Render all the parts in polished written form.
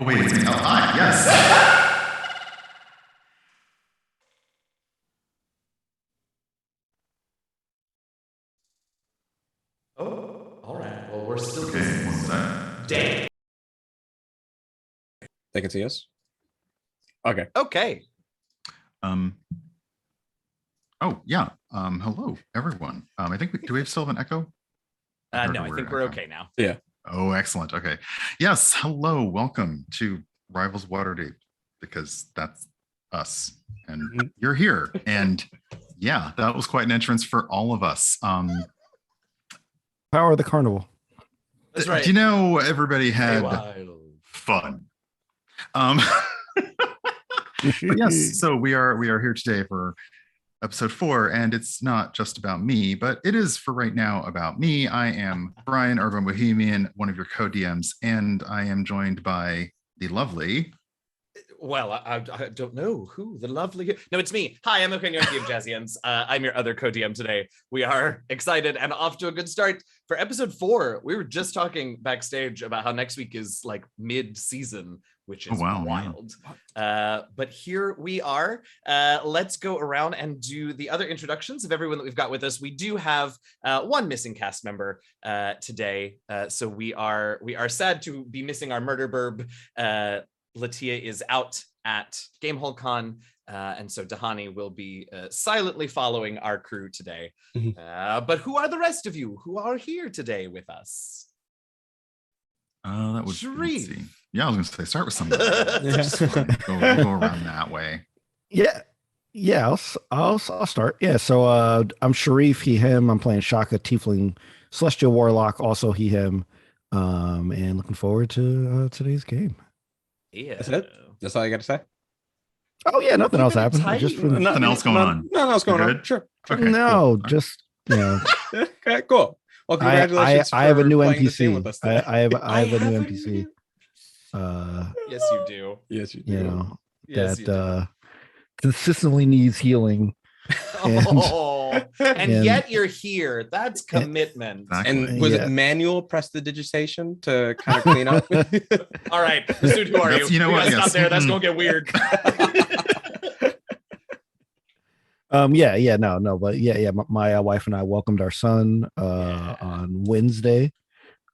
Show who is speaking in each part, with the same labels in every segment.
Speaker 1: Oh, wait, it's me. Oh, hi. Yes.
Speaker 2: Oh, all right. Well, we're still
Speaker 1: Okay, one sec.
Speaker 2: Damn.
Speaker 3: They can see us. Okay.
Speaker 2: Okay.
Speaker 1: Oh, yeah. Hello, everyone. I think do we still have an echo?
Speaker 2: No, I think we're okay now.
Speaker 3: Yeah.
Speaker 1: Oh, excellent. Okay. Yes. Hello. Welcome to Rivals Waterdeep, because that's us and you're here. And yeah, that was quite an entrance for all of us.
Speaker 4: Power of the carnival.
Speaker 2: That's right.
Speaker 1: Do you know everybody had
Speaker 2: Wild.
Speaker 1: fun? But yes, so we are here today for episode 4, and it's not just about me, but it is for right now about me. I am Brian, Urban Bohemian, one of your co-DMs, and I am joined by the lovely.
Speaker 2: Well, I don't know who the lovely. No, it's me. Hi, I'm Eugenio of Jazzians. I'm your other co-DM today. We are excited and off to a good start for episode 4. We were just talking backstage about how next week is like mid-season, which is wild. But here we are. Let's go around and do the other introductions of everyone that we've got with us. We do have one missing cast member today, so we are sad to be missing our murder burb. LaTia is out at Gamehole Con, and so Dahani will be silently following our crew today. But who are the rest of you who are here today with us?
Speaker 1: That would
Speaker 2: Shareef.
Speaker 1: Yeah, I was going to say start with somebody. We'll go around that way.
Speaker 4: Yeah. I'll start. Yeah. So I'm Shareef, he, him. I'm playing Shaka, Tiefling, Celestial Warlock, also he, him. And looking forward to today's game.
Speaker 2: Yeah.
Speaker 3: That's it? That's all you got to say?
Speaker 4: Oh yeah, nothing else happened.
Speaker 1: Nothing else going on.
Speaker 3: Nothing else going on.
Speaker 1: Good?
Speaker 3: Sure.
Speaker 1: Okay,
Speaker 4: no,
Speaker 1: cool.
Speaker 4: just
Speaker 3: Okay, cool. Well, congratulations.
Speaker 4: I have a new
Speaker 3: playing this game
Speaker 4: NPC.
Speaker 3: with us today.
Speaker 4: I have a new NPC.
Speaker 2: Yes, you do.
Speaker 3: Yes, you do.
Speaker 4: You know,
Speaker 2: Yes, you do.
Speaker 4: that consistently needs healing.
Speaker 2: And yet you're here. That's commitment.
Speaker 1: Exactly.
Speaker 3: And was it manual prestidigitation to kind of clean up?
Speaker 2: All right, Masood, who are you?
Speaker 1: You know
Speaker 2: We
Speaker 1: what?
Speaker 2: gotta stop
Speaker 1: Yes.
Speaker 2: there. That's gonna get weird.
Speaker 4: But my wife and I welcomed our son on Wednesday.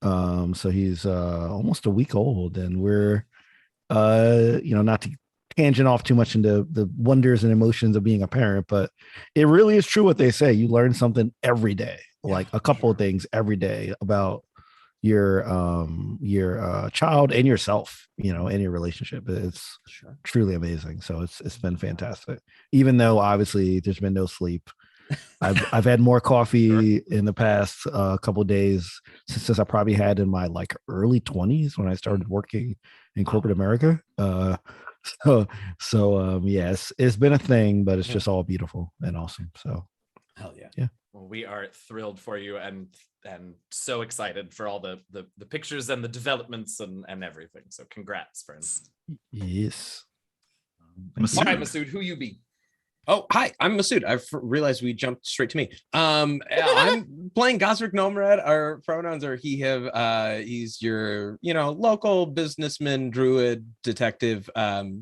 Speaker 4: So he's almost a week old, and we're not to tangent off too much into the wonders and emotions of being a parent, but it really is true what they say. You learn something every day, like a couple of things every day about your child and yourself, and your relationship. It's truly amazing. So it's been fantastic, even though obviously there's been no sleep. I've had more coffee in the past couple of days since I probably had in my like early 20s when I started working in corporate America. Yes, it's been a thing, but it's just all beautiful and awesome. So
Speaker 3: Hell yeah.
Speaker 4: Yeah.
Speaker 2: Well, we are thrilled for you and so excited for all the pictures and the developments and everything. So congrats, friends.
Speaker 4: Yes.
Speaker 1: Masood.
Speaker 2: All right, Masood, who you be?
Speaker 3: Oh, hi, I'm Masood. I realized we jumped straight to me. I'm playing Gazrick Nomrad. Our pronouns are he, him. He's your, local businessman, druid, detective,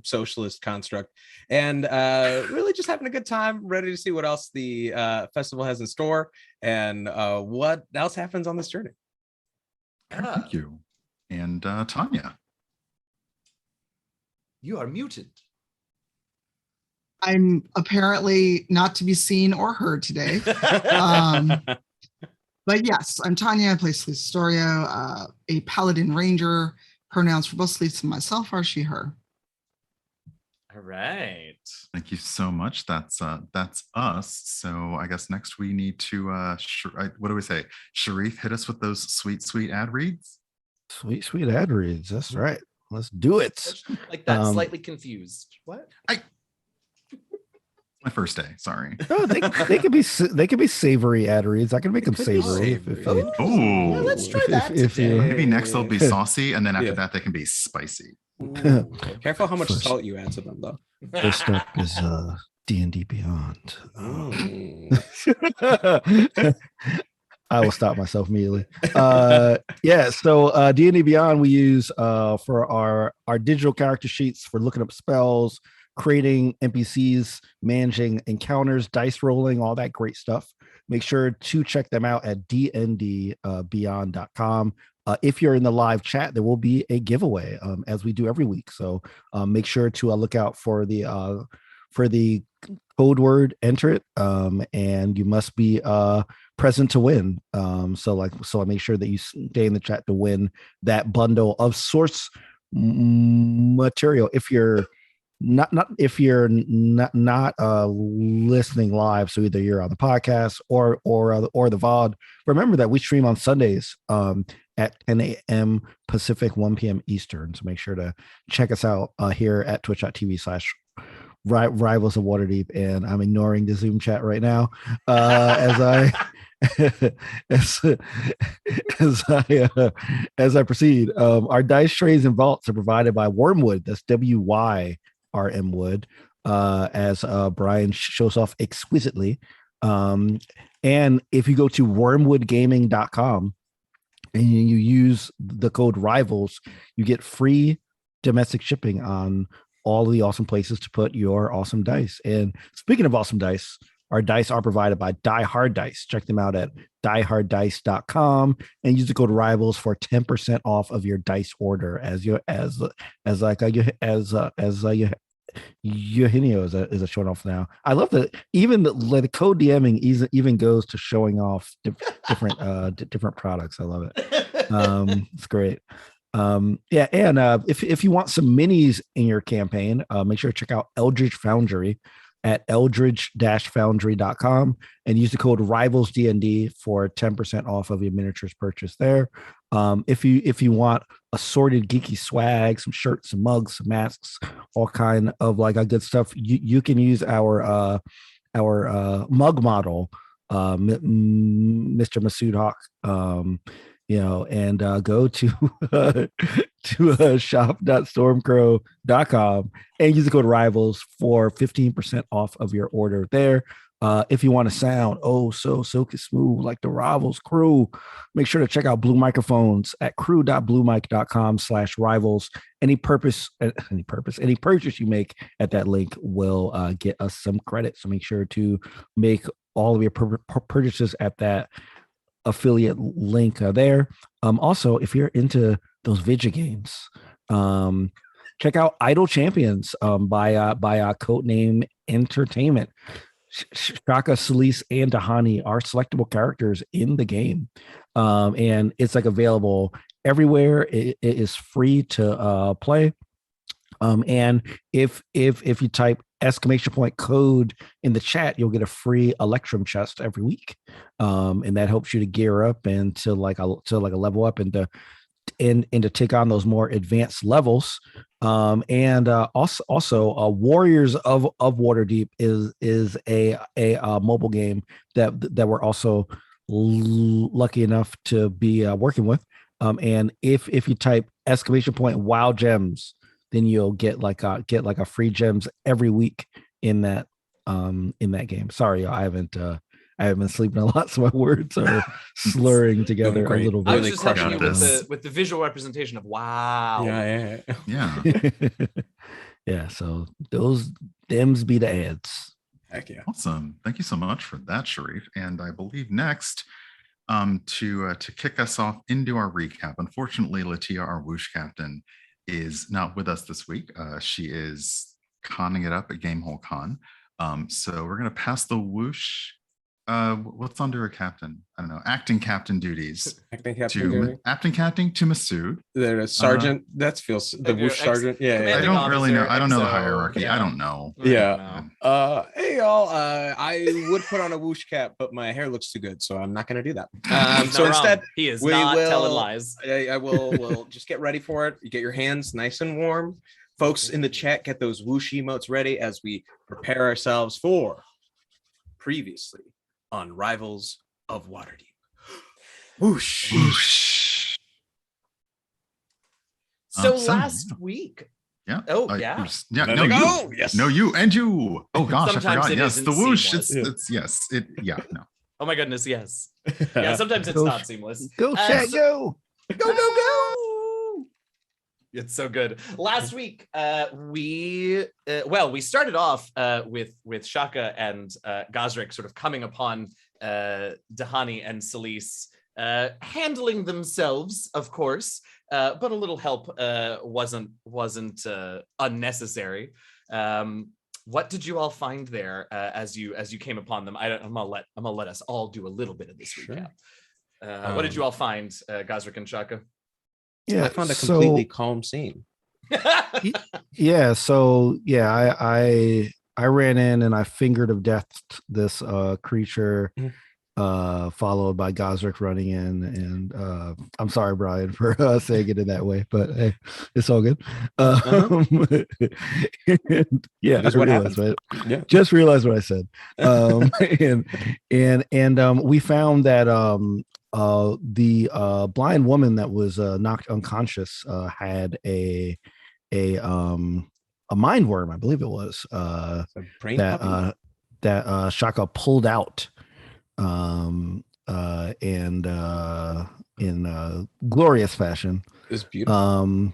Speaker 3: socialist construct, and really just having a good time, ready to see what else the festival has in store and what else happens on this journey.
Speaker 1: Thank you. And Tanya.
Speaker 2: You are muted.
Speaker 5: I'm apparently not to be seen or heard today. But yes, I'm Tanya. I play Selise Storio, a paladin ranger. Pronouns for both Selise and myself are she, her.
Speaker 2: All right.
Speaker 1: Thank you so much. That's us. So I guess next we need to what do we say? Shareef, hit us with those sweet ad reads.
Speaker 4: Sweet ad reads. That's right. Let's do it.
Speaker 2: Like that, slightly confused. What?
Speaker 1: My first day. Sorry.
Speaker 4: No, they could be savory ad reads. I can make them savory.
Speaker 1: Oh,
Speaker 2: Yeah, let's try that
Speaker 4: if you-
Speaker 2: today.
Speaker 1: maybe next they'll be saucy, and then after that they can be spicy.
Speaker 3: Ooh, careful how much
Speaker 4: First.
Speaker 3: salt you add to them, though.
Speaker 4: First up is D&D Beyond. I will stop myself immediately. Yeah, so D&D Beyond we use for our digital character sheets for looking up spells, creating NPCs, managing encounters, dice rolling, all that great stuff. Make sure to check them out at dndbeyond.com. If you're in the live chat, there will be a giveaway as we do every week. So make sure to look out for the code word, enter it, and you must be present to win. So I make sure that you stay in the chat to win that bundle of source material. If you're not listening live, so either you're on the podcast or the VOD, remember that we stream on Sundays at 10 a.m. Pacific, 1 p.m. Eastern. So make sure to check us out here at twitch.tv/Rivals of Waterdeep. And I'm ignoring the Zoom chat right now as I proceed. Our dice trays and vaults are provided by Wyrmwood. That's WYRM Wood, as Brian shows off exquisitely. And if you go to wyrmwoodgaming.com and you use the code RIVALS, you get free domestic shipping on all of the awesome places to put your awesome dice. And speaking of awesome dice, our dice are provided by Die Hard Dice. Check them out at dieharddice.com and use the code RIVALS for 10% off of your dice order. Eugenio is showing off now. I love that even the code DMing even goes to showing off different products. I love it. It's great. And if you want some minis in your campaign, make sure to check out Eldritch Foundry at eldritch-foundry.com and use the code RIVALSDND for 10% off of your miniatures purchase there. If you want assorted geeky swag, some shirts, some mugs, some masks, all kind of good stuff, you can use our mug model, Mr. Masood Haque, and go to shop.stormcrow.com and use the code RIVALS for 15% off of your order there. If you want to sound so silky smooth like the Rivals crew, make sure to check out Blue Microphones at crew.bluemic.com/rivals. Any purchase you make at that link will get us some credit. So make sure to make all of your purchases at that affiliate link there. Also, if you're into those video games, check out Idle Champions by Codename Entertainment. Shaka, Selise, and Dahani are selectable characters in the game, and it's available everywhere. It is free to play. And if you type !code in the chat, you'll get a free Electrum chest every week, and that helps you to gear up and to a level up and to take on those more advanced levels. And also Warriors of Waterdeep is a mobile game that we're also lucky enough to be working with. And if you type !WoW gems, then you'll get a free gems every week in that game. Sorry, I haven't been sleeping a lot, so my words are slurring together a little bit.
Speaker 2: I was just helping you with the visual representation of wow.
Speaker 1: Yeah.
Speaker 4: Yeah. So those thems be the ads.
Speaker 3: Heck yeah.
Speaker 1: Awesome. Thank you so much for that, Shareef. And I believe next, to kick us off into our recap. Unfortunately, LaTia, our whoosh captain, is not with us this week. She is conning it up at Gamehole Con. So we're gonna pass the whoosh. What's under a captain? I don't know. Acting captain duties. Acting captain to Masood.
Speaker 3: There's sergeant. That feels the whoosh sergeant. Yeah.
Speaker 1: I don't really know. I don't know the hierarchy. Yeah. I don't know.
Speaker 3: Yeah. Hey y'all. I would put on a whoosh cap, but my hair looks too good, so I'm not going to do that. So instead,
Speaker 2: he is not telling lies.
Speaker 3: I will just get ready for it. You get your hands nice and warm. Folks in the chat, get those whoosh emotes ready as we prepare ourselves for previously on Rivals of Waterdeep. Whoosh.
Speaker 1: Whoosh.
Speaker 2: So last week.
Speaker 1: Yeah.
Speaker 2: Oh, yeah.
Speaker 1: Yeah.
Speaker 3: No, you.
Speaker 1: Yes. No, you and you. Oh gosh,
Speaker 2: Sometimes
Speaker 1: I forgot. Yes, the whoosh.
Speaker 2: Seamless.
Speaker 1: It's yes. It. Yeah. No.
Speaker 2: Oh my goodness, yes. Yeah, sometimes it's not seamless.
Speaker 4: Go, Shaq, go!
Speaker 2: Go! It's so good. Last week, we started off with Shaka and Gazrick sort of coming upon Dahani and Selise handling themselves, of course, but a little help wasn't unnecessary. What did you all find there as you came upon them? I'm gonna let us all do a little bit of this recap. What did you all find, Gazrick and Shaka?
Speaker 3: I found a completely calm scene.
Speaker 4: Yeah, so yeah, I ran in and I fingered of death this creature, followed by Gazrick running in, and I'm sorry, Brian, for saying it in that way, but hey, it's all good. And, yeah,
Speaker 3: that is what happened.
Speaker 4: Right?
Speaker 3: Yeah,
Speaker 4: just realized what I said. And we found that the blind woman that was knocked unconscious had a mind worm, I believe it was, that Shaka pulled out, and in glorious fashion.
Speaker 3: It's beautiful.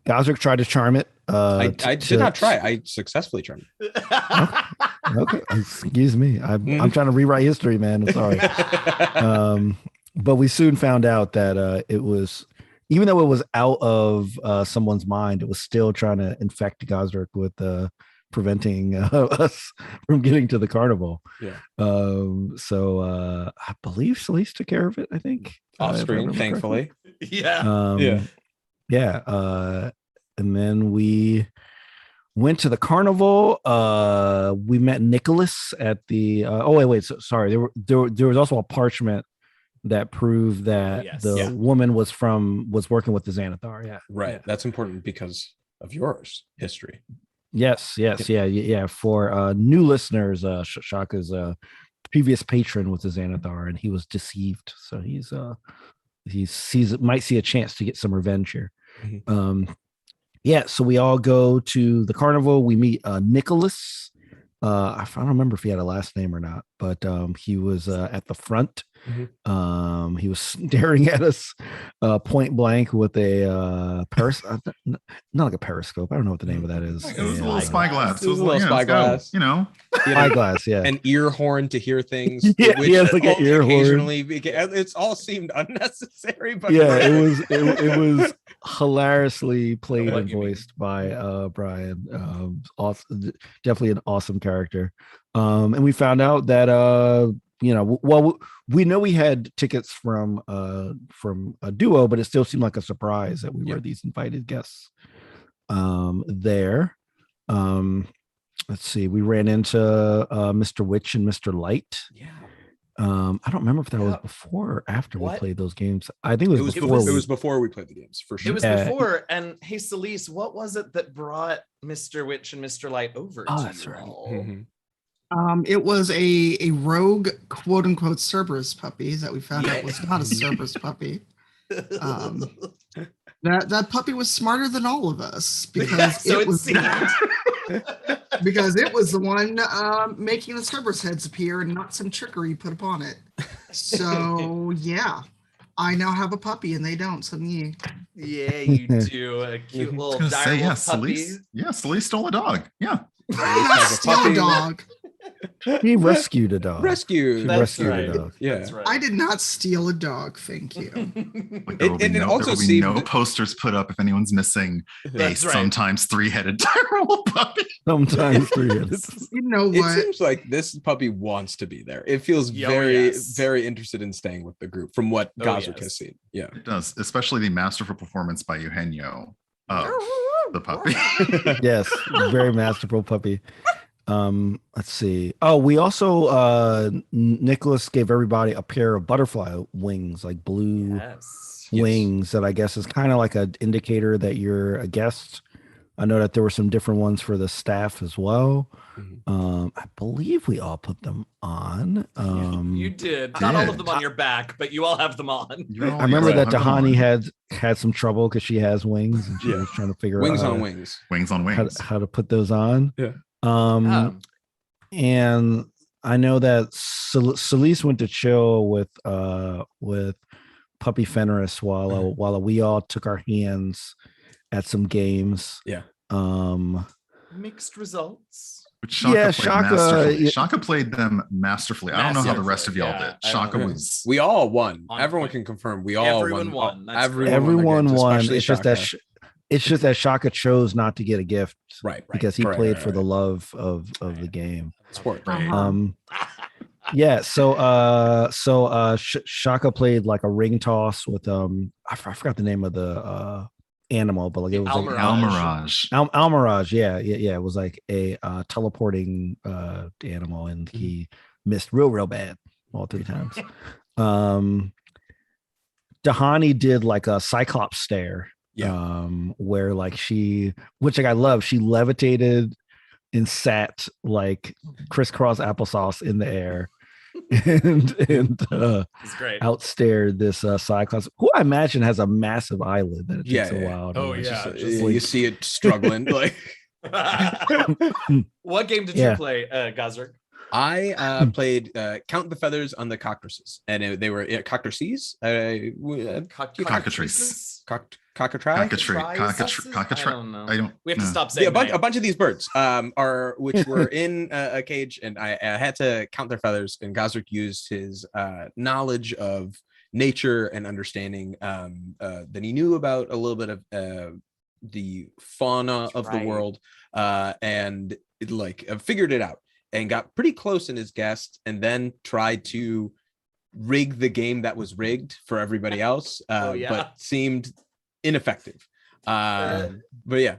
Speaker 4: Gazrick tried to charm it.
Speaker 3: I did not try. I successfully charmed it.
Speaker 4: Okay, excuse me. I'm trying to rewrite history, man. I'm sorry. But we soon found out that it was, even though it was out of someone's mind, it was still trying to infect Gazrick with preventing us from getting to the carnival.
Speaker 3: Yeah.
Speaker 4: So I believe Selise took care of it, I think.
Speaker 3: Off screen, thankfully.
Speaker 2: Yeah.
Speaker 4: Yeah. And then we went to the carnival. We met Nicholas at the sorry. There was also a parchment that proved that woman was working with the Xanathar. Yeah.
Speaker 3: Right.
Speaker 4: Yeah.
Speaker 3: That's important because of yours history.
Speaker 4: Yes. Yeah. For new listeners, Shaka's previous patron was the Xanathar, and he was deceived. So might see a chance to get some revenge here.
Speaker 3: Mm-hmm.
Speaker 4: So we all go to the carnival. We meet Nicholas. I don't remember if he had a last name or not, but he was at the front. Mm-hmm. He was staring at us point blank with a not like a periscope. I don't know what the name of that is.
Speaker 1: It was a little spyglass.
Speaker 3: It was a little spyglass.
Speaker 4: Spyglass. Yeah.
Speaker 3: An ear horn to hear things.
Speaker 4: Yeah, he has like an ear horn.
Speaker 3: It's all seemed unnecessary, but
Speaker 4: yeah, it was hilariously played and voiced by Brian. Awesome, definitely an awesome character. And we found out that we know we had tickets from a duo, but it still seemed like a surprise that we were these invited guests there. Let's see, we ran into Mr. Witch and Mr. Light.
Speaker 3: Yeah.
Speaker 4: I don't remember if that was before or after we played those games. I think it was before.
Speaker 3: It was before we played the games, for sure.
Speaker 2: It was before. And hey, Selise, what was it that brought Mr. Witch and Mr. Light over to
Speaker 4: that's
Speaker 2: you
Speaker 4: right.
Speaker 2: all?
Speaker 3: Mm-hmm.
Speaker 5: It was a rogue, quote unquote, Cerberus puppy that we found out was not a Cerberus puppy. That puppy was smarter than all of us because it was because it was the one making the Cerberus heads appear and not some trickery put upon it. So yeah, I now have a puppy and they don't. So me.
Speaker 2: Yeah, you do. A cute little direwolf puppy.
Speaker 1: Selise stole a dog. Yeah.
Speaker 5: I did not steal a dog.
Speaker 4: He rescued a dog.
Speaker 3: Rescued
Speaker 4: a dog.
Speaker 3: Yeah,
Speaker 2: that's right.
Speaker 5: I did not steal a dog. Thank you.
Speaker 1: There will be no posters put up if anyone's missing a sometimes three-headed direwolf puppy.
Speaker 4: Sometimes three-headed.
Speaker 5: You know what?
Speaker 3: It seems like this puppy wants to be there. It feels very interested in staying with the group from what Gazrick has seen. Yeah,
Speaker 1: it does, especially the masterful performance by Eugenio of the puppy.
Speaker 4: Yes, very masterful puppy. Let's see. Oh, we also Nicholas gave everybody a pair of butterfly wings, like blue wings, that I guess is kind of like an indicator that you're a guest. I know that there were some different ones for the staff as well. I believe we all put them on.
Speaker 2: You did. Not all of them on your back, but you all have them on.
Speaker 4: I remember that Dahani had some trouble because she has wings and she was trying to figure
Speaker 3: out
Speaker 1: wings on wings
Speaker 4: how to put those on.
Speaker 3: Yeah.
Speaker 4: And I know that Selise went to chill with Puppy Fenris while we all took our hands at some games.
Speaker 3: Yeah.
Speaker 2: Mixed results.
Speaker 1: But Shaka played masterfully.
Speaker 4: Yeah.
Speaker 1: Shaka played them masterfully. I don't know how the rest of y'all did. Shaka was.
Speaker 3: We all won.
Speaker 2: On
Speaker 3: Everyone
Speaker 2: point.
Speaker 3: can confirm. We all
Speaker 2: Everyone won. That's
Speaker 4: Everyone won.
Speaker 3: especially
Speaker 4: It's just that
Speaker 3: Shaka.
Speaker 4: it's just that Shaka chose not to get a gift,
Speaker 3: Right.
Speaker 4: because he
Speaker 3: Right,
Speaker 4: played
Speaker 3: right,
Speaker 4: for the
Speaker 3: right.
Speaker 4: love of the game.
Speaker 3: Sport.
Speaker 5: Uh-huh.
Speaker 4: Yeah. So Shaka played like a ring toss with I forgot the name of the animal, but like it was like
Speaker 1: Almirage.
Speaker 4: Almirage. Yeah. It was like a teleporting animal, and he missed real bad all 3 times. Dahani did like a Cyclops stare. Where like which like I love, she levitated and sat like crisscross applesauce in the air and
Speaker 2: It's great.
Speaker 4: outstared this Cyclops, who I imagine has a massive eyelid that it takes a while to
Speaker 3: you see it struggling. Like,
Speaker 2: what game did you play, Gazrick?
Speaker 3: I played Count the Feathers on the Cockatrices, and they were cockatrices.
Speaker 1: Cockatrice.
Speaker 3: Cockatrice.
Speaker 1: I don't.
Speaker 2: We have to stop saying
Speaker 3: a bunch of these birds which were in a cage, and I had to count their feathers, and Gazrick used his knowledge of nature and understanding that he knew about a little bit of the fauna of the world, and figured it out and got pretty close in his guess, and then tried to rig the game that was rigged for everybody else, but seemed ineffective. But yeah,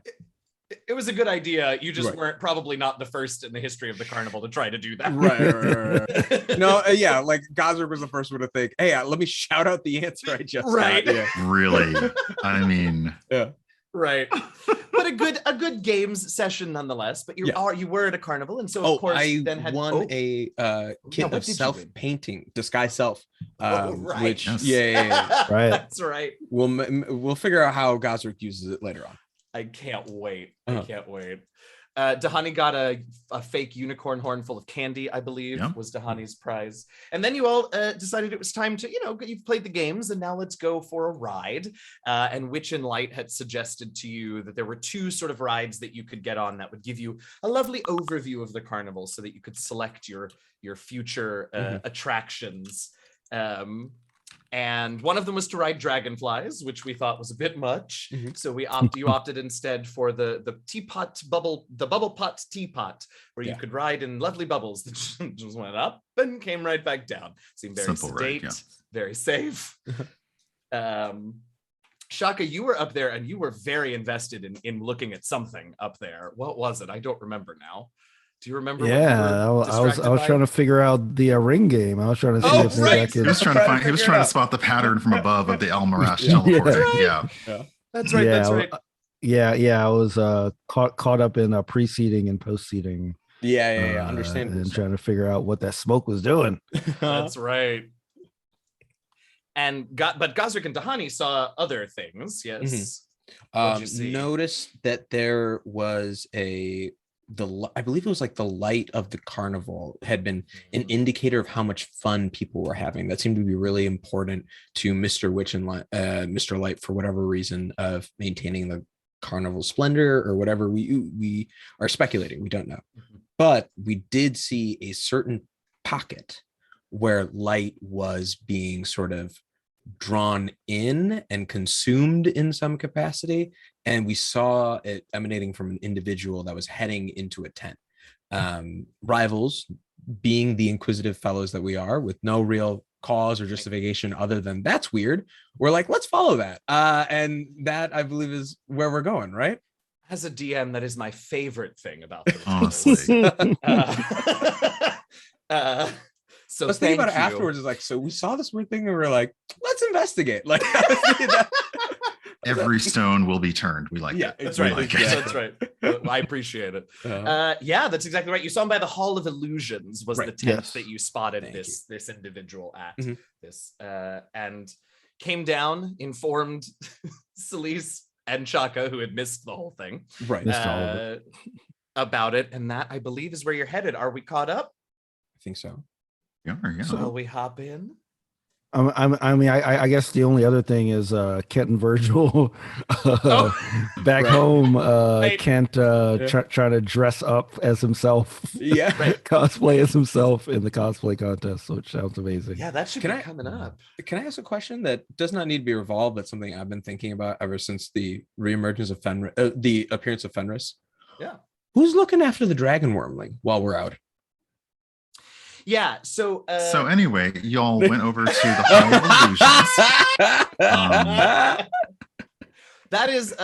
Speaker 2: it was a good idea. You just weren't probably not the first in the history of the carnival to try to do that.
Speaker 3: Right. No, like Gazrick was the first one to think, hey, let me shout out the answer I just got. Yeah.
Speaker 1: Really? I mean,
Speaker 3: yeah.
Speaker 2: Right. But a good games session nonetheless. But you were at a carnival, and so of course
Speaker 3: I
Speaker 2: then had
Speaker 3: won a kit of self-painting, disguise self. Which right.
Speaker 2: That's right.
Speaker 3: We'll figure out how Gazrick uses it later on.
Speaker 2: I can't wait. I can't wait. Dahani got a fake unicorn horn full of candy, I believe, was Dahani's prize. And then you all decided it was time to, you've played the games, and now let's go for a ride. And Witch and Light had suggested to you that there were 2 sort of rides that you could get on that would give you a lovely overview of the carnival, so that you could select your future attractions. And one of them was to ride dragonflies, which we thought was a bit much. So you opted instead for the bubble pot teapot, where you could ride in lovely bubbles that just went up and came right back down. Seemed very sedate, very safe. Shaka, you were up there and you were very invested in looking at something up there. What was it? I don't remember now. Do you remember?
Speaker 4: Yeah, I was trying to figure out the ring game. I was trying to see if maybe I could.
Speaker 1: He was trying to spot the pattern from above of the Almirage teleporting.
Speaker 2: Yeah, that's right. That's right.
Speaker 4: Yeah. I was caught up in pre-seeding and post-seeding.
Speaker 3: Yeah. Understandable.
Speaker 4: And trying to figure out what that smoke was doing.
Speaker 2: That's right. But Gazrick and Dahani saw other things. Yes.
Speaker 3: Noticed that there was I believe it was like the light of the carnival had been an indicator of how much fun people were having. That seemed to be really important to Mr. Witch and Mr. Light, for whatever reason, of maintaining the carnival splendor or whatever. We are speculating. We don't know. But we did see a certain pocket where light was being sort of drawn in and consumed in some capacity, and we saw it emanating from an individual that was heading into a tent. Rivals, being the inquisitive fellows that we are, with no real cause or justification other than that's weird, we're like, let's follow that, and that, I believe, is where we're going, right?
Speaker 2: As a DM, that is my favorite thing about the
Speaker 1: honestly.
Speaker 2: So
Speaker 3: let's think about it afterwards. Is like, so we saw this weird thing and we were like, let's investigate. Like,
Speaker 1: every stone will be turned. We like it.
Speaker 2: That's right. That's right. I appreciate it. That's exactly right. You saw him by the Hall of Illusions was the tent that you spotted this individual at. This and came down, informed Selise and Shaka, who had missed the whole thing,
Speaker 4: right?
Speaker 2: About it, and that, I believe, is where you're headed. Are we caught up?
Speaker 3: I think so.
Speaker 1: Yeah, yeah.
Speaker 2: Shall we hop in?
Speaker 4: I guess the only other thing is Kent and Virgil back
Speaker 3: Right.
Speaker 4: home.
Speaker 2: Right.
Speaker 4: Kent trying to dress up as himself.
Speaker 3: Yeah.
Speaker 2: Right.
Speaker 4: Cosplay as himself in the cosplay contest, which sounds amazing.
Speaker 2: Yeah, that should
Speaker 3: Can
Speaker 2: be
Speaker 3: I-
Speaker 2: coming up.
Speaker 3: Can I ask a question that does not need to be revolved, but something I've been thinking about ever since the reemergence of Fenris, the appearance of Fenris?
Speaker 2: Yeah.
Speaker 3: Who's looking after the dragon wormling while we're out?
Speaker 2: Yeah. So
Speaker 1: So anyway, y'all went over to the Hall of Illusions.
Speaker 2: that is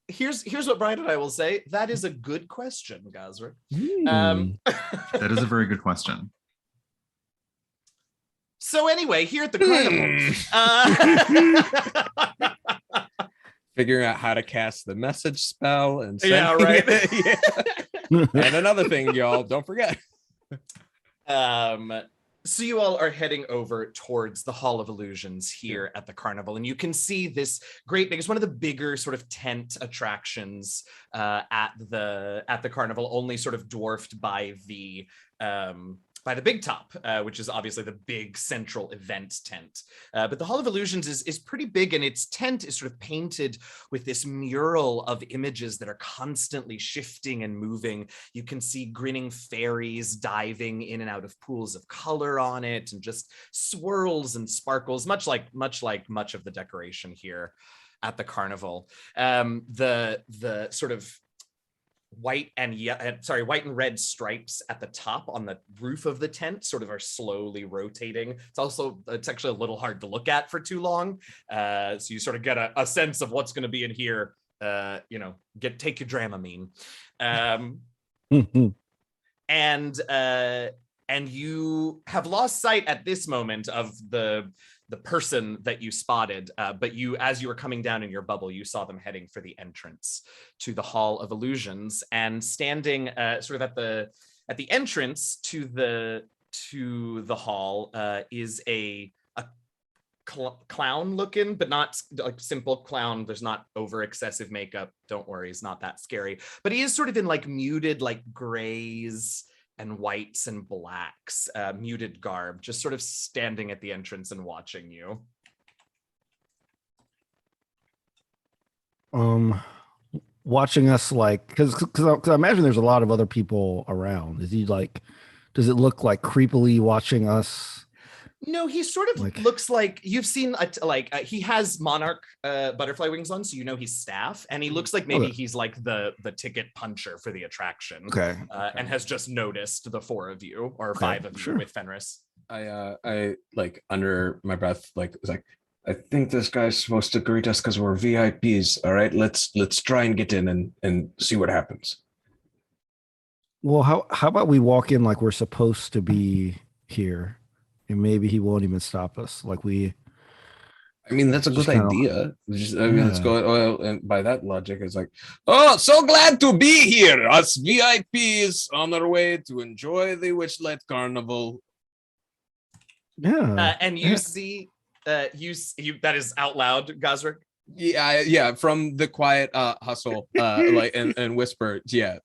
Speaker 2: here's what Brian and I will say. That is a good question, Gazrick.
Speaker 1: That is a very good question.
Speaker 2: So anyway, here at the carnival.
Speaker 3: Figuring out how to cast the message spell and
Speaker 2: Yeah,
Speaker 3: sending
Speaker 2: right.
Speaker 3: it. Yeah. And another thing, y'all, don't forget.
Speaker 2: So you all are heading over towards the Hall of Illusions here at the carnival, and you can see this great big, it's one of the bigger sort of tent attractions at the carnival, only sort of dwarfed by the big top, which is obviously the big central event tent. But the Hall of Illusions is pretty big, and its tent is sort of painted with this mural of images that are constantly shifting and moving. You can see grinning fairies diving in and out of pools of color on it, and just swirls and sparkles, much like much of the decoration here at the carnival. The sort of white and red stripes at the top on the roof of the tent sort of are slowly rotating. It's actually a little hard to look at for too long. So you sort of get a sense of what's going to be in here. Take your Dramamine. And you have lost sight at this moment of the person that you spotted, but as you were coming down in your bubble, you saw them heading for the entrance to the Hall of Illusions, and standing sort of at the entrance to the hall is a clown looking, but not like simple clown. There's not over excessive makeup. Don't worry, he's not that scary, but he is sort of in like muted like grays and whites and blacks, muted garb, just sort of standing at the entrance and watching you.
Speaker 4: Watching us, like, because I imagine there's a lot of other people around. Is he like, does it look like creepily watching us?
Speaker 2: No, he sort of looks like you've seen he has monarch butterfly wings on, so you know he's staff, and he looks like maybe he's like the ticket puncher for the attraction.
Speaker 4: Okay.
Speaker 2: And has just noticed the four of you or five of you with Fenris.
Speaker 3: I like under my breath was like, I think this guy's supposed to greet us because we're VIPs. All right, let's try and get in and see what happens.
Speaker 4: Well, how about we walk in like we're supposed to be here? And maybe he won't even stop us. Like I
Speaker 3: mean, that's a good idea. Let's go. And by that logic, it's like, oh, so glad to be here. Us VIPs on our way to enjoy the Witchlight Carnival.
Speaker 4: Yeah.
Speaker 2: And you see, that is out loud, Gazrick.
Speaker 3: Yeah. From the quiet hustle, and whisper. Yeah.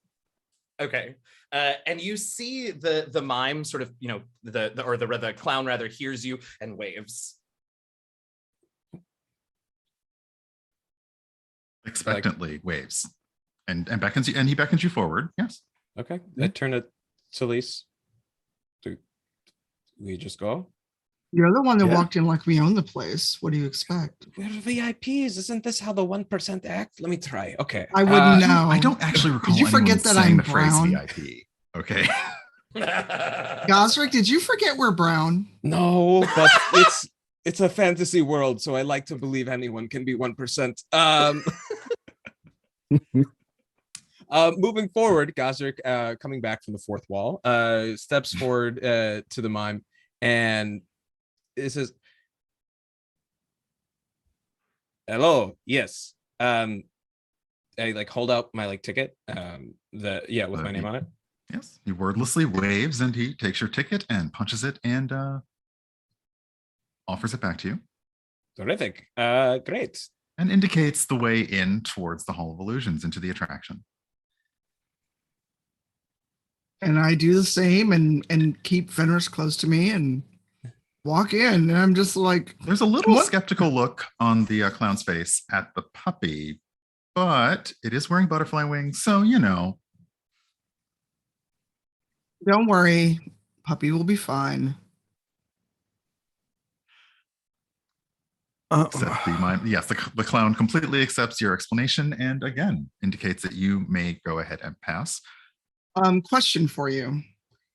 Speaker 2: Okay. And you see the mime sort of, the clown rather hears you and waves.
Speaker 1: Expectantly waves and beckons you, and he beckons you forward. Yes.
Speaker 3: Okay. I turn to Selise. Do we just go?
Speaker 5: You're the one that walked in like we own the place. What do you expect?
Speaker 3: We're VIPs. Isn't this how the 1% act? Let me try. Okay.
Speaker 5: I wouldn't know.
Speaker 1: I don't actually recall.
Speaker 5: Did you forget that I'm brown?
Speaker 1: VIP. Okay.
Speaker 5: Gazrick, did you forget we're brown?
Speaker 3: No, but it's a fantasy world, so I like to believe anyone can be 1%. Moving forward, Gazrick, coming back from the fourth wall, steps forward to the mime, and it says, "Hello, yes." I hold out my ticket, with my name on it.
Speaker 1: Yes, he wordlessly waves, and he takes your ticket and punches it and offers it back to you.
Speaker 3: Terrific. Great.
Speaker 1: And indicates the way in towards the Hall of Illusions into the attraction.
Speaker 5: And I do the same and keep Fenris close to me and walk in. And I'm just like,
Speaker 1: There's a little
Speaker 5: what?
Speaker 1: skeptical look on the clown's face at the puppy, but it is wearing butterfly wings, so you know.
Speaker 5: Don't worry, puppy will be fine.
Speaker 1: Yes, the clown completely accepts your explanation and again indicates that you may go ahead and pass.
Speaker 5: Question for you.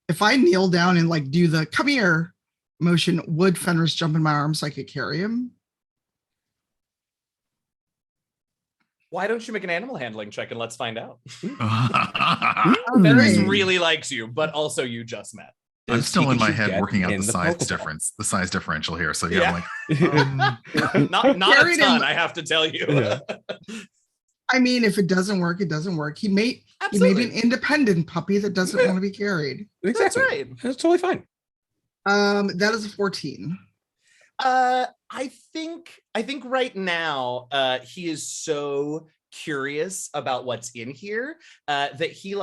Speaker 5: If I kneel down and like do the come here motion, would Fenris jump in my arms so I could carry him?
Speaker 2: Why don't you make an animal handling check and let's find out?
Speaker 5: All
Speaker 2: Fenris
Speaker 5: right.
Speaker 2: really likes you, but also you just met.
Speaker 1: I'm still in my
Speaker 3: Pikachu
Speaker 1: head
Speaker 3: get
Speaker 1: working out
Speaker 3: in
Speaker 1: the
Speaker 3: the
Speaker 1: size
Speaker 3: Pokeball?
Speaker 1: the size differential here. So yeah,
Speaker 2: Yeah.
Speaker 1: I'm like,
Speaker 2: Not a
Speaker 5: Carried
Speaker 2: ton,
Speaker 5: him.
Speaker 2: I have to tell you.
Speaker 3: Yeah.
Speaker 5: I mean, if it doesn't work, it doesn't work. He may be
Speaker 2: Absolutely.
Speaker 5: an independent puppy that doesn't want to be carried.
Speaker 2: That's
Speaker 3: Exactly.
Speaker 2: right.
Speaker 3: That's totally fine.
Speaker 5: That is a 14.
Speaker 2: I think right now he is so curious about what's in here that he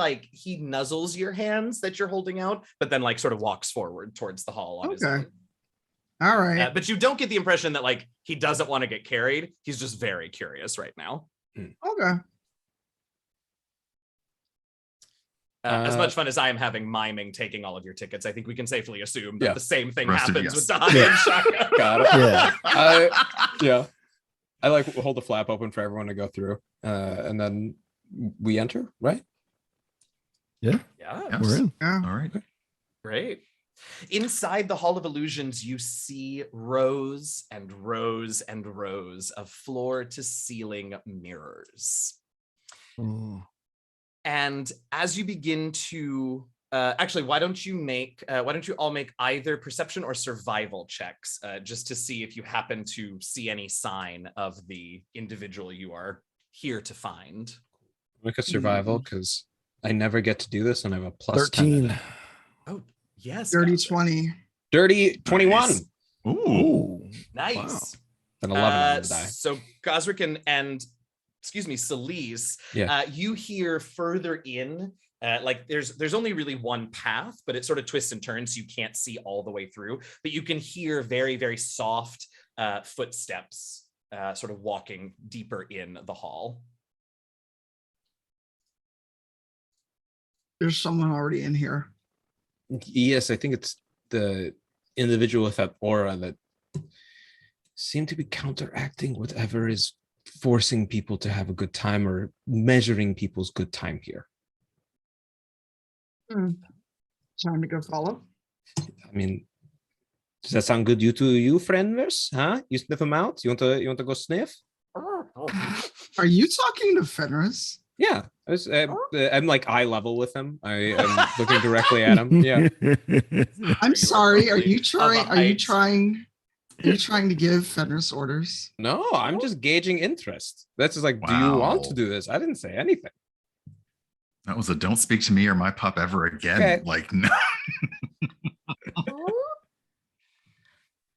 Speaker 2: nuzzles your hands that you're holding out, but then like sort of walks forward towards the hall on his
Speaker 5: Okay.
Speaker 2: own.
Speaker 5: All right.
Speaker 2: But you don't get the impression that like he doesn't want to get carried. He's just very curious right now.
Speaker 5: Okay.
Speaker 2: As much fun as I am having miming taking all of your tickets, I think we can safely assume that
Speaker 3: Yeah.
Speaker 2: the same thing
Speaker 1: Rest of
Speaker 2: happens
Speaker 1: yes.
Speaker 2: with Tanya
Speaker 4: Yeah.
Speaker 2: and Shaka.
Speaker 3: Got it.
Speaker 4: Yeah.
Speaker 3: Yeah. I like hold the flap open for everyone to go through, and then we enter, right?
Speaker 2: Yeah.
Speaker 1: yes.
Speaker 4: We're in.
Speaker 5: Yeah.
Speaker 1: All right.
Speaker 2: Great. Inside the Hall of Illusions, you see rows and rows and rows of floor to ceiling mirrors.
Speaker 4: Oh.
Speaker 2: And as you begin to actually, why don't you all make either perception or survival checks just to see if you happen to see any sign of the individual you are here to find.
Speaker 3: Make a survival because I never get to do this, and I have a plus
Speaker 4: 13.
Speaker 3: 10.
Speaker 2: Oh, yes.
Speaker 5: Dirty
Speaker 2: Gazrick.
Speaker 5: 20.
Speaker 3: Dirty 21.
Speaker 1: Nice. Ooh.
Speaker 4: Ooh.
Speaker 2: Nice.
Speaker 3: An 11 on the die.
Speaker 2: So Gazrick and excuse me, Selise,
Speaker 3: Yeah.
Speaker 2: you hear further in, like there's only really one path, but it sort of twists and turns, so you can't see all the way through, but you can hear very, very soft footsteps sort of walking deeper in the hall.
Speaker 5: There's someone already in here.
Speaker 3: Yes, I think it's the individual with that aura that seem to be counteracting whatever is forcing people to have a good time or measuring people's good time here.
Speaker 5: Time to go follow.
Speaker 3: I mean, does that sound good to you, friendverse? Huh? You sniff them out? You want to go sniff?
Speaker 5: Are you talking to Fenris?
Speaker 3: Yeah, I'm like eye level with him. I am looking directly at him. Yeah.
Speaker 5: I'm sorry. Are you
Speaker 2: roughly of a
Speaker 5: trying? Are you
Speaker 2: height.
Speaker 5: trying? Are you trying to give Fenris orders?
Speaker 3: No, I'm just gauging interest. That's just like, do you want to
Speaker 1: Wow.
Speaker 3: do this? I didn't say anything.
Speaker 1: That was a don't speak to me or my pup ever again.
Speaker 3: Okay.
Speaker 1: Like, no.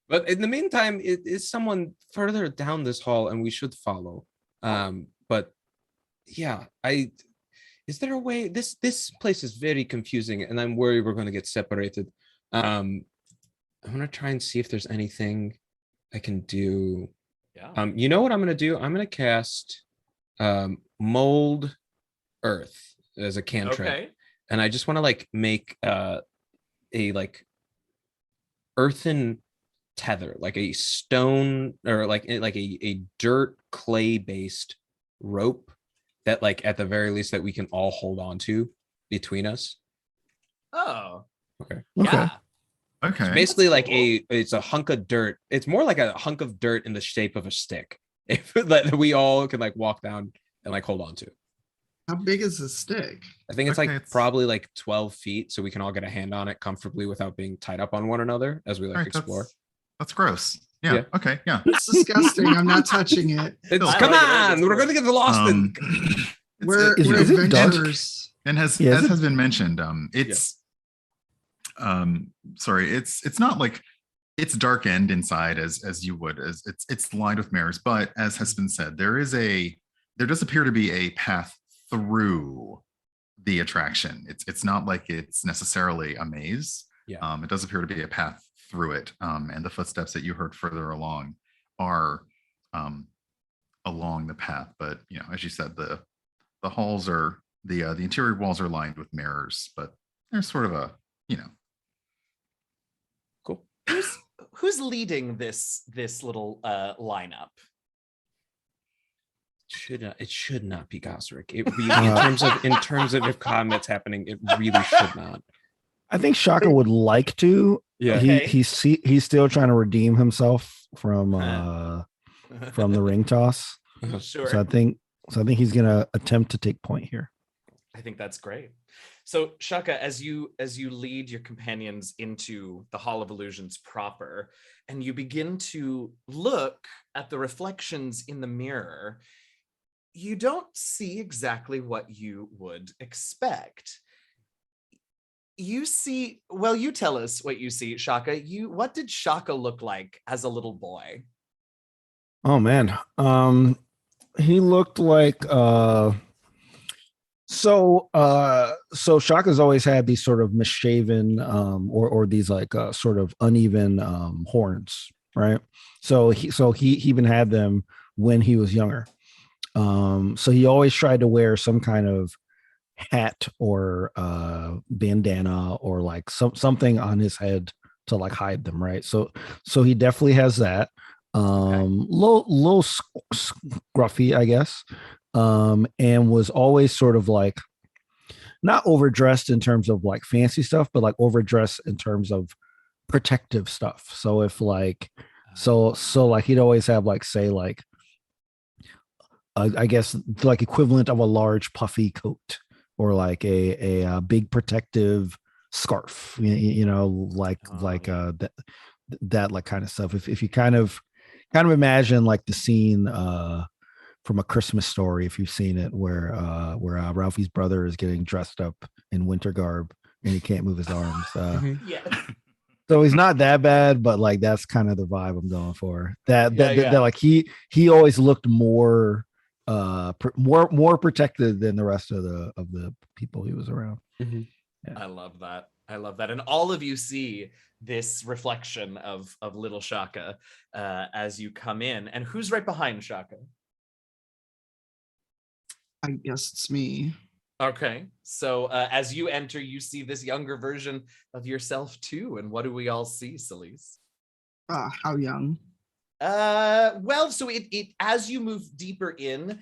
Speaker 3: But in the meantime, it is someone further down this hall, and we should follow. But yeah, is there a way? This place is very confusing, and I'm worried we're going to get separated. I'm going to try and see if there's anything I can do.
Speaker 2: Yeah.
Speaker 3: You know what I'm going to do? I'm going to cast Mold Earth as a cantrip.
Speaker 2: Okay.
Speaker 3: And I just want to like make a like earthen tether, like a stone or like a dirt clay based rope that like at the very least that we can all hold on to between us.
Speaker 2: Oh.
Speaker 3: Okay.
Speaker 2: Yeah.
Speaker 1: Okay.
Speaker 3: It's basically like
Speaker 2: cool.
Speaker 3: it's a hunk of dirt. It's more like a hunk of dirt in the shape of a stick. If that we all can like walk down and like hold on to.
Speaker 5: How big is the stick?
Speaker 3: I think it's
Speaker 1: Okay,
Speaker 3: like
Speaker 1: it's-
Speaker 3: probably like 12 feet, so we can all get a hand on it comfortably without being tied up on one another as we like
Speaker 1: All right,
Speaker 3: explore.
Speaker 1: That's gross. Yeah.
Speaker 3: Yeah.
Speaker 1: Okay. Yeah.
Speaker 5: It's disgusting. I'm not touching it.
Speaker 3: It's,
Speaker 1: I
Speaker 3: come
Speaker 2: like it.
Speaker 3: on, we're gonna get lost in.
Speaker 5: We're
Speaker 4: is it dark?
Speaker 5: adventurers.
Speaker 1: And as
Speaker 4: Yeah, is it-
Speaker 1: has been mentioned, it's sorry, it's not like it's dark end inside as you would, as it's lined with mirrors, but as has been said, there does appear to be a path through the attraction. It's not like it's necessarily a maze.
Speaker 3: Yeah.
Speaker 1: It does appear to be a path through it, and the footsteps that you heard further along are along the path. But as you said, the halls are the interior walls are lined with mirrors, but there's sort of a
Speaker 3: Cool.
Speaker 2: Who's leading this little lineup?
Speaker 3: It should not be Gazrick. It really, in terms of if combat's happening, it really should not.
Speaker 4: I think Shaka would like to.
Speaker 3: Yeah.
Speaker 2: Okay.
Speaker 4: He's still trying to redeem himself from the ring toss.
Speaker 2: Sure.
Speaker 4: So I think he's gonna attempt to take point here.
Speaker 2: I think that's great. So Shaka, as you lead your companions into the Hall of Illusions proper, and you begin to look at the reflections in the mirror, you don't see exactly what you would expect. You see, well, you tell us what you see, Shaka. What did Shaka look like as a little boy?
Speaker 4: Oh man. He looked like so Shaka's always had these sort of misshaven or these like sort of uneven horns, right? So he even had them when he was younger. So he always tried to wear some kind of hat or bandana or like something on his head to like hide them, right? So he definitely has that. Little scruffy, I guess. And was always sort of like not overdressed in terms of like fancy stuff, but like overdressed in terms of protective stuff. So if like so like he'd always have like say like I guess like equivalent of a large puffy coat or like a big protective scarf, like that like kind of stuff. If you kind of imagine like the scene from A Christmas Story, if you've seen it, where Ralphie's brother is getting dressed up in winter garb and he can't move his arms.
Speaker 2: Yeah.
Speaker 4: So he's not that bad, but like that's kind of the vibe I'm going for. That like he always looked more protected than the rest of the people he was around.
Speaker 3: Mm-hmm.
Speaker 2: Yeah. I love that. And all of you see this reflection of little Shaka as you come in. And who's right behind Shaka?
Speaker 5: I guess it's me.
Speaker 2: Okay, so as you enter, you see this younger version of yourself too. And what do we all see, Selise?
Speaker 5: How young?
Speaker 2: Well, so it as you move deeper in,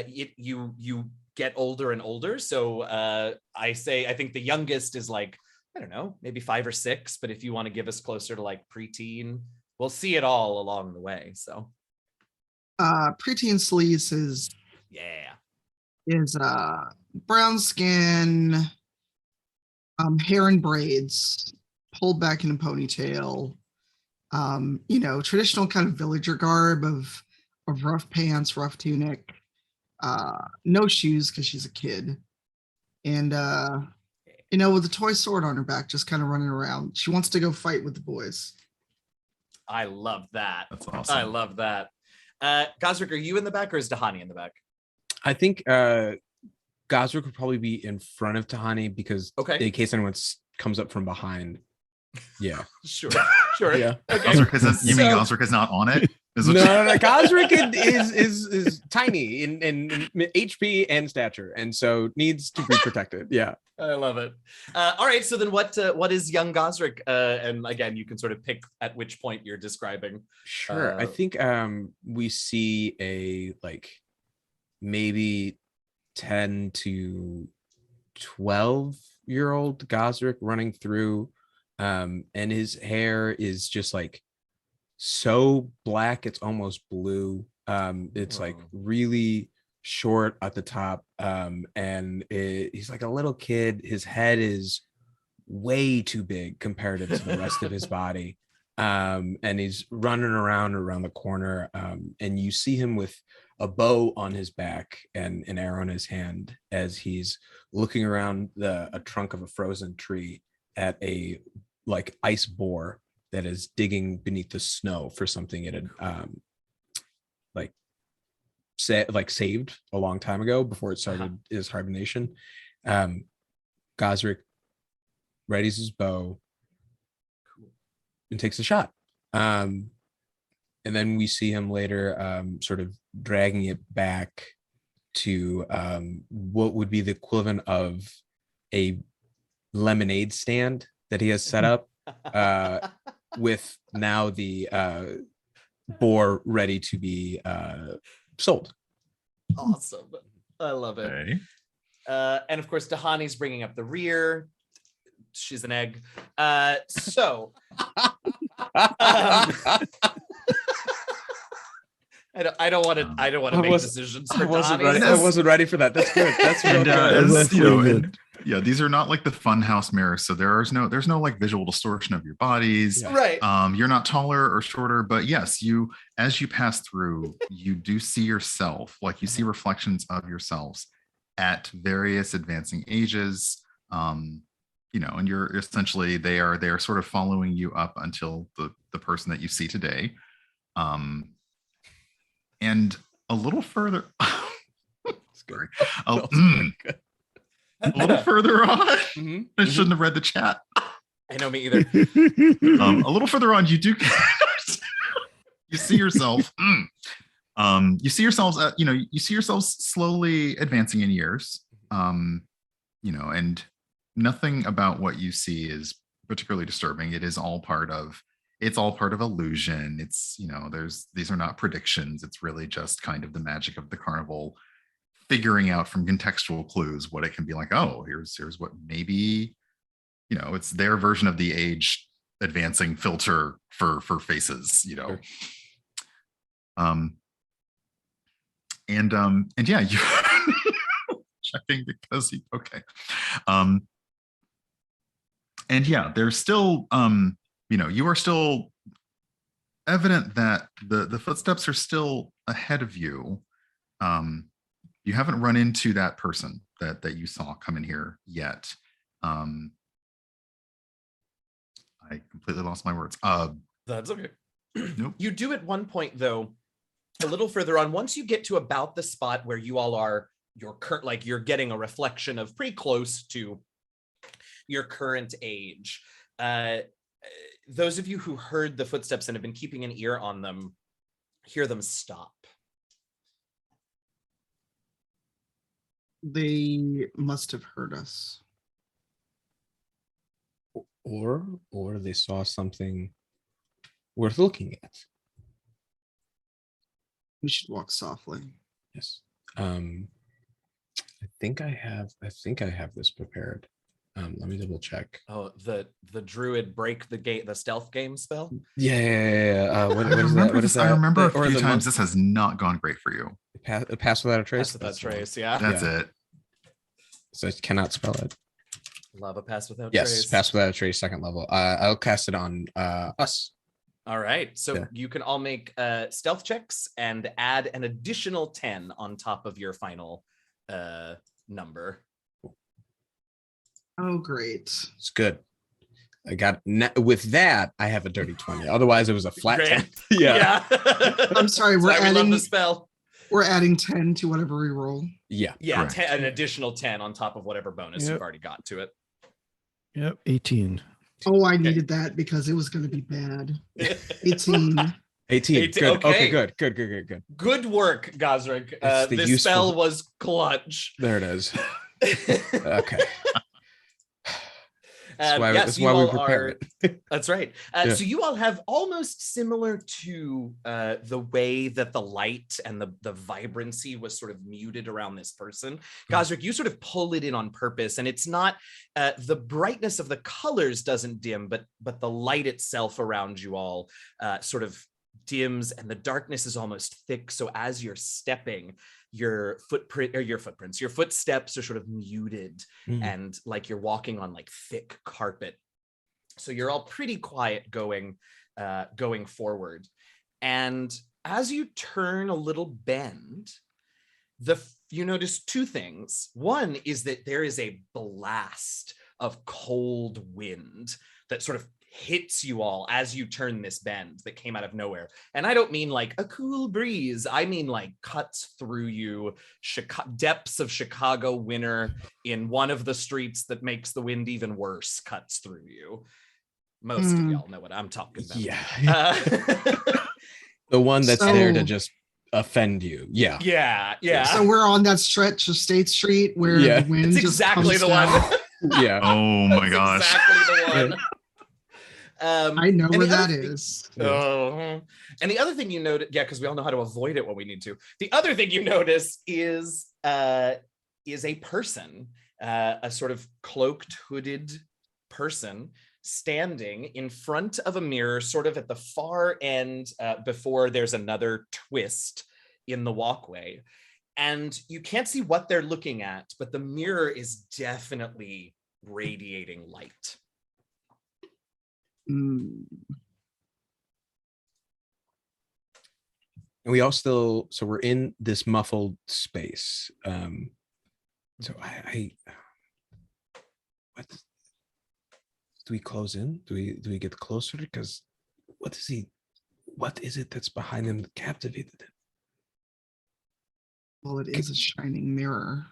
Speaker 2: you get older and older. So I think the youngest is like, I don't know, maybe 5 or 6. But if you want to give us closer to like preteen, we'll see it all along the way. So
Speaker 5: preteen Selise is brown skin, hair in braids, pulled back in a ponytail, traditional kind of villager garb of rough pants, rough tunic, no shoes because she's a kid, and with a toy sword on her back, just kind of running around. She wants to go fight with the boys.
Speaker 2: I love that.
Speaker 1: That's awesome.
Speaker 2: I love that. Gazrick, are you in the back or is Tahani in the back?
Speaker 3: I think Gazrick would probably be in front of Tahani because in case anyone comes up from behind. Yeah.
Speaker 2: Sure.
Speaker 3: Yeah.
Speaker 2: Okay.
Speaker 1: You mean Gazrick is not on it?
Speaker 3: No. Gazrick is tiny in HP and stature, and so needs to be protected. Yeah.
Speaker 2: I love it. All right. So then what is young Gazrick? And again, you can sort of pick at which point you're describing.
Speaker 3: Sure. I think we see a like maybe 10 to 12-year-old Gazrick running through, and his hair is just like so black it's almost blue. It's like really short at the top, and he's like a little kid. His head is way too big comparative to the rest of his body, and he's running around the corner, and you see him with a bow on his back and an arrow in his hand as he's looking around a trunk of a frozen tree at a like ice boar that is digging beneath the snow for something it had saved a long time ago before it started his hibernation. Gazrick readies his bow and takes a shot. And then we see him later sort of dragging it back to what would be the equivalent of a lemonade stand that he has set up with now the boar ready to be sold.
Speaker 2: Awesome. I love it.
Speaker 1: Okay.
Speaker 2: And of course, Tahani's bringing up the rear. She's an egg. So I don't want to make decisions for Tahani.
Speaker 3: I wasn't ready for that. That's good. That's real
Speaker 1: And
Speaker 3: good.
Speaker 1: as, you know, and, yeah, these are not like the funhouse mirrors, so there's no like visual distortion of your bodies.
Speaker 3: Yeah.
Speaker 2: Right.
Speaker 1: You're not taller or shorter, but yes, as you pass through, you do see yourself, like you see reflections of yourselves at various advancing ages. You know, and you're essentially they are sort of following you up until the person that you see today. And a little further sorry. A little further on.
Speaker 3: Mm-hmm.
Speaker 1: I shouldn't have read the chat.
Speaker 2: I know, me either.
Speaker 1: A little further on, you do you see yourself. You see yourselves. You see yourselves slowly advancing in years. You know, and nothing about what you see is particularly disturbing. It is all part of. It's all part of illusion. It's, you know, these are not predictions. It's really just kind of the magic of the carnival, figuring out from contextual clues what it can be like. Oh, here's what maybe, you know, it's their version of the age advancing filter for faces, you know. And yeah, you checking because he okay. And yeah, there's still you know, you are still evident that the footsteps are still ahead of you. You haven't run into that person that you saw come in here yet. I completely lost my words.
Speaker 2: That's okay.
Speaker 1: Nope.
Speaker 2: You do at one point, though, a little further on, once you get to about the spot where you all are, you're getting a reflection of pretty close to your current age. Those of you who heard the footsteps and have been keeping an ear on them, hear them stop.
Speaker 5: They must have heard us.
Speaker 3: Or they saw something worth looking at.
Speaker 5: We should walk softly.
Speaker 3: Yes. I think I have this prepared. Let me double check.
Speaker 2: Oh, the druid break the gate, the stealth game spell.
Speaker 3: Yeah. What is that? What is that?
Speaker 1: I remember
Speaker 3: Or
Speaker 1: a few
Speaker 3: the
Speaker 1: times this has not gone great for you.
Speaker 3: Pass without a trace.
Speaker 2: Pass without trace, yeah.
Speaker 1: That's it.
Speaker 3: So I cannot spell it.
Speaker 2: Love a pass without
Speaker 3: Yes,
Speaker 2: trace.
Speaker 3: pass without a trace, second level. I'll cast it on us.
Speaker 2: All right, so
Speaker 3: Yeah.
Speaker 2: you can all make stealth checks and add an additional 10 on top of your final number.
Speaker 5: Oh, great.
Speaker 3: It's good. I got with that. I have a dirty 20. Otherwise, it was a flat
Speaker 2: Great.
Speaker 3: 10. Yeah.
Speaker 5: I'm sorry,
Speaker 2: That's
Speaker 5: we're
Speaker 2: why we love
Speaker 5: adding
Speaker 2: the spell.
Speaker 5: we're adding 10 to whatever we roll.
Speaker 3: Yeah.
Speaker 2: Yeah,
Speaker 1: Correct.
Speaker 2: an additional 10 on top of whatever bonus
Speaker 4: Yep.
Speaker 2: you've already got to it.
Speaker 4: Yep, 18.
Speaker 5: Oh, I needed that because it was going to be bad. 18.
Speaker 3: 18. Good.
Speaker 2: Okay.
Speaker 3: Okay. Good.
Speaker 2: Good work, Gazrick.
Speaker 3: It's the
Speaker 2: This
Speaker 3: useful-
Speaker 2: spell was clutch.
Speaker 3: There it is. Okay. That's why,
Speaker 2: yes,
Speaker 3: that's
Speaker 2: you
Speaker 3: why we
Speaker 2: all
Speaker 3: prepared it.
Speaker 2: That's right.
Speaker 3: Yeah.
Speaker 2: So you all have almost similar to the way that the light and the vibrancy was sort of muted around this person. Gazrick, you sort of pull it in on purpose, and it's not the brightness of the colors doesn't dim, but the light itself around you all sort of dims, and the darkness is almost thick. So as you're stepping, your footsteps are sort of muted and like you're walking on like thick carpet. So you're all pretty quiet going forward. And as you turn a little bend, you notice two things. One is that there is a blast of cold wind that sort of hits you all as you turn this bend that came out of nowhere. And I don't mean like a cool breeze. I mean like cuts through you, depths of Chicago winter in one of the streets that makes the wind even worse cuts through you. Most of y'all know what I'm talking about.
Speaker 3: Yeah. The one that's there to just offend you. Yeah.
Speaker 2: Yeah.
Speaker 5: So we're on that stretch of State Street where the wind
Speaker 2: it's
Speaker 5: just
Speaker 2: exactly
Speaker 5: comes
Speaker 2: the
Speaker 5: down.
Speaker 2: one.
Speaker 3: Yeah.
Speaker 1: Oh my gosh.
Speaker 2: Exactly the one.
Speaker 5: I know where that is.
Speaker 2: And the other thing you notice, because we all know how to avoid it when we need to. The other thing you notice is a person, a sort of cloaked, hooded person standing in front of a mirror, sort of at the far end before there's another twist in the walkway. And you can't see what they're looking at, but the mirror is definitely radiating light.
Speaker 3: And we all still, so we're in this muffled space. So what do we close in? Do we get closer? Because what is it that's behind him that captivated him?
Speaker 5: Well, it is a shining mirror.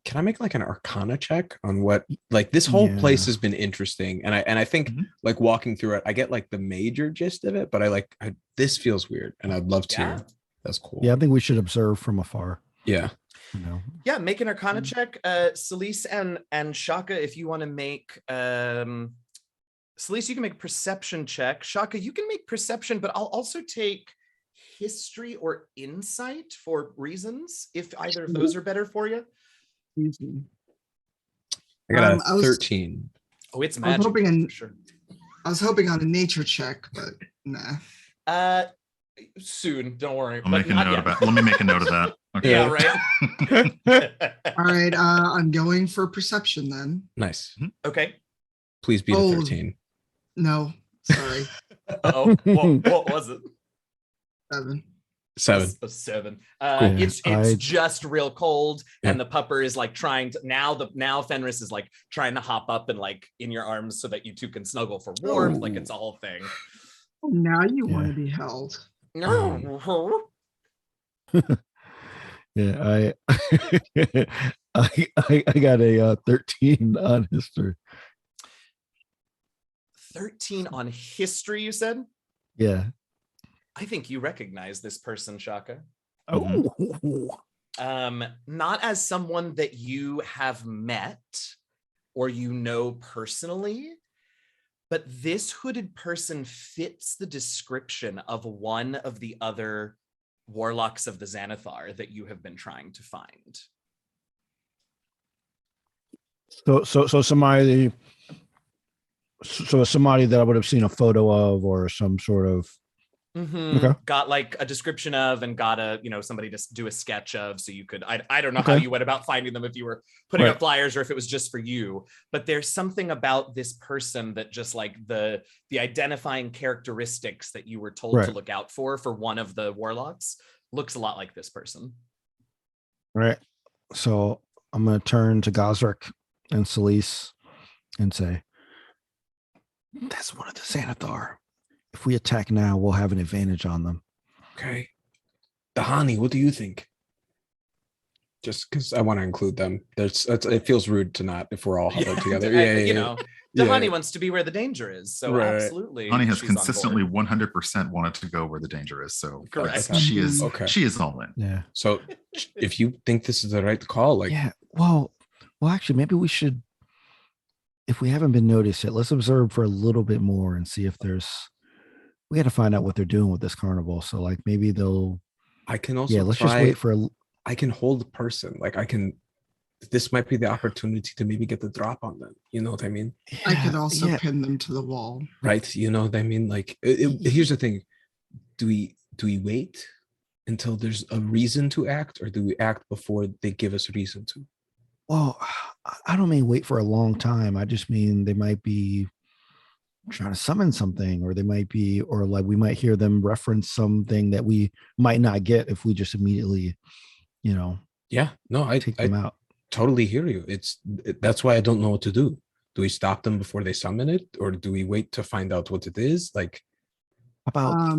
Speaker 3: Can I make like an Arcana check on what, like, this whole place has been interesting, and I think like walking through it, I get like the major gist of it, but this feels weird, and I'd love to.
Speaker 2: Yeah.
Speaker 3: That's cool.
Speaker 4: Yeah, I think we should observe from afar.
Speaker 3: Yeah.
Speaker 4: You know.
Speaker 2: Yeah, make an Arcana check. Selise and Shaka, if you want to make Selise, you can make a perception check. Shaka, you can make perception, but I'll also take history or insight for reasons, if either of those are better for you.
Speaker 5: Easy.
Speaker 3: I got a 13.
Speaker 2: Oh, it's magic. For sure.
Speaker 5: I was hoping on a nature check, but nah.
Speaker 2: Soon, don't worry.
Speaker 1: I'll make a note about. Let me make a note of that. Okay.
Speaker 2: Yeah, right.
Speaker 5: All right, I'm going for perception then.
Speaker 3: Nice.
Speaker 2: Okay.
Speaker 3: Please be the 13.
Speaker 5: No, sorry.
Speaker 2: What was it?
Speaker 5: 7.
Speaker 3: 7.
Speaker 2: A 7.
Speaker 4: Cool.
Speaker 2: It's just real cold, and the pupper is like trying to now Fenris is like trying to hop up and like in your arms so that you two can snuggle for warmth. Like it's a whole thing.
Speaker 5: Now you want to be held.
Speaker 2: No.
Speaker 4: Yeah, I got a 13 on history.
Speaker 2: 13 on history, you said?
Speaker 4: Yeah.
Speaker 2: I think you recognize this person, Shaka.
Speaker 4: Oh.
Speaker 2: Not as someone that you have met or you know personally, but this hooded person fits the description of one of the other warlocks of the Xanathar that you have been trying to find.
Speaker 4: So somebody that I would have seen a photo of or some sort of
Speaker 2: Okay. Got like a description of and got a, somebody to do a sketch of, so you could, I don't know how you went about finding them, if you were putting up flyers or if it was just for you, but there's something about this person that just like the identifying characteristics that you were told to look out for one of the warlocks looks a lot like this person.
Speaker 4: Right. So I'm going to turn to Gazrick and Selise and say, that's one of the Xanathar. If we attack now, we'll have an advantage on them.
Speaker 3: Okay. Dahani, what do you think? Just because I want to include them. It feels rude to not if we're all huddled together.
Speaker 2: Dahani wants to be where the danger is. So absolutely.
Speaker 1: Dahani has consistently 100% wanted to go where the danger is. So
Speaker 2: correct.
Speaker 1: She is all in.
Speaker 4: Yeah.
Speaker 3: So if you think this is the right call,
Speaker 4: well, actually, maybe we should, if we haven't been noticed yet, let's observe for a little bit more and see if we got to find out what they're doing with this carnival. So like maybe
Speaker 3: I can also
Speaker 4: let's just wait for
Speaker 3: I can hold the person. This might be the opportunity to maybe get the drop on them. You know what I mean?
Speaker 5: I could also pin them to the wall.
Speaker 3: Right. You know what I mean? Here's the thing. Do we wait until there's a reason to act, or do we act before they give us a reason to?
Speaker 4: Well, I don't mean wait for a long time. I just mean they might be trying to summon something, or they might be, or like we might hear them reference something that we might not get if we just immediately,
Speaker 3: I
Speaker 4: take them out.
Speaker 3: Totally hear you. That's why I don't know what to do. Do we stop them before they summon it, or do we wait to find out what it is? Like,
Speaker 4: About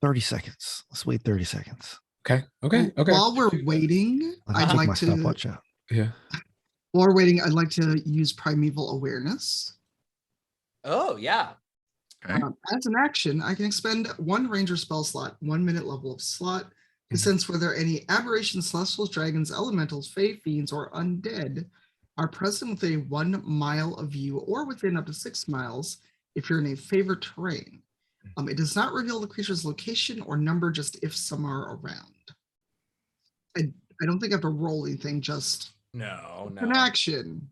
Speaker 4: 30 seconds. Let's wait 30 seconds.
Speaker 3: okay.
Speaker 5: While we're waiting,
Speaker 4: I'll
Speaker 5: I'd
Speaker 4: take
Speaker 5: like
Speaker 4: my
Speaker 5: to.
Speaker 4: stopwatch out.
Speaker 3: Yeah.
Speaker 5: While we're waiting, I'd like to use primeval awareness.
Speaker 2: Oh, yeah.
Speaker 1: Okay.
Speaker 5: As an action, I can expend 1 ranger spell slot, 1 minute level of slot, to sense whether any aberrations, celestials, dragons, elementals, fey, fiends, or undead are present within 1 mile of you or within up to 6 miles if you're in a favored terrain. It does not reveal the creature's location or number, just if some are around. I don't think I have to roll anything, just
Speaker 2: No.
Speaker 5: an action.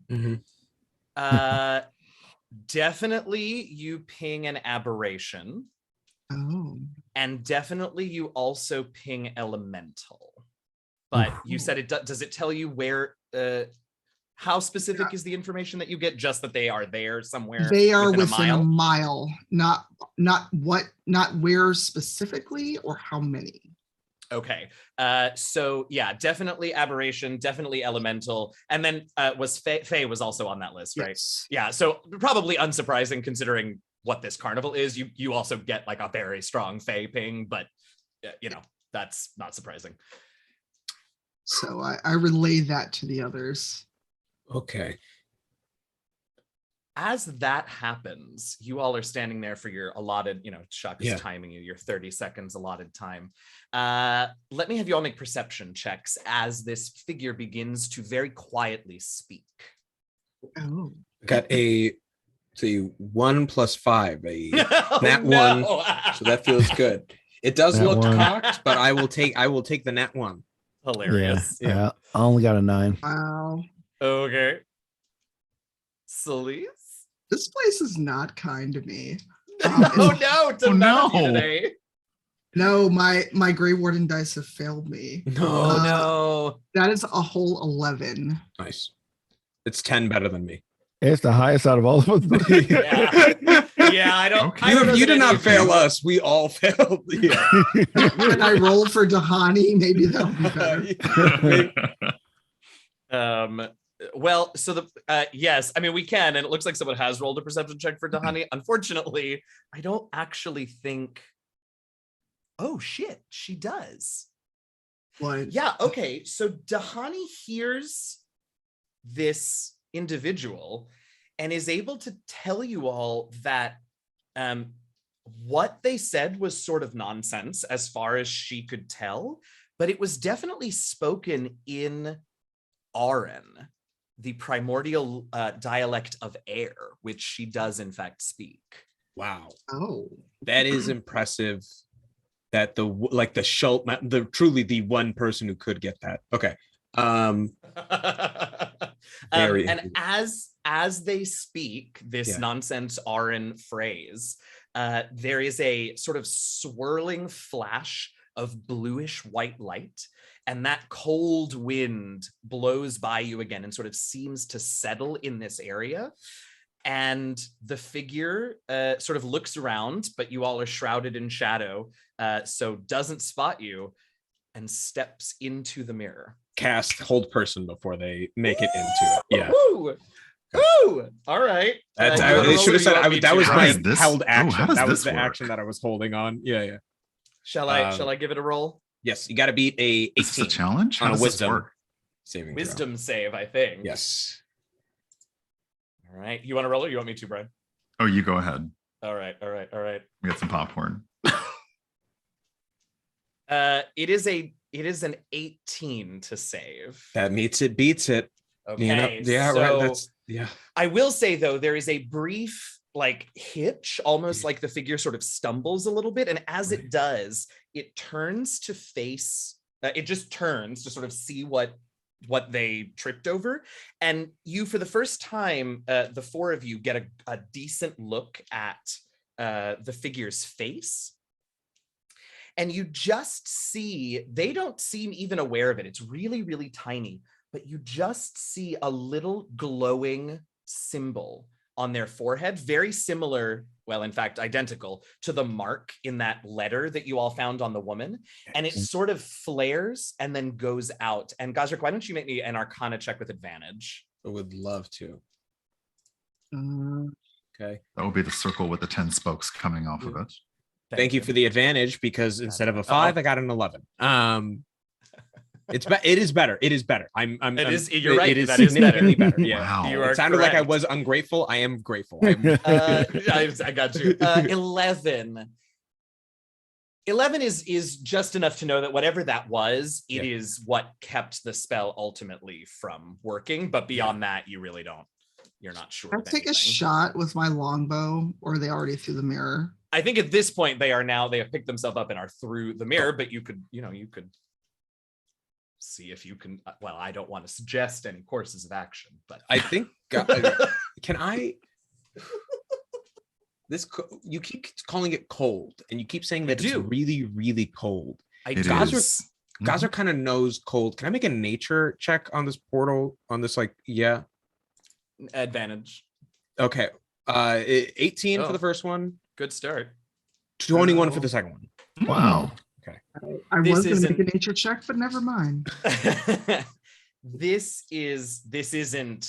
Speaker 2: Definitely you ping an aberration.
Speaker 5: Oh.
Speaker 2: And definitely you also ping elemental. But you said it does it tell you where how specific is the information that you get? Just that they are there somewhere.
Speaker 5: They are within
Speaker 2: a
Speaker 5: mile, not where specifically or how many.
Speaker 2: Okay. So yeah, definitely aberration, definitely elemental, and then was Fae was also on that list, right?
Speaker 5: Yes.
Speaker 2: Yeah. So probably unsurprising considering what this carnival is. You also get like a very strong Fae ping, but that's not surprising.
Speaker 5: So I relay that to the others.
Speaker 3: Okay.
Speaker 2: As that happens, you all are standing there for your allotted, Shaka's timing you, your 30 seconds allotted time. Let me have you all make perception checks as this figure begins to very quietly speak.
Speaker 5: Oh.
Speaker 3: Got a 1 + 5, a nat
Speaker 2: no.
Speaker 3: 1. So that feels good. It does
Speaker 4: Nat
Speaker 3: look
Speaker 4: 1.
Speaker 3: cocked, but I will take the nat 1.
Speaker 2: Hilarious.
Speaker 4: Yeah. I only got a 9.
Speaker 5: Wow.
Speaker 2: Okay. Selise?
Speaker 5: This place is not kind to me.
Speaker 2: Oh no, today.
Speaker 5: No, my Grey Warden dice have failed me.
Speaker 2: No.
Speaker 5: That is a whole 11.
Speaker 3: Nice. It's 10 better than me.
Speaker 4: It's the highest out of all of us.
Speaker 2: Yeah, I don't.
Speaker 1: Okay.
Speaker 3: You did not fail us. We all failed. Yeah.
Speaker 5: When I roll for Dahani, maybe that'll be better.
Speaker 2: Well, so yes, I mean we can, and it looks like someone has rolled a perception check for Dahani. Unfortunately, I don't actually think. Oh shit, she does.
Speaker 5: What?
Speaker 2: Yeah. Okay. So Dahani hears this individual and is able to tell you all that what they said was sort of nonsense as far as she could tell, but it was definitely spoken in Aran, the primordial dialect of air, which she does in fact speak.
Speaker 3: Wow.
Speaker 5: Oh.
Speaker 3: That is impressive. That the truly the one person who could get that. Okay.
Speaker 2: And as they speak this nonsense Aran phrase, there is a sort of swirling flash of bluish white light, and that cold wind blows by you again and sort of seems to settle in this area. And the figure sort of looks around, but you all are shrouded in shadow, so doesn't spot you, and steps into the mirror.
Speaker 3: Cast hold person before they make it into it. Yeah.
Speaker 2: Ooh! All right.
Speaker 3: I should have said that was my held action. That was the
Speaker 1: work?
Speaker 3: action that I was holding on. Yeah.
Speaker 2: Shall I give it a roll?
Speaker 3: Yes, you got to beat a 18.
Speaker 1: Is this a challenge? How
Speaker 3: on a
Speaker 1: does this
Speaker 3: wisdom
Speaker 1: work?
Speaker 3: saving
Speaker 2: Wisdom save, I think.
Speaker 3: Yes.
Speaker 2: All right. You want to roll it? You want me to, Brian?
Speaker 1: Oh, you go ahead.
Speaker 2: All right.
Speaker 1: We got some popcorn.
Speaker 2: It is an 18 to save.
Speaker 3: That beats it.
Speaker 2: Okay.
Speaker 3: Yeah,
Speaker 2: so
Speaker 3: right. That's
Speaker 2: I will say though, there is a brief hitch, almost like the figure sort of stumbles a little bit, and as it does, it turns to face. It just turns to sort of see what they tripped over, and you, for the first time, the four of you get a decent look at the figure's face. And you just see, they don't seem even aware of it. It's really, really tiny, but you just see a little glowing symbol on their forehead, very similar, well, in fact, identical to the mark in that letter that you all found on the woman. And it sort of flares and then goes out. And Gazrick, why don't you make me an Arcana check with advantage?
Speaker 3: I would love to. Okay.
Speaker 1: That will be the circle with the 10 spokes coming off of it.
Speaker 3: Thank you for the advantage, because instead of a 5, I got an 11. It is better. It is better.
Speaker 2: You're right.
Speaker 3: It is
Speaker 2: That is
Speaker 3: significantly better. Yeah.
Speaker 1: Wow.
Speaker 2: You are
Speaker 3: It sounded like I
Speaker 2: correct.
Speaker 3: was ungrateful. I am grateful.
Speaker 2: I got you. 11. 11 is just enough to know that whatever that was, it is what kept the spell ultimately from working. But beyond that, you really don't. You're not sure.
Speaker 5: I'll take a shot with my longbow, or are they already through the mirror?
Speaker 2: I think at this point they have picked themselves up and are through the mirror, but you could see if you can. Well, I don't want to suggest any courses of action, but
Speaker 3: I think can I you keep calling it cold, and you keep saying that it's really, really cold. Gazrick kind of knows cold. Can I make a nature check on this portal? On this,
Speaker 2: advantage.
Speaker 3: Okay. 18 for the first one.
Speaker 2: Good start.
Speaker 3: 21 for the second one.
Speaker 4: Wow.
Speaker 3: Okay.
Speaker 5: I was going to make a nature check, but never mind.
Speaker 2: This isn't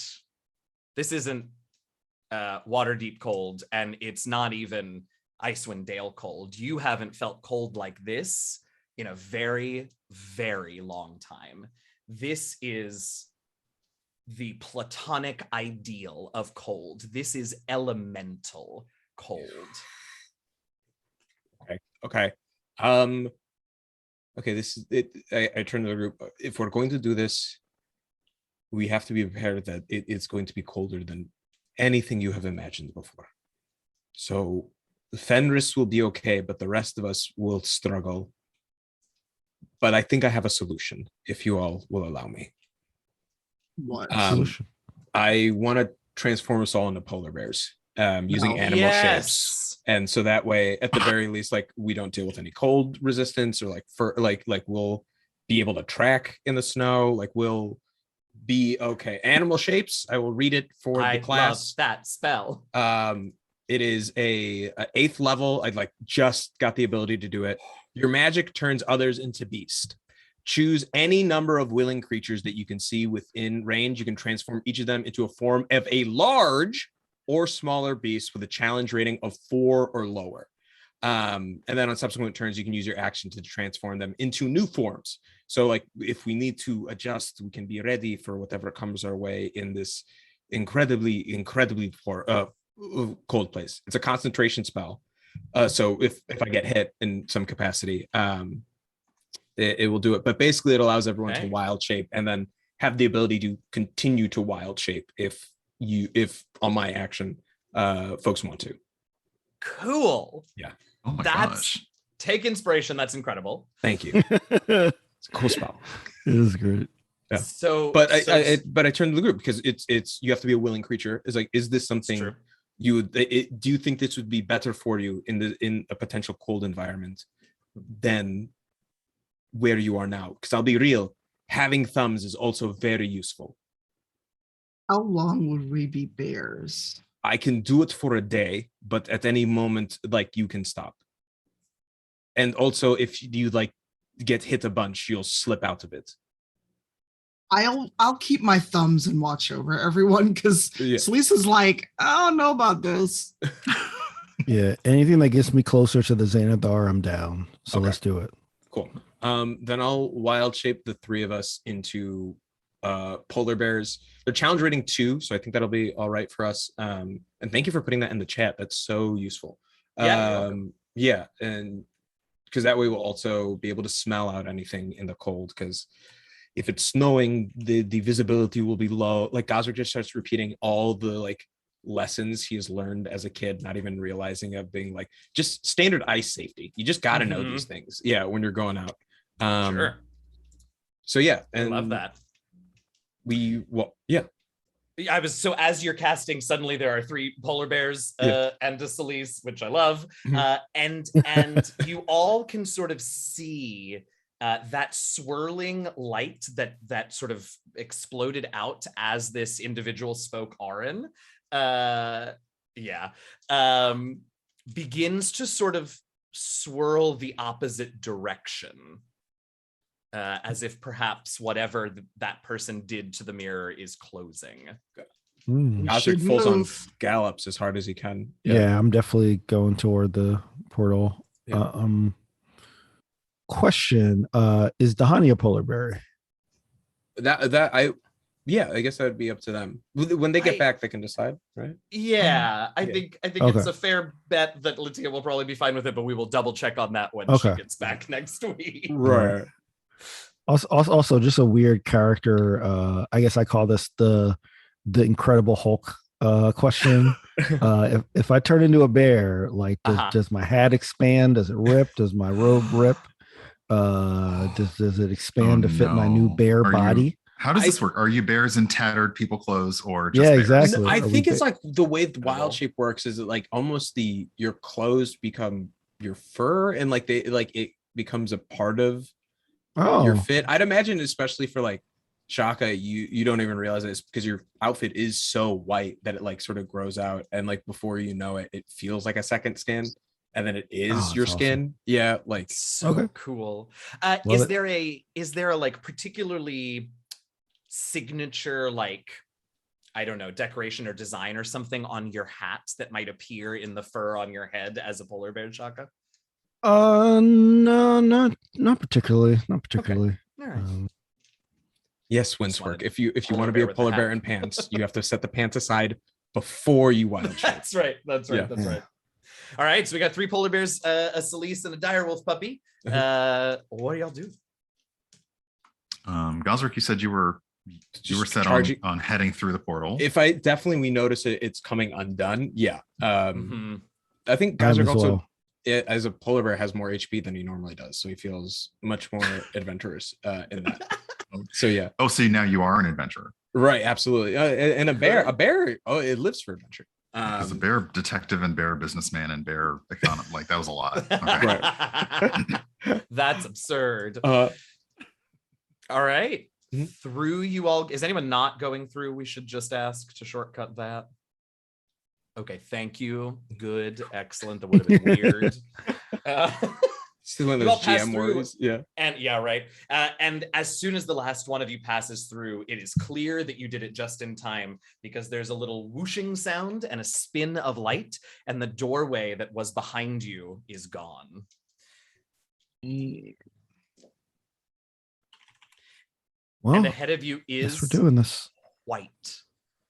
Speaker 2: Waterdeep cold, and it's not even Icewind Dale cold. You haven't felt cold like this in a very, very long time. This is the platonic ideal of cold. This is elemental cold.
Speaker 3: Okay. Okay, this is it. I turn to the group. If we're going to do this, we have to be prepared that it's going to be colder than anything you have imagined before. So Fenris will be okay, but the rest of us will struggle. But I think I have a solution, if you all will allow me.
Speaker 5: What
Speaker 4: solution?
Speaker 3: I want to transform us all into polar bears using animal shapes. And so that way, at the very least, we don't deal with any cold resistance, or we'll be able to track in the snow. We'll be okay. Animal shapes. I will read it for the class.
Speaker 2: Love that spell.
Speaker 3: It is a 8th level. I'd just got the ability to do it. Your magic turns others into beast. Choose any number of willing creatures that you can see within range. You can transform each of them into a form of a large or smaller beast with a challenge rating of 4 or lower. And then on subsequent turns, you can use your action to transform them into new forms. So if we need to adjust, we can be ready for whatever comes our way in this incredibly cold place. It's a concentration spell. So if I get hit in some capacity, it will do it. But basically it allows everyone to wild shape, and then have the ability to continue to wild shape if on my action folks want to.
Speaker 2: Cool.
Speaker 3: Yeah.
Speaker 1: Oh my gosh.
Speaker 2: Take inspiration. That's incredible.
Speaker 3: Thank you. It's a cool spell.
Speaker 4: It is great.
Speaker 3: Yeah. But I turn to the group, because it's you have to be a willing creature. Is this something you would do you think this would be better for you in a potential cold environment than where you are now? Because I'll be real, having thumbs is also very useful.
Speaker 5: How long would we be bears?
Speaker 3: I can do it for a day, but at any moment, you can stop. And also, if you get hit a bunch, you'll slip out of it.
Speaker 5: I'll keep my thumbs and watch over everyone, because Selise is I don't know about this.
Speaker 4: Yeah, anything that gets me closer to the Xanathar, I'm down. So let's do it.
Speaker 3: Cool. Then I'll wild shape the 3 of us into polar bears. They're challenge rating 2, so I think that'll be all right for us. And thank you for putting that in the chat. That's so useful. And because that way we'll also be able to smell out anything in the cold, because if it's snowing, the visibility will be low. Gazrick just starts repeating all the lessons he has learned as a kid, not even realizing of being just standard ice safety. You just got to know these things. Yeah, when you're going out.
Speaker 2: Sure.
Speaker 3: So yeah, and
Speaker 2: I love that.
Speaker 3: I
Speaker 2: was so as you're casting, suddenly there are 3 polar bears and a Selise, which I love, and you all can sort of see that swirling light that sort of exploded out as this individual spoke Arin, begins to sort of swirl the opposite direction. As if perhaps whatever that person did to the mirror is closing.
Speaker 4: Mm.
Speaker 3: Gazrick
Speaker 5: should
Speaker 3: falls on
Speaker 5: move.
Speaker 3: gallops as hard as he can.
Speaker 4: Yeah, I'm definitely going toward the portal.
Speaker 3: Yeah.
Speaker 4: Question: is Dahani a polar bear?
Speaker 3: I guess that would be up to them. When they get back, they can decide, right?
Speaker 2: Yeah, I
Speaker 3: Yeah.
Speaker 2: think
Speaker 4: Okay.
Speaker 2: it's a fair bet that LaTia will probably be fine with it, but we will double check on that when she
Speaker 4: Okay.
Speaker 2: gets back next week.
Speaker 3: Right.
Speaker 4: Also, just a weird character. I guess I call this the Incredible Hulk question. If I turn into a bear, like does my hat expand? Does it rip? Does my robe rip? Does it expand to fit my new bear body?
Speaker 1: How does this work? Are you bears in tattered people clothes or just
Speaker 4: Yeah,
Speaker 1: bears?
Speaker 4: exactly.
Speaker 3: I think it's like the way the wild shape works is that like almost your clothes become your fur and like it becomes a part of your fit. I'd imagine, especially for like Shaka, you don't even realize it's because your outfit is so white that it like sort of grows out and like before you know it, it feels like a second skin. And then it is your skin.
Speaker 4: Awesome.
Speaker 3: Yeah, like
Speaker 2: so cool. Is there a like particularly signature like I don't know decoration or design or something on your hat that might appear in the fur on your head as a polar bear, Shaka?
Speaker 4: No, not particularly. Not particularly.
Speaker 2: All right.
Speaker 3: yes, Windswork. If you want to be a polar bear in pants, you have to set the pants aside before you wild shape.
Speaker 2: That's right. That's right. That's right. All right, so we got 3 polar bears, a Selise, and a direwolf puppy. What do y'all do?
Speaker 1: Gazrick, you said you were set on heading through the portal.
Speaker 3: If we notice it's coming undone. Yeah. I think Gazrick also as a polar bear has more HP than he normally does, so he feels much more adventurous in that. So yeah.
Speaker 1: Oh, so now you are an adventurer.
Speaker 3: Right, absolutely. And a bear, it lives for adventure.
Speaker 1: As a bear detective and bear businessman and bear economist, like that was a lot. Okay.
Speaker 3: Right.
Speaker 2: That's absurd. All right. Through you all, is anyone not going through? We should just ask to shortcut that. Okay, thank you. Good, excellent. That would have been weird.
Speaker 3: Still one of those GM words. Yeah.
Speaker 2: And yeah, right. And as soon as the last one of you passes through, it is clear that you did it just in time because there's a little whooshing sound and a spin of light, and the doorway that was behind you is gone.
Speaker 4: Well,
Speaker 2: and ahead of you is
Speaker 4: we're doing this.
Speaker 2: White,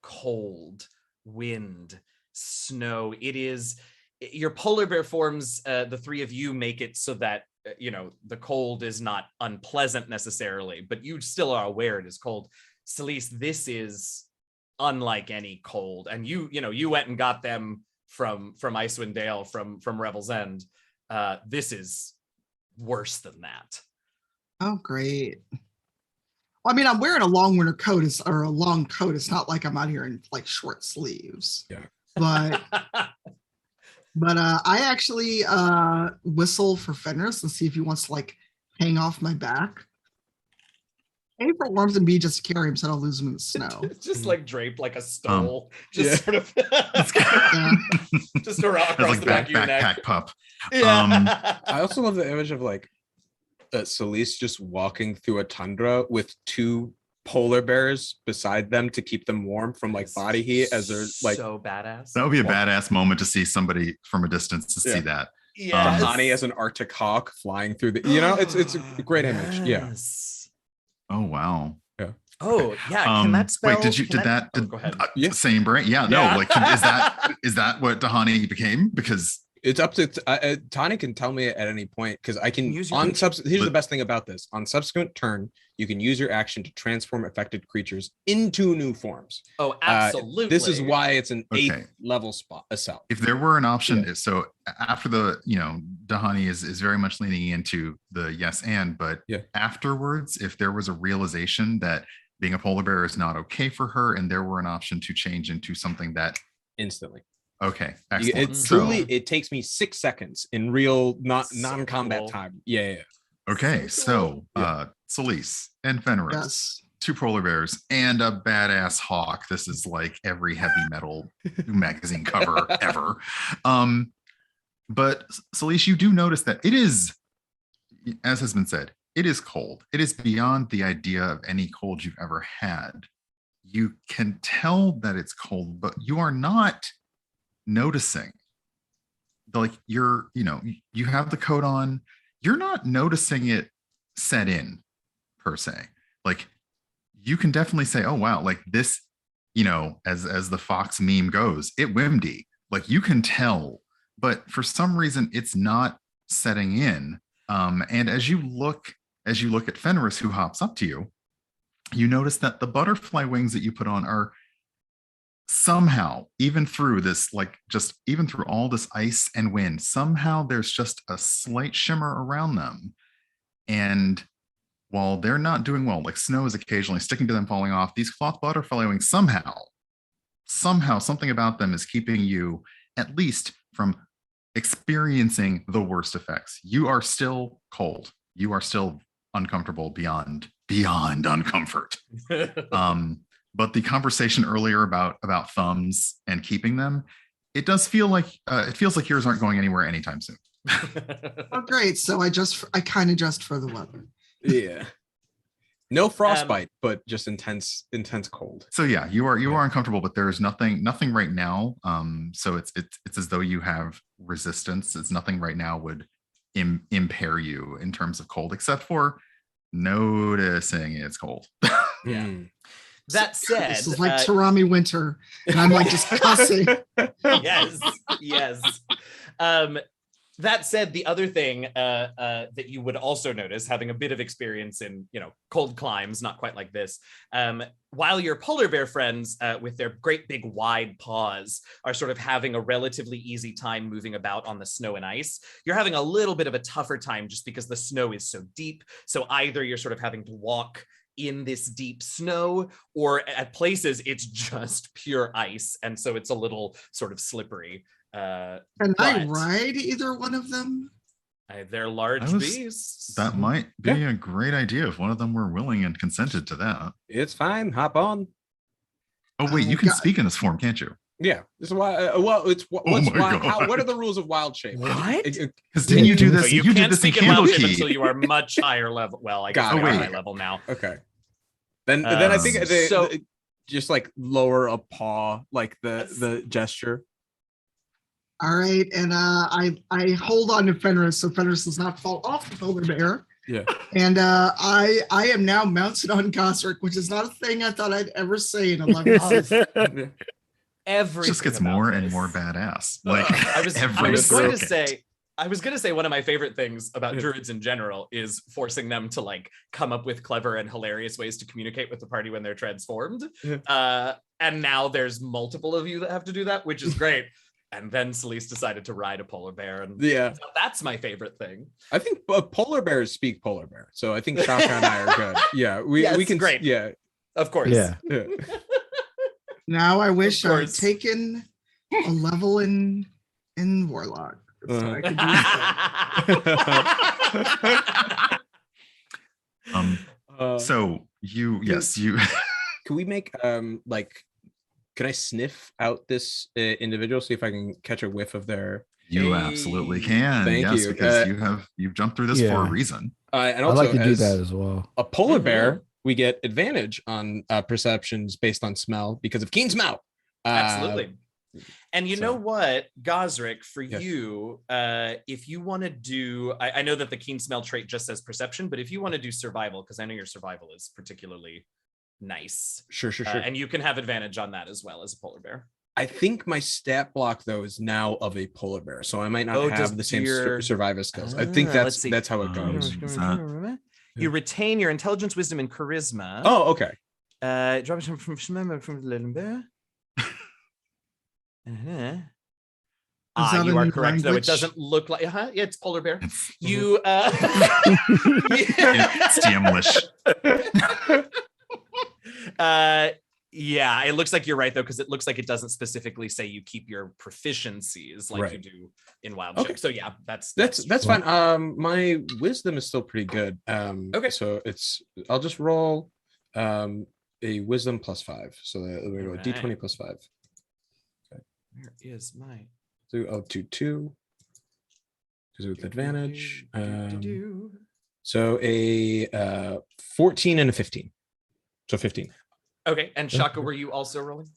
Speaker 2: cold, wind, snow. It is your polar bear forms. The 3 of you make it so that the cold is not unpleasant necessarily, but you still are aware it is cold. Selise, this is unlike any cold, and you went and got them from Icewind Dale, from Revel's End. This is worse than that.
Speaker 5: Oh, great. I mean, I'm wearing a long winter coat or a long coat. It's not like I'm out here in like short sleeves.
Speaker 3: Yeah.
Speaker 5: But I actually whistle for Fenris and see if he wants to like hang off my back. A, for warmth, and B, just to carry him so I don't lose him in the snow.
Speaker 2: It's just like draped like a stole. Sort of just around across the back of your neck.
Speaker 1: Backpack pup.
Speaker 2: Yeah.
Speaker 3: I also love the image of like Selise just walking through a tundra with 2 polar bears beside them to keep them warm from like body heat as they're like
Speaker 2: so badass.
Speaker 1: That would be a badass moment to see somebody from a distance to see that.
Speaker 2: Yeah.
Speaker 3: Dahani as an Arctic hawk flying through the it's a great image. Yeah.
Speaker 1: Oh wow.
Speaker 3: Yeah.
Speaker 2: Oh yeah. Can that spell?
Speaker 1: Wait,
Speaker 2: go ahead.
Speaker 1: Same brain? Yeah. No. Like, is that what Dahani became? Because
Speaker 3: it's up to Tanya can tell me at any point because I can
Speaker 2: use
Speaker 3: here's the best thing about this. On subsequent turn, you can use your action to transform affected creatures into new forms.
Speaker 2: Oh, absolutely.
Speaker 3: This is why it's an 8th level spot.
Speaker 1: If there were an option, so after Dahani is very much leaning into the yes and, but afterwards, if there was a realization that being a polar bear is not okay for her, and there were an option to change into something that
Speaker 3: instantly.
Speaker 1: Okay, excellent.
Speaker 3: It takes me 6 seconds in real non-combat time. Yeah.
Speaker 1: Okay, so Selise and Fenris, 2 polar bears and a badass hawk. This is like every heavy metal magazine cover ever. But Selise, you do notice that it is, as has been said, it is cold. It is beyond the idea of any cold you've ever had. you can tell that it's cold, but you are not noticing. Like you have the coat on, you're not noticing it set in per se. Like you can definitely say, oh wow, like this, as the Fox meme goes, it whimdy. Like you can tell, but for some reason it's not setting in. And as you look at Fenris, who hops up to you, you notice that the butterfly wings that you put on are somehow, even through this, like just even through all this ice and wind, somehow there's just a slight shimmer around them. And while they're not doing well, like snow is occasionally sticking to them, falling off, these cloth butterfly wings somehow something about them is keeping you at least from experiencing the worst effects. You are still cold. You are still uncomfortable beyond uncomfort. But the conversation earlier about thumbs and keeping them, it does feel like it feels like yours aren't going anywhere anytime soon.
Speaker 5: Oh, great. So I kind of just for the weather.
Speaker 3: Yeah. No frostbite, but just intense cold.
Speaker 1: So yeah, you are uncomfortable, but there's nothing right now. So it's as though you have resistance. It's nothing right now would impair you in terms of cold, except for noticing it's cold.
Speaker 2: Yeah. That said,
Speaker 5: this is like Tarami winter, and I'm like just cussing.
Speaker 2: Yes. That said, the other thing that you would also notice, having a bit of experience in cold climes, not quite like this, while your polar bear friends with their great big wide paws are sort of having a relatively easy time moving about on the snow and ice, you're having a little bit of a tougher time just because the snow is so deep. So either you're sort of having to walk in this deep snow, or at places it's just pure ice, and so it's a little sort of slippery.
Speaker 5: Can I ride either one of them?
Speaker 2: They're large beasts.
Speaker 1: That might be a great idea if one of them were willing and consented to that.
Speaker 3: It's fine. Hop on.
Speaker 1: Oh wait, you can speak in this form, can't you?
Speaker 3: Yeah. This is why. Well, it's what's wild, what are the rules of wild shape?
Speaker 2: What?
Speaker 1: Because didn't you do this?
Speaker 2: So you
Speaker 1: did
Speaker 2: can't
Speaker 1: this in
Speaker 2: speak in wild shape
Speaker 1: Candlekeep
Speaker 2: until you are much higher level. Well, I guess they're high level now.
Speaker 3: Okay. Then I think just like lower a paw, like the gesture.
Speaker 5: All right, and I hold on to Fenris so Fenris does not fall off the polar bear.
Speaker 3: Yeah.
Speaker 5: And I am now mounted on Gazrick, which is not a thing I thought I'd ever say in 11 months.
Speaker 2: Everything
Speaker 1: just gets more and more badass. Like
Speaker 2: I was going to say one of my favorite things about druids in general is forcing them to like come up with clever and hilarious ways to communicate with the party when they're transformed. And now there's multiple of you that have to do that, which is great. And then Selise decided to ride a polar bear, and so that's my favorite thing.
Speaker 3: I think polar bears speak polar bear, so I think Shaka and I are good. Yeah, we can.
Speaker 2: Great.
Speaker 3: Yeah,
Speaker 2: of course.
Speaker 4: Yeah.
Speaker 5: Now I wish I'd taken a level in Warlock. So I could do
Speaker 1: so you
Speaker 3: Can we make can I sniff out this individual, see if I can catch a whiff of their?
Speaker 1: You absolutely can.
Speaker 3: Thank you.
Speaker 1: Because you've jumped through this for a reason.
Speaker 3: And also,
Speaker 4: I like to do that as well.
Speaker 3: A polar bear, we get advantage on perceptions based on smell because of keen smell.
Speaker 2: Absolutely. And you know what, Gazrick, for you, if you want to do, I know that the keen smell trait just says perception, but if you want to do survival, because I know your survival is particularly nice.
Speaker 3: Sure.
Speaker 2: And you can have advantage on that as well as a polar bear.
Speaker 3: I think my stat block though is now of a polar bear, so I might not have the same survival skills. I think that's how it goes.
Speaker 2: You retain your intelligence, wisdom, and charisma.
Speaker 3: Oh, okay.
Speaker 2: Drop from the little bear. You are correct,
Speaker 5: language?
Speaker 2: though. It doesn't look like it's polar bear. You
Speaker 1: it's Tiamlish.
Speaker 2: Yeah, it looks like you're right though, because it looks like it doesn't specifically say you keep your proficiencies like you do in wild shape. So yeah, that's
Speaker 3: fine. My wisdom is still pretty good. Okay, so I'll just roll a wisdom +5. So we go d20 +5. Okay.
Speaker 2: Where is my
Speaker 3: 2 with advantage? So a 14 and a 15. So 15.
Speaker 2: Okay, and Shaka, were you also rolling?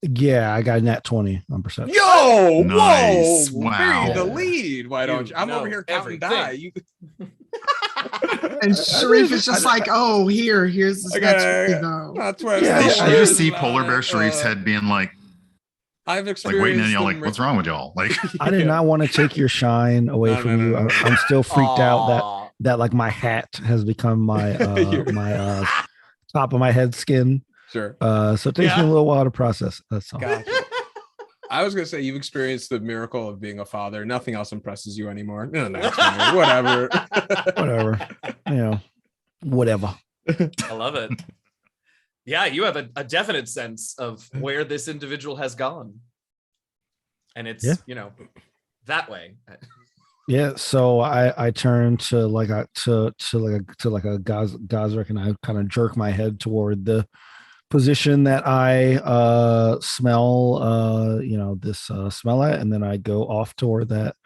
Speaker 4: Yeah, I got a nat 20 on perception.
Speaker 3: Yo,
Speaker 1: Nice.
Speaker 3: whoa,
Speaker 1: Wow.
Speaker 3: bury the lead. Why don't you? I'm
Speaker 2: know
Speaker 3: over here counting
Speaker 2: everything.
Speaker 3: die. You
Speaker 5: And Shareef is just like, oh, here's this next movie, though.
Speaker 3: That's where
Speaker 4: Yeah,
Speaker 1: You just see Polar Bear Shareef's head being like
Speaker 3: I've
Speaker 1: waiting,
Speaker 3: experienced
Speaker 1: and you're
Speaker 3: the
Speaker 1: like, what's wrong with y'all? Like,
Speaker 4: I did not want to take your shine away
Speaker 3: No,
Speaker 4: from
Speaker 3: no,
Speaker 4: you.
Speaker 3: no, no, no.
Speaker 4: I'm still freaked out
Speaker 2: Aw.
Speaker 4: that like my hat has become my my top of my head skin.
Speaker 3: Sure.
Speaker 4: So it takes me a little while to process. That's all.
Speaker 3: Gotcha. I was gonna say you've experienced the miracle of being a father. Nothing else impresses you anymore. No, it's fine. Whatever.
Speaker 4: Whatever. You know, whatever.
Speaker 2: I love it. Yeah, you have a definite sense of where this individual has gone. And it's, that way.
Speaker 4: Yeah, so I turn to like a Gazrick, and I kind of jerk my head toward the position that I smell this smell at, and then I go off toward that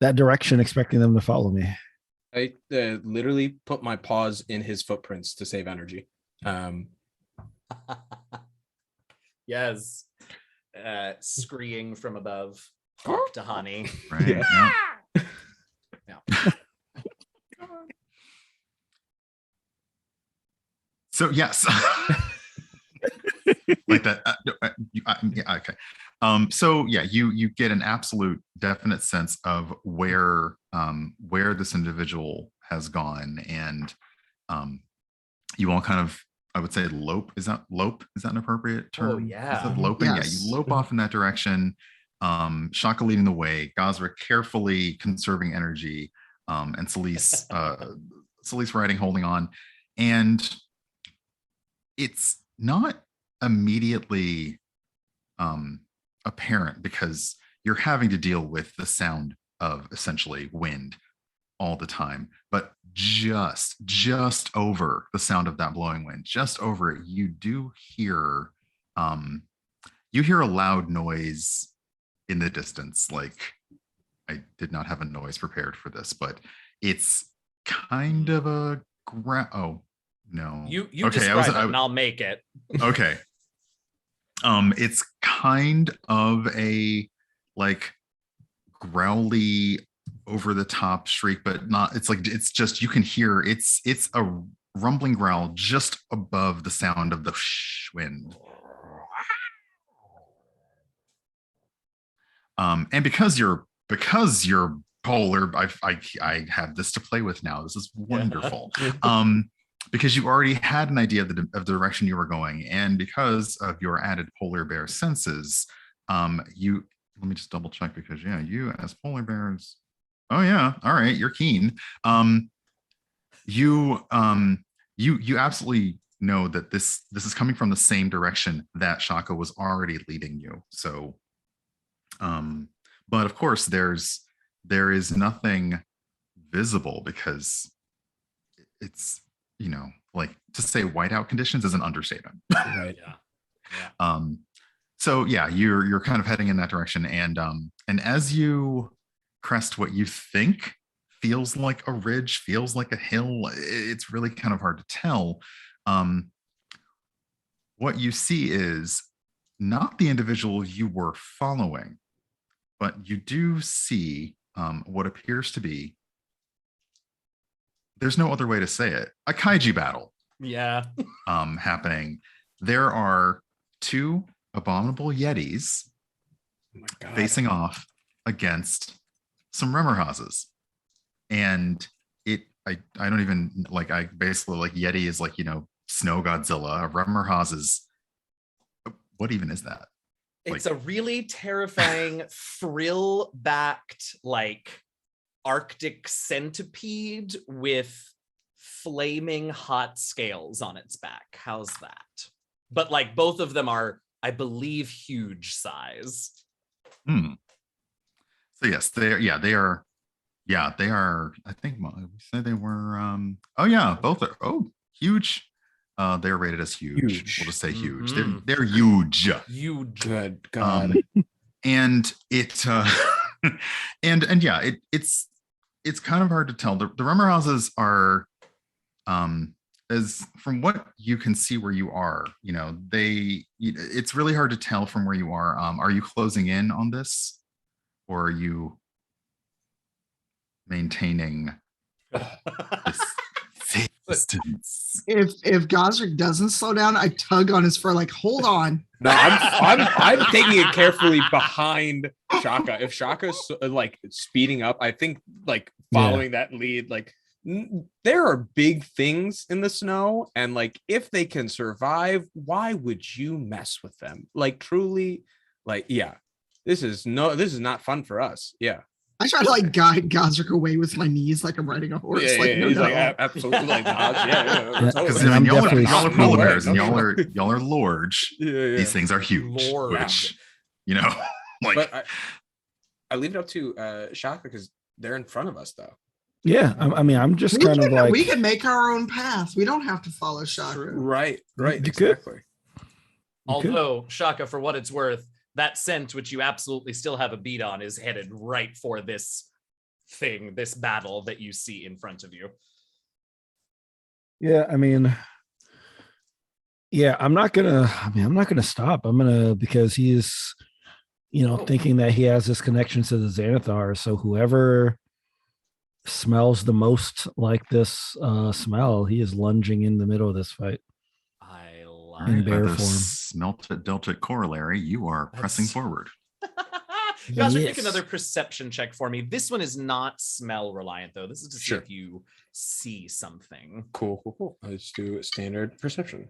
Speaker 4: direction, expecting them to follow me.
Speaker 3: I literally put my paws in his footprints to save energy.
Speaker 2: Yes. Screeing from above. Hark to honey.
Speaker 1: right?
Speaker 3: Yeah.
Speaker 2: Yeah.
Speaker 1: So yes, like that. Yeah, okay. So yeah, you get an absolute definite sense of where this individual has gone, and you all kind of, I would say, lope. Is that an appropriate term?
Speaker 2: Oh, yeah.
Speaker 1: Is that loping?
Speaker 5: Yes.
Speaker 1: Yeah, you lope off in that direction. Shaka leading the way, Gazrick carefully conserving energy, and Selise riding, holding on. And it's not immediately apparent because you're having to deal with the sound of essentially wind all the time, but just over the sound of that blowing wind, just over it, you do hear a loud noise in the distance. Like, I did not have a noise prepared for this, but it's kind of a oh no,
Speaker 2: You
Speaker 1: okay,
Speaker 2: describe it and I'll make it.
Speaker 1: Okay. It's kind of a like growly, over the top shriek, but not, it's just, you can hear it's a rumbling growl just above the sound of the wind. And because you're polar, I have this to play with now. This is wonderful. Because you already had an idea of the direction you were going, and because of your added polar bear senses, you, let me just double check, because you as polar bears, oh yeah, all right, you're keen. You absolutely know that this is coming from the same direction that Shaka was already leading you. So, but of course there is nothing visible, because it's, like, to say whiteout conditions is an understatement.
Speaker 3: Right.
Speaker 2: Yeah.
Speaker 1: So yeah, you're kind of heading in that direction, and as you crest what you think feels like a ridge, feels like a hill, it's really kind of hard to tell. What you see is not the individual you were following, but you do see what appears to be, there's no other way to say it, a kaiju battle.
Speaker 2: Yeah.
Speaker 1: Happening. There are two abominable yetis facing off against some Remmerhauses. And I don't even, like, I basically, like, Yeti is like, Snow Godzilla. Remmerhaus is, what even is that?
Speaker 2: It's a really terrifying, frill-backed, like, Arctic centipede with flaming hot scales on its back. How's that? But like, both of them are, I believe, huge size.
Speaker 1: So yes, they are. I think we said they were. Oh yeah, both are. Oh, huge. They're rated as huge. We'll just say huge.
Speaker 2: Mhm.
Speaker 1: They're huge.
Speaker 3: Huge. Good God.
Speaker 1: And it and yeah, it's kind of hard to tell. The Remmerhauses are as from what you can see where you are, it's really hard to tell from where you are. Are you closing in on this, or are you maintaining this distance?
Speaker 5: If Gazrick doesn't slow down, I tug on his fur like, hold on.
Speaker 3: No, I'm taking it carefully behind Shaka. If Shaka's like speeding up, I think like following that lead, like there are big things in the snow, and like if they can survive, why would you mess with them? Like truly, like this is not fun for us. Yeah.
Speaker 5: I try to like guide Gazrick away with my knees like I'm riding a horse.
Speaker 3: He's like absolutely like
Speaker 1: because
Speaker 4: I'm
Speaker 1: y'all
Speaker 4: definitely
Speaker 1: are polar bears and
Speaker 3: no.
Speaker 1: y'all are large. These things are huge. Which like.
Speaker 3: But I leave it up to Shaka because they're in front of us though.
Speaker 4: Yeah, I mean, I'm just kind of like
Speaker 5: we can make our own path. We don't have to follow Shaka.
Speaker 3: Right,
Speaker 4: exactly.
Speaker 2: Although Shaka, for what it's worth, that scent, which you absolutely still have a beat on, is headed right for this thing, this battle that you see in front of you.
Speaker 4: Yeah, I mean, I'm not gonna stop. Because he's, thinking that he has this connection to the Xanathar. So whoever smells the most like this smell, he is lunging in the middle of this fight. In bear form.
Speaker 1: Smelted Delta corollary, you are pressing forward.
Speaker 2: Guys, make another perception check for me. This one is not smell reliant, though. This is to see if you see something.
Speaker 3: Cool. Let's do a standard perception.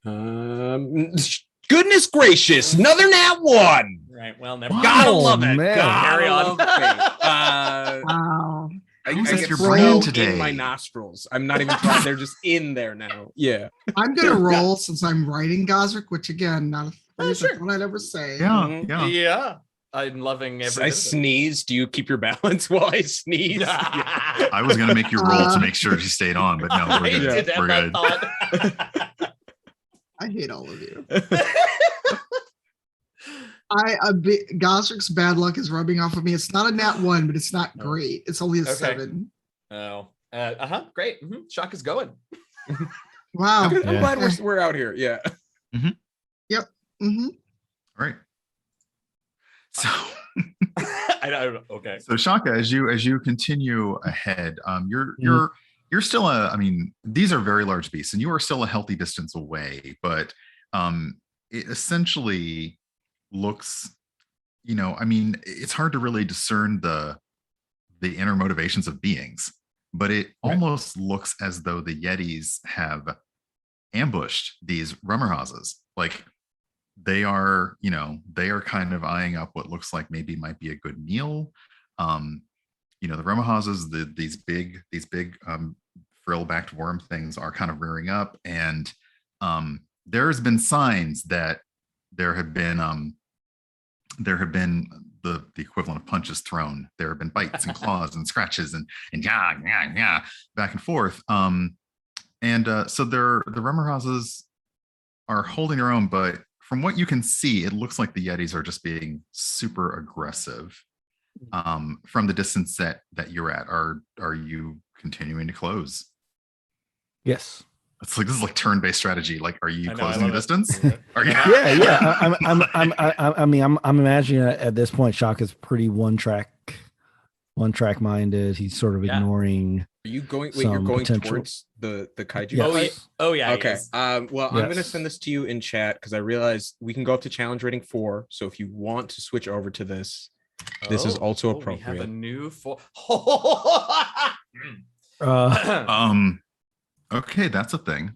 Speaker 3: Goodness gracious, another nat one.
Speaker 2: Right. Well, never.
Speaker 3: Gotta love it.
Speaker 4: Man.
Speaker 2: Carry on.
Speaker 5: Wow.
Speaker 3: I
Speaker 1: How's
Speaker 3: get
Speaker 1: your
Speaker 3: snow
Speaker 1: brain today?
Speaker 3: in my nostrils. I'm not even trying. They're just in there now. Yeah.
Speaker 5: I'm gonna roll since I'm riding Gazrick, which again, not a
Speaker 2: Sure.
Speaker 5: what I'd ever say.
Speaker 2: Yeah. I'm loving every.
Speaker 3: I sneeze. Do you keep your balance while I sneeze?
Speaker 1: I was gonna make you roll to make sure she stayed on, but no, we're good. We're good.
Speaker 5: I hate all of you. Gazrick's bad luck is rubbing off of me. It's not a nat 1, but it's not great. It's only a 7.
Speaker 2: Oh, great. Mm-hmm. Shaka's going.
Speaker 5: Wow.
Speaker 3: I'm glad we're out here. Yeah.
Speaker 1: Mm-hmm.
Speaker 5: Yep. Mm-hmm.
Speaker 1: All right. So
Speaker 2: I don't. Okay.
Speaker 1: So Shaka, as you continue ahead, you're still these are very large beasts, and you are still a healthy distance away, but it essentially looks, it's hard to really discern the inner motivations of beings, but it almost looks as though the Yetis have ambushed these Rummerhauses. Like they are kind of eyeing up what looks like maybe might be a good meal. The Rummerhauses, these big frill-backed worm things are kind of rearing up, and there's been signs that there have been the equivalent of punches thrown. There have been bites and claws and scratches and back and forth. So the Rummerhauses are holding their own, but from what you can see, it looks like the Yetis are just being super aggressive. From the distance that you're at, are you continuing to close?
Speaker 4: Yes.
Speaker 1: It's like, this is like turn-based strategy. Like, are you closing the distance? Are you?
Speaker 4: Yeah. I'm imagining at this point, Shaka's pretty one track minded. He's sort of ignoring.
Speaker 3: Are you going? Wait, you're going towards the kaiju?
Speaker 4: Yes.
Speaker 2: Oh yeah.
Speaker 3: Okay. Well, I'm going to send this to you in chat because I realize we can go up to challenge rating 4. So if you want to switch over to this, this is also appropriate.
Speaker 2: We have a new 4.
Speaker 1: Okay, that's a thing.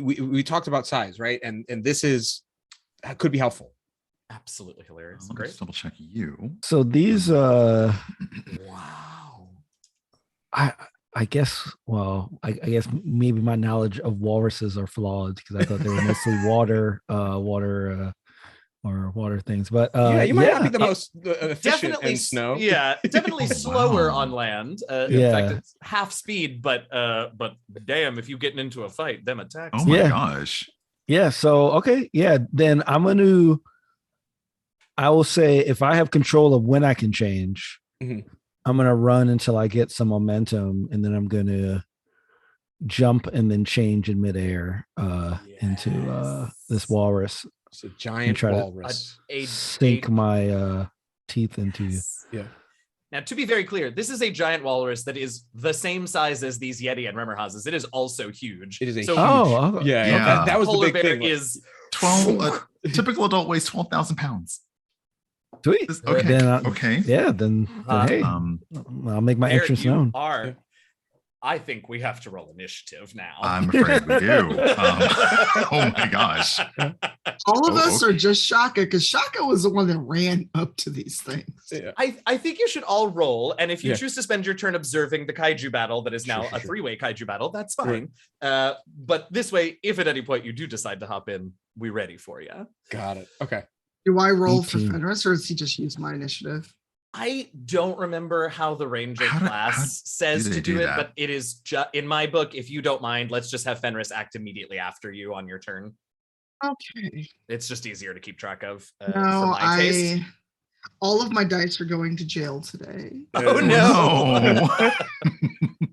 Speaker 3: We talked about size, right? And this could be helpful.
Speaker 2: Absolutely hilarious.
Speaker 1: Let me just double check you.
Speaker 4: So these
Speaker 2: wow.
Speaker 4: I guess maybe my knowledge of walruses are flawed because I thought they were mostly water things, but
Speaker 3: you might not be the most efficient
Speaker 2: definitely
Speaker 3: in snow.
Speaker 2: Yeah, definitely slower on land. In fact, it's half speed, but damn, if you getting into a fight, them attacks.
Speaker 1: Oh my gosh.
Speaker 4: Yeah. So okay. Yeah. Then I will say if I have control of when I can change, I'm gonna run until I get some momentum, and then I'm gonna jump and then change in midair into this walrus.
Speaker 3: It's a giant
Speaker 4: try to-
Speaker 3: walrus.
Speaker 4: Sink my teeth into you.
Speaker 3: Yeah.
Speaker 2: Now, to be very clear, this is a giant walrus that is the same size as these Yeti and Remmerhauses. It is also huge.
Speaker 3: It is a
Speaker 2: so
Speaker 3: huge.
Speaker 4: Oh,
Speaker 3: Yeah.
Speaker 1: Yeah.
Speaker 3: That was the
Speaker 2: polar
Speaker 3: big
Speaker 2: bear
Speaker 3: thing.
Speaker 2: is
Speaker 1: 12. A typical adult weighs 12,000 pounds.
Speaker 4: Sweet.
Speaker 1: Okay.
Speaker 4: Then,
Speaker 1: Okay.
Speaker 4: Yeah. Then hey, I'll make my
Speaker 2: there
Speaker 4: entrance
Speaker 2: you
Speaker 4: known.
Speaker 2: are.
Speaker 3: Yeah.
Speaker 2: I think we have to roll initiative now.
Speaker 1: I'm afraid we do. Oh my gosh.
Speaker 5: All of us
Speaker 1: okay.
Speaker 5: are just Shaka, because Shaka was the one that ran up to these things.
Speaker 3: Yeah.
Speaker 2: I think you should all roll, and if you
Speaker 3: Yeah.
Speaker 2: choose to spend your turn observing the kaiju battle that is now
Speaker 3: Sure.
Speaker 2: a three-way kaiju battle, that's fine. But this way, if at any point you do decide to hop in, we're ready for you.
Speaker 3: Got it. Okay.
Speaker 5: Do I roll for
Speaker 4: 18.
Speaker 5: Fenris, or does he just use my initiative?
Speaker 2: I don't remember how the ranger
Speaker 1: How
Speaker 2: class says
Speaker 1: do they
Speaker 2: to do
Speaker 1: do
Speaker 2: it,
Speaker 1: that?
Speaker 2: but it is just in my book. If you don't mind, let's just have Fenris act immediately after you on your turn.
Speaker 5: Okay.
Speaker 2: It's just easier to keep track of for
Speaker 5: No,
Speaker 2: my taste.
Speaker 5: all of my dice are going to jail today.
Speaker 2: Oh
Speaker 1: no.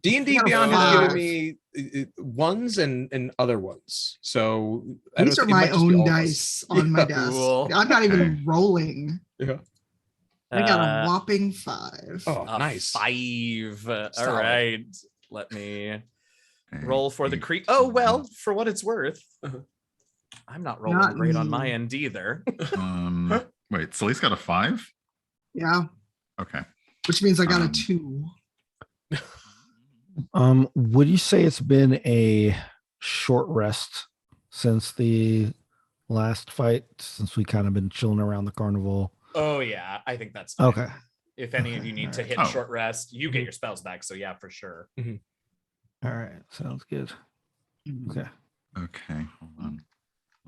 Speaker 3: D&D
Speaker 5: got a
Speaker 3: Beyond has given
Speaker 5: five.
Speaker 3: me ones and other ones. So I
Speaker 5: These
Speaker 3: don't
Speaker 5: are
Speaker 3: think- it might
Speaker 5: my
Speaker 3: just be
Speaker 5: own
Speaker 3: all of us.
Speaker 5: dice on my
Speaker 3: Yeah.
Speaker 5: desk.
Speaker 2: Cool.
Speaker 5: I'm not
Speaker 1: Okay.
Speaker 5: even rolling.
Speaker 3: Yeah.
Speaker 5: I got
Speaker 2: Uh,
Speaker 5: a whopping 5.
Speaker 3: Oh,
Speaker 2: a
Speaker 3: nice.
Speaker 2: 5. All
Speaker 3: Solid.
Speaker 2: right. Let me
Speaker 1: Okay,
Speaker 2: roll for the
Speaker 1: 18.
Speaker 2: creep. Oh, well, for what it's worth.
Speaker 3: Uh-huh.
Speaker 2: I'm not rolling
Speaker 5: Not
Speaker 2: great on my
Speaker 5: me.
Speaker 2: end either.
Speaker 1: Wait, Selise got a 5?
Speaker 5: Yeah,
Speaker 1: Okay.
Speaker 5: which means I got a
Speaker 1: Um,
Speaker 5: 2.
Speaker 4: Would you say it's been a short rest since the last fight, since we kind of been chilling around the carnival?
Speaker 2: Oh, yeah. I think that's fine.
Speaker 4: Okay.
Speaker 2: If any of
Speaker 4: Okay,
Speaker 2: you need to
Speaker 4: alright.
Speaker 2: hit
Speaker 1: Oh.
Speaker 2: short rest, you get your spells back. So, yeah, for sure.
Speaker 4: All right. Sounds good. Okay.
Speaker 1: Okay. Hold on.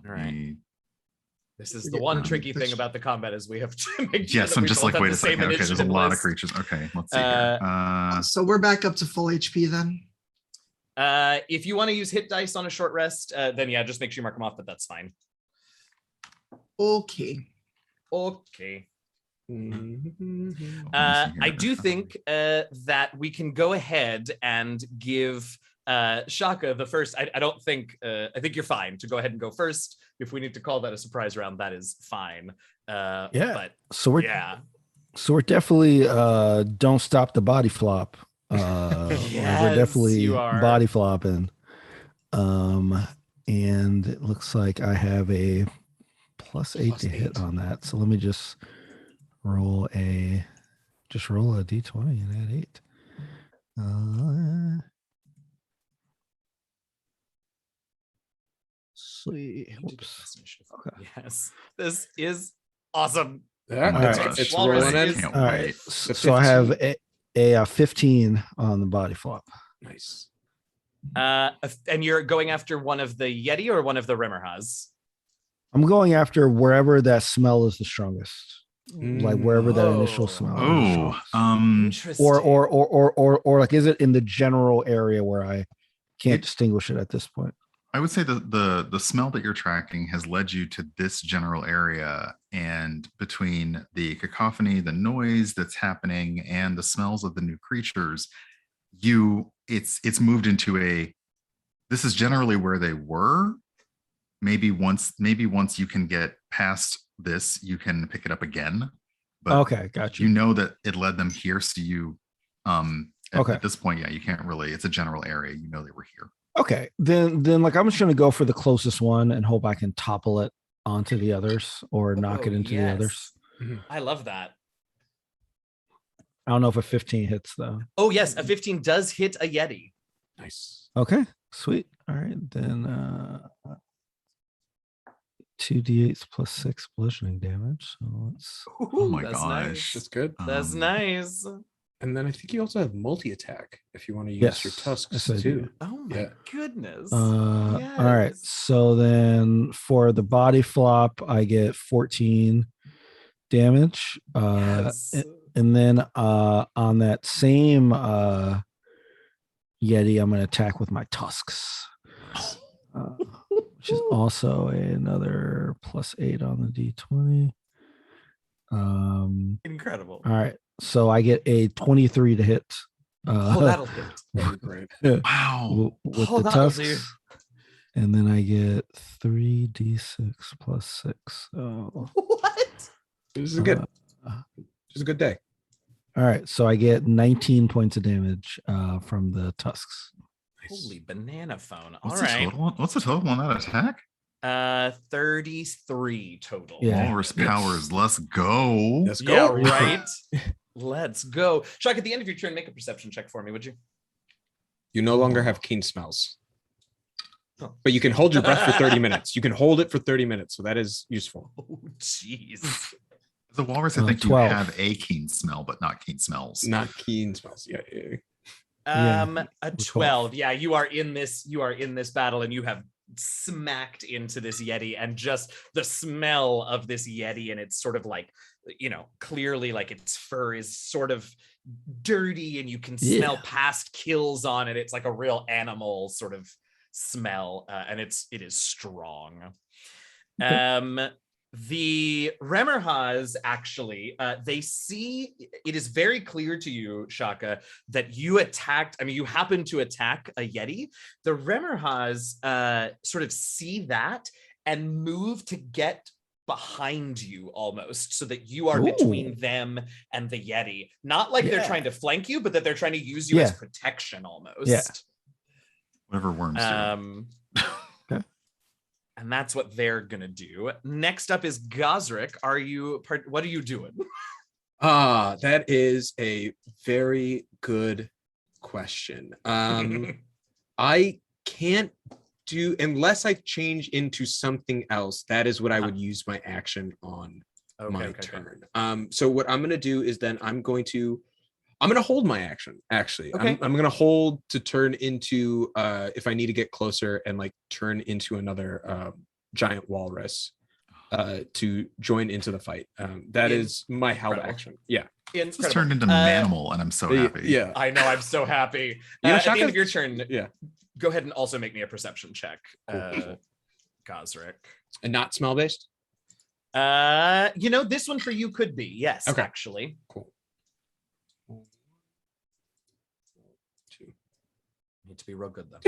Speaker 2: All right.
Speaker 1: Me-
Speaker 2: This is
Speaker 5: We
Speaker 2: the
Speaker 5: get
Speaker 2: one
Speaker 5: one.
Speaker 2: tricky thing
Speaker 5: This-
Speaker 2: about the combat is we have to make sure
Speaker 1: Yes,
Speaker 2: that
Speaker 1: I'm
Speaker 2: we
Speaker 1: just
Speaker 2: both
Speaker 1: like,
Speaker 2: have
Speaker 1: wait
Speaker 2: the
Speaker 1: a
Speaker 2: same
Speaker 1: second. Okay, there's a
Speaker 2: initiative
Speaker 1: lot of
Speaker 2: list.
Speaker 1: creatures. Okay, let's see here.
Speaker 5: So we're back up to full HP then.
Speaker 2: If you want to use hit dice on a short rest, then yeah, just make sure you mark them off, but that's fine.
Speaker 5: Okay.
Speaker 2: Okay.
Speaker 3: Mhm.
Speaker 1: Hold on a second
Speaker 2: I
Speaker 1: here.
Speaker 2: do think that we can go ahead and give Shaka the first. I don't think. I think you're fine to go ahead and go first. If we need to call that a surprise round, that is fine.
Speaker 4: Yeah.
Speaker 2: But
Speaker 4: So we're definitely don't stop the body flop. Like,
Speaker 2: Yes,
Speaker 4: we're definitely
Speaker 2: you are.
Speaker 4: body flopping. And it looks like I have a +8
Speaker 3: Plus
Speaker 4: to hit
Speaker 3: 8.
Speaker 4: on that. So let me just roll a d20 and add 8. See. Whoops. Okay.
Speaker 2: Yes, this is awesome.
Speaker 3: Yeah,
Speaker 1: Oh my
Speaker 3: it's,
Speaker 1: gosh.
Speaker 3: it's
Speaker 2: Walrus
Speaker 3: rolling in.
Speaker 2: is-
Speaker 1: Can't
Speaker 4: All right.
Speaker 1: wait.
Speaker 4: So I have a 15 on the body flop.
Speaker 3: Nice.
Speaker 2: And you're going after one of the Yeti or one of the Rimmerhas?
Speaker 4: I'm going after wherever that smell is the strongest. Like wherever that initial smell is the
Speaker 1: Oh,
Speaker 4: strongest.
Speaker 2: Interesting.
Speaker 4: Or like, is it in the general area where I can't
Speaker 1: It-
Speaker 4: distinguish it at this point?
Speaker 1: I would say the smell that you're tracking has led you to this general area, and between the cacophony, the noise that's happening, and the smells of the new creatures, it's moved into this is generally where they were. Maybe once you can get past this, you can pick it up again. But
Speaker 4: Okay, got you.
Speaker 1: you know that it led them here, so you
Speaker 4: Okay.
Speaker 1: at this point, yeah, you can't really. It's a general area. You know they were here.
Speaker 4: Okay, then like I'm just gonna go for the closest one and hope I can topple it onto the others or knock it into the others.
Speaker 2: Yes. I love that.
Speaker 4: I don't know if a 15 hits though.
Speaker 2: Oh yes, a 15 does hit a Yeti.
Speaker 3: Nice.
Speaker 4: Okay, sweet. All right, then 2d8s plus 6 bludgeoning damage. So let's
Speaker 1: Oh my
Speaker 2: that's
Speaker 1: gosh.
Speaker 2: Nice.
Speaker 3: That's good.
Speaker 2: That's
Speaker 1: Um,
Speaker 2: nice.
Speaker 3: And then I think you also have multi-attack if you want to use your
Speaker 4: Yes,
Speaker 3: tusks
Speaker 4: yes, I do.
Speaker 3: too.
Speaker 2: Oh my
Speaker 3: Yeah.
Speaker 2: goodness.
Speaker 4: all right.
Speaker 2: Yes.
Speaker 4: So then for the body flop, I get 14 damage.
Speaker 2: Yes.
Speaker 4: And then on that same Yeti, I'm gonna attack with my tusks. Which is also another +8 on the D20.
Speaker 2: Incredible.
Speaker 4: All right. So I get a 23 to hit.
Speaker 2: Oh, that'll hit.
Speaker 3: Great.
Speaker 1: Wow.
Speaker 4: With
Speaker 2: Oh,
Speaker 4: the
Speaker 2: that'll do.
Speaker 4: tusks. And then I get 3d6 plus 6. Oh.
Speaker 2: What?
Speaker 3: This is good. This is a good day.
Speaker 4: All right. So I get 19 points of damage from the tusks.
Speaker 2: Holy banana phone. All
Speaker 1: What's
Speaker 2: right.
Speaker 1: the total? What's the total on that attack?
Speaker 2: 33 total.
Speaker 4: Yeah.
Speaker 1: Walrus powers. Let's go.
Speaker 3: Let's go.
Speaker 2: Yeah, right. Let's go. Shaka, at the end of your turn, make a perception check for me, would you?
Speaker 3: You no longer have keen smells.
Speaker 2: Oh.
Speaker 3: But you can hold your breath for 30 minutes. You can hold it for 30 minutes. So that is useful.
Speaker 2: Oh, jeez.
Speaker 1: The walrus, I think
Speaker 4: 12.
Speaker 1: you have a keen smell, but not keen smells.
Speaker 3: Not keen smells. Yeah.
Speaker 2: A 12. Yeah, you are in this battle, and you have smacked into this yeti, and just the smell of this yeti, and it's sort of like, clearly like its fur is sort of dirty, and you can smell past kills on it. It's like a real animal sort of smell, and it is strong. Okay. The Remmerhas actually, they see, it is very clear to you, Shaka, that you happened to attack a Yeti. The Remmerhas sort of see that and move to get behind you almost, so that you are between them and the Yeti. Not like they're trying to flank you, but that they're trying to use you as protection almost.
Speaker 4: Yeah.
Speaker 1: Whatever worms do.
Speaker 2: And that's what they're gonna do. Next up is Gazrick. What are you doing?
Speaker 3: That is a very good question. I can't do, unless I change into something else. That is what I would use my action on my turn. So what I'm gonna do is then I'm gonna hold my action, actually.
Speaker 2: Okay.
Speaker 3: I'm gonna hold to turn into if I need to get closer and like turn into another giant walrus to join into the fight. That is my held action. Yeah.
Speaker 1: Just turned into Manimal, and I'm so happy.
Speaker 3: Yeah.
Speaker 2: I know, I'm so happy. At the end of your turn, go ahead and also make me a perception check. Cool. Gazrick.
Speaker 3: And not smell based?
Speaker 2: This one for you could be, yes, actually.
Speaker 3: Cool.
Speaker 2: Need to be real good though.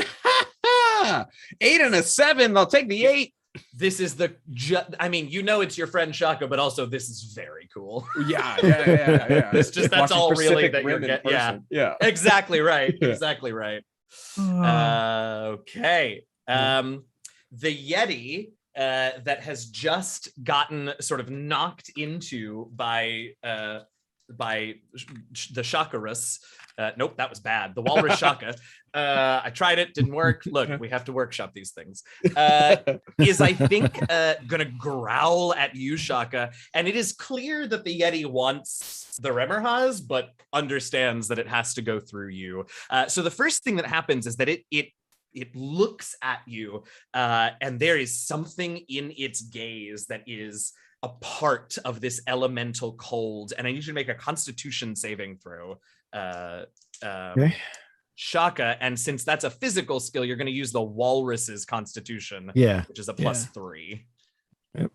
Speaker 3: 8 and a 7. I'll take the 8.
Speaker 2: This is it's your friend Shaka, but also this is very cool.
Speaker 3: Yeah.
Speaker 2: That's all really that you're getting.
Speaker 3: Yeah.
Speaker 2: Exactly right. Exactly right. Okay. The Yeti that has just gotten sort of knocked into by the Shakarus. Nope, that was bad. The Walrus Shaka. I tried it, didn't work. Look, we have to workshop these things. Is I think gonna growl at you, Shaka, and it is clear that the Yeti wants the Remmerhas, but understands that it has to go through you. So the first thing that happens is that it looks at you, and there is something in its gaze that is a part of this elemental cold, and I need you to make a Constitution saving throw.
Speaker 4: Okay.
Speaker 2: Shaka, and since that's a physical skill, you're going to use the Walrus's Constitution, which is a +3.
Speaker 4: Yep.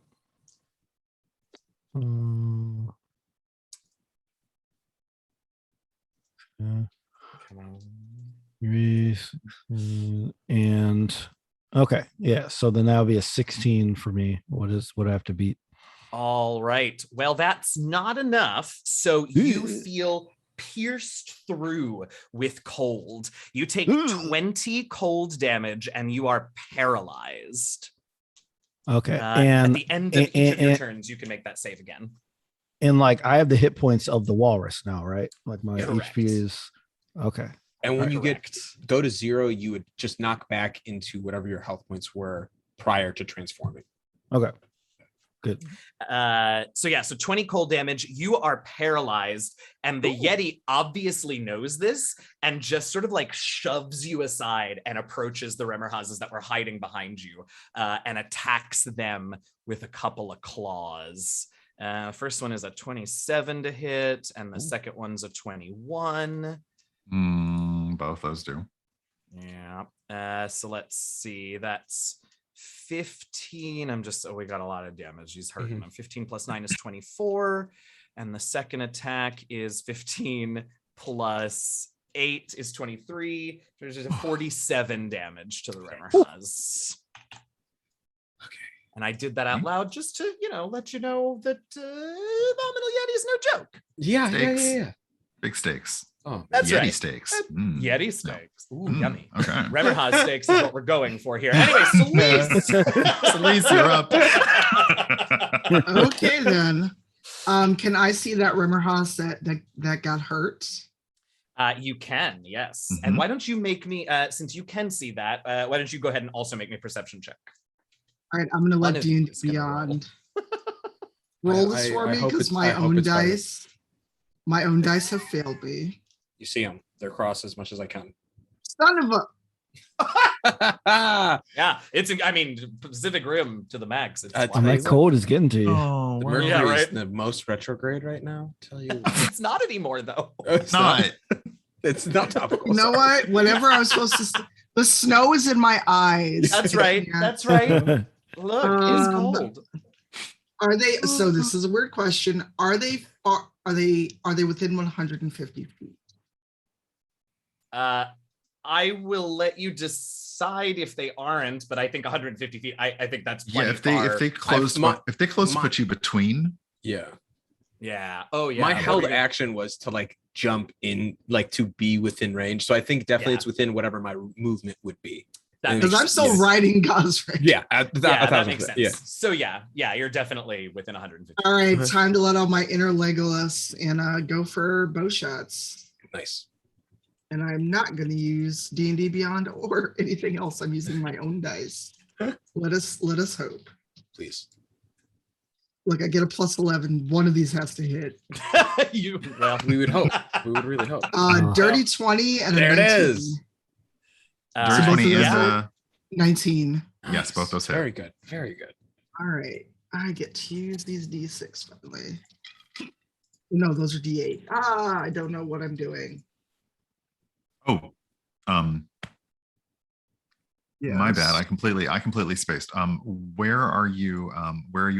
Speaker 4: 3, 16, and okay, so then that would be a 16 for me. What I have to beat?
Speaker 2: All right. Well, that's not enough. So you feel pierced through with cold. You take 20 cold damage, and you are paralyzed.
Speaker 4: Okay.
Speaker 2: And at the end of each of your turns, you can make that save again.
Speaker 4: And like I have the hit points of the walrus now, right? Like my HP is okay.
Speaker 3: And when you go to 0, you would just knock back into whatever your health points were prior to transforming.
Speaker 4: Okay. Good.
Speaker 2: So 20 cold damage. You are paralyzed, and the Yeti obviously knows this and just sort of like shoves you aside and approaches the Remmerhazes that were hiding behind you, and attacks them with a couple of claws. First one is a 27 to hit, and the second one's a 21.
Speaker 1: Both those do.
Speaker 2: Yeah. So let's see. That's 15. We got a lot of damage. He's hurting him. 15 plus 9 is 24. And the second attack is 15 plus 8 is 23. There's a 47 damage to the Remmerhaz.
Speaker 3: Okay.
Speaker 2: And I did that out loud just to, let you know that Nominal Yeti is no joke.
Speaker 3: Yeah.
Speaker 1: Big steaks.
Speaker 3: Oh,
Speaker 2: That's
Speaker 1: Yeti
Speaker 2: right.
Speaker 1: steaks.
Speaker 2: Yeti steaks. Ooh,
Speaker 1: Mm,
Speaker 2: yummy.
Speaker 1: Okay.
Speaker 2: Remmerhaz steaks is what we're going for here. Anyway, Selise.
Speaker 1: Selise, you're up.
Speaker 5: Okay, then. Can I see that Remmerhaz that got hurt?
Speaker 2: You can, yes.
Speaker 1: Mhm.
Speaker 2: And why don't you make me, since you can see that, why don't you go ahead and also make me a perception check?
Speaker 5: All right, I'm gonna
Speaker 2: One
Speaker 5: let
Speaker 2: of
Speaker 5: D&D
Speaker 2: you is gonna
Speaker 5: Beyond roll this for
Speaker 3: I
Speaker 5: me
Speaker 3: hope
Speaker 5: because
Speaker 3: it's- I hope it's better.
Speaker 5: my own dice have failed me.
Speaker 3: You see them. They're crossed as much as I can.
Speaker 5: Son of a
Speaker 2: Yeah, Pacific Rim to the max. It's
Speaker 3: That's
Speaker 2: wild.
Speaker 4: And that cold is getting to you.
Speaker 1: Oh,
Speaker 3: The
Speaker 1: wow.
Speaker 3: Mercury
Speaker 2: Yeah,
Speaker 3: is
Speaker 2: right?
Speaker 3: the most retrograde right now. Tell you,
Speaker 2: It's not anymore, though.
Speaker 3: it's
Speaker 1: Not.
Speaker 3: It's not topical.
Speaker 5: You know
Speaker 3: sorry.
Speaker 5: what? Whenever I was supposed to, the snow is in my eyes.
Speaker 2: That's
Speaker 5: I
Speaker 2: right.
Speaker 5: can't-
Speaker 2: That's right. Look, it's
Speaker 5: Um,
Speaker 2: cold.
Speaker 5: Are they? So this is a weird question. Are they far? Are they within 150 feet?
Speaker 2: I will let you decide if they aren't, but I think 150 feet. I think that's plenty
Speaker 1: If
Speaker 2: far.
Speaker 1: they close
Speaker 3: my-
Speaker 1: to put you between.
Speaker 3: Yeah.
Speaker 2: Yeah. Oh yeah.
Speaker 3: My
Speaker 2: What
Speaker 3: held
Speaker 2: were you-
Speaker 3: action was to jump in, to be within range. So I think definitely
Speaker 2: Yeah.
Speaker 3: it's within whatever my movement would be.
Speaker 2: That
Speaker 3: Because
Speaker 2: makes
Speaker 5: Because I'm still
Speaker 2: sense.
Speaker 5: riding Gazrick.
Speaker 3: Yeah,
Speaker 2: That makes sense.
Speaker 3: Yeah.
Speaker 2: So yeah, you're definitely within 150.
Speaker 5: All right, time to let out my inner Legolas and go for bow shots.
Speaker 3: Nice.
Speaker 5: And I'm not going to use D&D Beyond or anything else. I'm using my own dice. Let us hope.
Speaker 3: Please.
Speaker 5: Look, I get a plus 11. One of these has to hit.
Speaker 2: Well,
Speaker 3: We would hope. We would really hope.
Speaker 5: Dirty 20 and
Speaker 3: There
Speaker 5: a
Speaker 3: it
Speaker 5: 19.
Speaker 3: is.
Speaker 1: Dirty
Speaker 5: both
Speaker 1: 20
Speaker 5: of
Speaker 1: is
Speaker 5: those
Speaker 1: a
Speaker 5: 19.
Speaker 1: yes, both those hit.
Speaker 3: Very good. Very good.
Speaker 5: All right. I get to use these D6 finally. No, those are D8. I don't know what I'm doing.
Speaker 1: Oh, my bad. I completely spaced. Where are you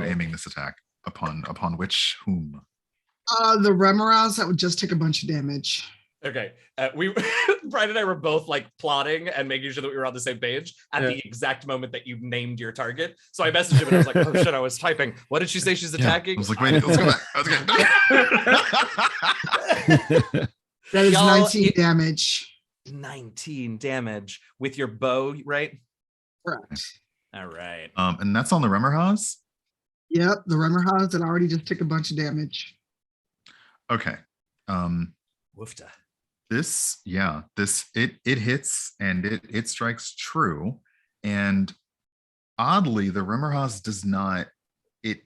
Speaker 1: aiming this attack upon which whom?
Speaker 5: The Remmerhaz that would just take a bunch of damage.
Speaker 2: okay. We Brian and I were both plotting and making sure that we were on the same page at the exact moment that you named your target. So I messaged him and I was like, "Oh shit!" I was typing. What did she say she's attacking?
Speaker 1: I was like, wait, let's go back. Okay.
Speaker 5: That is
Speaker 2: Y'all,
Speaker 5: 19 damage.
Speaker 2: 19 damage with your bow, right?
Speaker 5: Correct.
Speaker 2: All right.
Speaker 1: And that's on the Remmerhaz.
Speaker 5: Yep, the Remmerhaz that already just took a bunch of damage.
Speaker 1: Okay.
Speaker 2: Woofta.
Speaker 1: It hits and it strikes true. And oddly, the Remmerhaz does not, it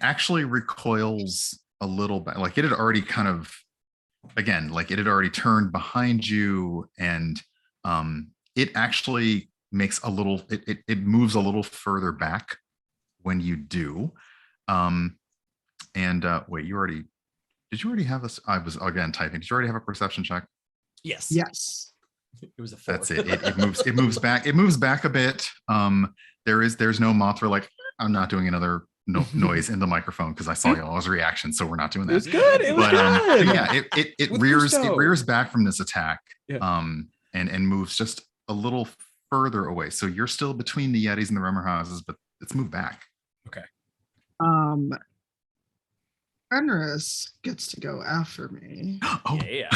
Speaker 1: actually recoils a little bit. Like it had already kind of, again, like it had already turned behind you, and it actually makes a little, it moves a little further back when you do. Wait, did you already have this? I was again typing. Did you already have a perception check?
Speaker 2: Yes.
Speaker 5: Yes.
Speaker 2: It was a 4.
Speaker 1: That's it. It moves back. It moves back a bit. There's no Mothra. Like, I'm not doing another noise in the microphone because I saw y'all's reaction, so we're not doing
Speaker 3: It was
Speaker 1: that.
Speaker 3: good. It was
Speaker 1: But
Speaker 3: good.
Speaker 1: yeah, it
Speaker 3: With
Speaker 1: rears
Speaker 3: gusto.
Speaker 1: back from this attack.
Speaker 3: Yeah.
Speaker 1: And moves just a little further away. So you're still between the Yetis and the Remmerhazes, but it's moved back.
Speaker 5: Fenris gets to go after me.
Speaker 1: Oh,
Speaker 2: Yeah.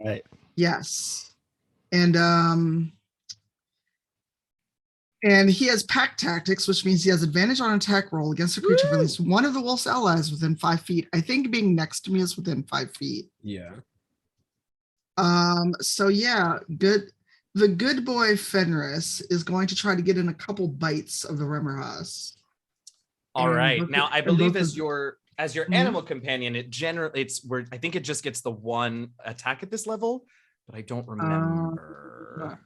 Speaker 4: Right.
Speaker 5: Yes. And he has pack tactics, which means he has advantage on attack roll against a creature of at least one of the wolf's allies within 5 feet. I think being next to me is within 5 feet.
Speaker 3: Yeah.
Speaker 5: So yeah, the good boy Fenris is going to try to get in a couple bites of the Remmerhaz.
Speaker 2: All right.
Speaker 5: both
Speaker 2: Now
Speaker 5: of-
Speaker 2: I
Speaker 5: and
Speaker 2: believe
Speaker 5: both
Speaker 2: as
Speaker 5: of-
Speaker 2: your
Speaker 5: Mhm.
Speaker 2: animal companion, I think it just gets the one attack at this level, but I don't remember.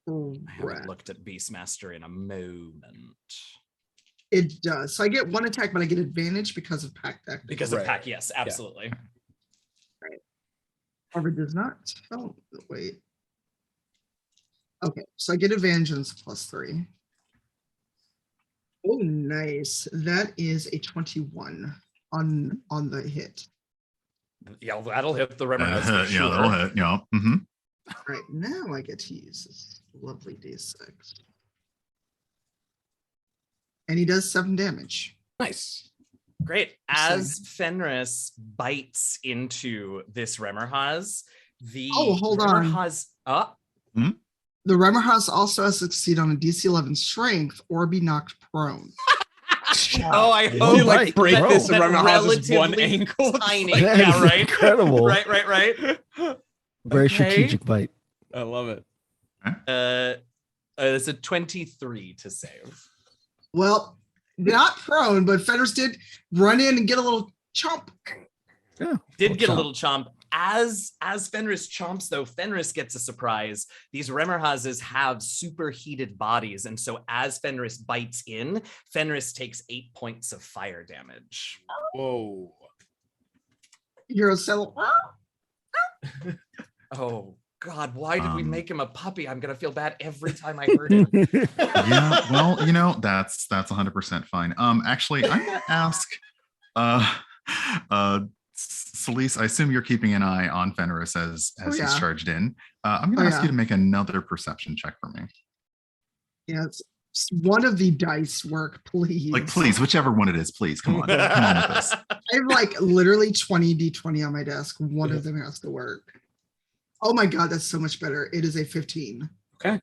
Speaker 2: I haven't
Speaker 5: Correct.
Speaker 2: looked at Beastmaster in a moment.
Speaker 5: It does. So I get one attack, but I get advantage because of pack tactics.
Speaker 2: Because of
Speaker 3: Right.
Speaker 2: pack, yes, absolutely.
Speaker 5: However, it does not tell. Wait. Okay, so I get advantage and it's +3. Oh, nice. That is a 21 on the hit.
Speaker 2: Yeah, that'll hit the Remmer house for
Speaker 1: Yeah,
Speaker 2: sure.
Speaker 1: that'll hit. Yeah. Mm-hmm.
Speaker 5: All right, now I get to use this lovely D6. And he does 7 damage.
Speaker 3: Nice.
Speaker 2: Great. As Fenris bites into this Remmerhaz, the
Speaker 5: hold on.
Speaker 2: Remmerhaz
Speaker 5: The Remmerhaus also has to succeed on a DC 11 strength or be knocked prone.
Speaker 2: Oh, I
Speaker 4: You
Speaker 2: hope
Speaker 3: You like break
Speaker 2: that-
Speaker 3: this
Speaker 2: that
Speaker 3: and Remmerhaz's one
Speaker 2: relatively
Speaker 3: ankle.
Speaker 2: tiny.
Speaker 4: That
Speaker 2: Yeah,
Speaker 4: is
Speaker 2: right.
Speaker 4: incredible.
Speaker 2: Right.
Speaker 4: Very
Speaker 2: Okay.
Speaker 4: strategic bite.
Speaker 3: I love it.
Speaker 2: It's a 23 to save.
Speaker 5: Well, not prone, but Fenris did run in and get a little chomp.
Speaker 4: Yeah.
Speaker 2: Did get a
Speaker 4: chomp.
Speaker 2: little chomp. As Fenris chomps, though, Fenris gets a surprise. These Remmerhazes have superheated bodies, and so as Fenris bites in, Fenris takes 8 points of fire damage.
Speaker 3: Whoa.
Speaker 5: Hero cell.
Speaker 2: Oh God, why did we make him a puppy? I'm gonna feel bad every time I heard
Speaker 4: yeah.
Speaker 2: it.
Speaker 1: Yeah. Well, that's 100% fine. Actually, I'm gonna ask, Selise, I assume you're keeping an eye on Fenris as he's
Speaker 5: yeah.
Speaker 1: charged in. I'm gonna ask you to make another perception check for me.
Speaker 5: Yeah, it's one of the dice work, please.
Speaker 1: Like, please, whichever one it is, please. Come on with this.
Speaker 5: I have like literally 20 D20 on my desk. One of them has to work. Oh my God, that's so much better. It is a 15.
Speaker 1: Okay.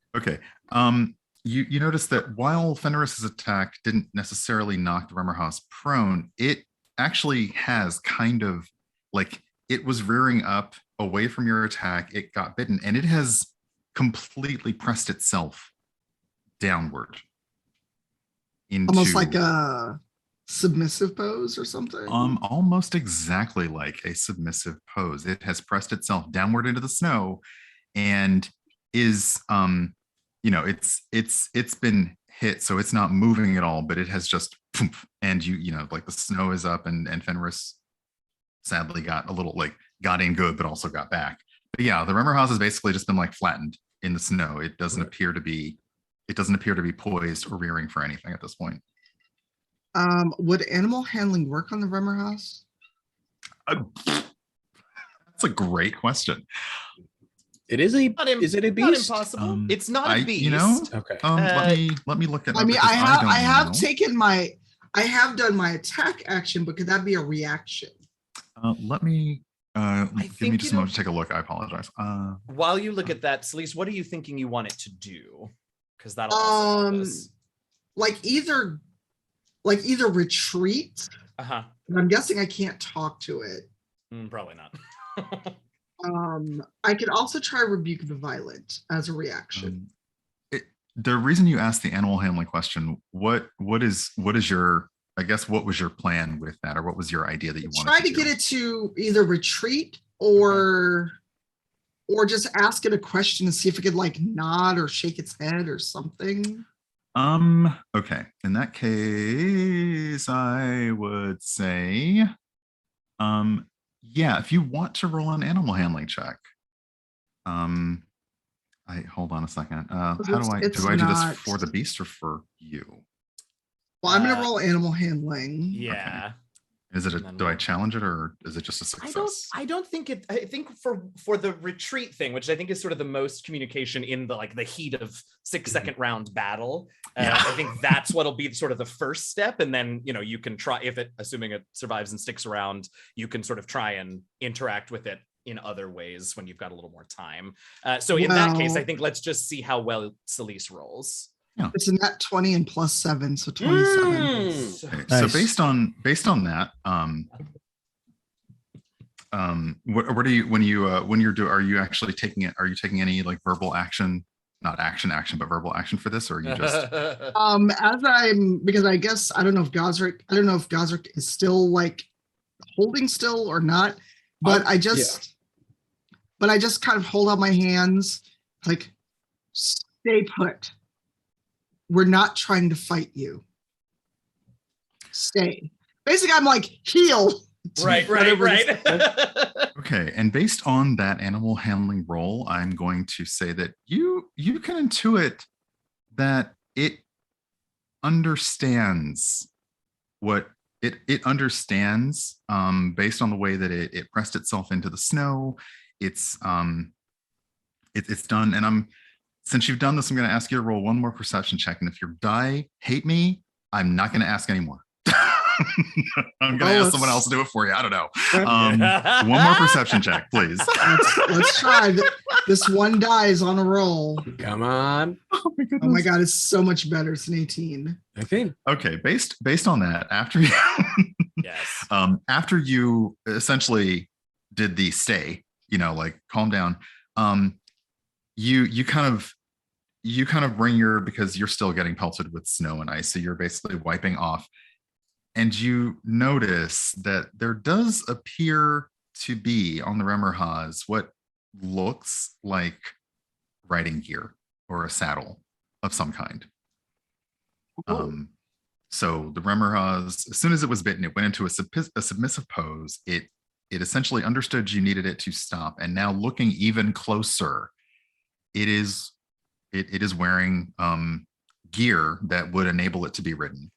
Speaker 1: You notice that while Fenris's attack didn't necessarily knock the Remmerhaus prone, it actually has kind of like it was rearing up away from your attack. It got bitten, and it has completely pressed itself downward into
Speaker 5: Almost like a submissive pose or something.
Speaker 1: almost exactly like a submissive pose. It has pressed itself downward into the snow and is it's been hit, so it's not moving at all, but it has just and like the snow is up, and Fenris sadly got a little got in good but also got back. But yeah, the Remmerhaus has basically just been flattened in the snow. It doesn't appear to be poised or rearing for anything at this point.
Speaker 5: Would animal handling work on the Remmerhaus?
Speaker 1: That's a great question.
Speaker 3: It is a
Speaker 2: Not
Speaker 3: is it a
Speaker 2: Not
Speaker 3: beast?
Speaker 2: impossible. It's not a beast.
Speaker 3: Okay.
Speaker 1: Let me look at.
Speaker 5: I mean, I have done my attack action, but could that be a reaction?
Speaker 1: Let me give me
Speaker 2: think,
Speaker 1: just a moment to take a look. I apologize.
Speaker 2: While you look at that, Selise, what are you thinking you want it to do? Because that'll also help us.
Speaker 5: Either retreat. And I'm guessing I can't talk to it.
Speaker 2: Probably not.
Speaker 5: I could also try rebuke the violent as a reaction.
Speaker 1: The reason you asked the animal handling question, what is your, I guess, what was your plan with that, or what was your idea that you wanted
Speaker 5: try to get it to either retreat or just ask it a question and see if it could nod or shake its head or something.
Speaker 1: Okay, in that case I would say yeah, if you want to roll an animal handling check. I hold on a second. How do I do this for the beast or for you?
Speaker 5: Well, I'm gonna roll animal handling.
Speaker 2: Yeah.
Speaker 1: Okay. Is it do I challenge it, or is it just a success?
Speaker 2: I don't think it. I think for the retreat thing, which I think is sort of the most communication in the heat of 6-second round battle. I think that's what'll be sort of the first step, and then you can try, if it, assuming it survives and sticks around, you can sort of try and interact with it in other ways when you've got a little more time. So in that case, I think let's just see how well Selise rolls.
Speaker 1: Yeah.
Speaker 5: It's a net 20 and +7, so 27.
Speaker 1: Okay, so based on that, what do you when you're are you actually taking it? Are you taking any verbal action, not action, but verbal action for this, or are you just?
Speaker 5: Because I guess I don't know if Gazrick is still holding still or not, but I just kind of hold out my hands stay put. We're not trying to fight you. Stay. Basically, I'm heal.
Speaker 2: Right.
Speaker 1: Okay, and based on that animal handling roll, I'm going to say that you can intuit that it understands what it understands based on the way that it pressed itself into the snow. It's done. And since you've done this, I'm going to ask you to roll one more perception check. And if your die hate me, I'm not going to ask anymore. I'm going to ask someone else to do it for you. I don't know. One more perception check, please.
Speaker 5: Let's try. This one die is on a roll.
Speaker 3: Come on.
Speaker 1: Oh my goodness.
Speaker 5: Oh my god, it's so much better. It's an 18.
Speaker 1: Okay. Based on that, after you
Speaker 2: Yes.
Speaker 1: After you essentially did the stay, like calm down, you kind of bring because you're still getting pelted with snow and ice, so you're basically wiping off, and you notice that there does appear to be on the Remmerhaz what looks like riding gear or a saddle of some kind. So the Remmerhaz, as soon as it was bitten, it went into a submissive pose. It essentially understood you needed it to stop, and now looking even closer, it is wearing gear that would enable it to be ridden.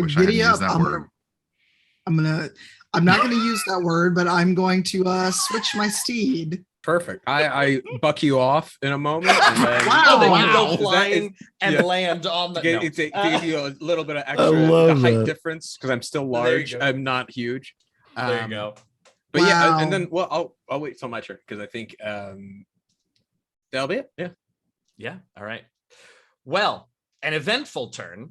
Speaker 5: Giddy up. I'm not gonna use that word, but I'm going to switch my steed.
Speaker 3: Perfect. I buck you off in a moment. And then,
Speaker 5: Wow.
Speaker 2: Then you go
Speaker 3: Is that-
Speaker 2: flying and
Speaker 3: yeah.
Speaker 2: land on the.
Speaker 3: to
Speaker 2: No.
Speaker 3: give you a little bit of
Speaker 4: I
Speaker 3: extra
Speaker 4: love
Speaker 3: height
Speaker 4: that.
Speaker 3: difference because I'm still
Speaker 2: There you
Speaker 3: large.
Speaker 2: go.
Speaker 3: I'm not huge.
Speaker 2: There you go.
Speaker 3: But yeah,
Speaker 5: Wow.
Speaker 3: and then I'll wait till my turn because I think that'll be it. Yeah.
Speaker 2: Yeah. All right. Well, an eventful turn.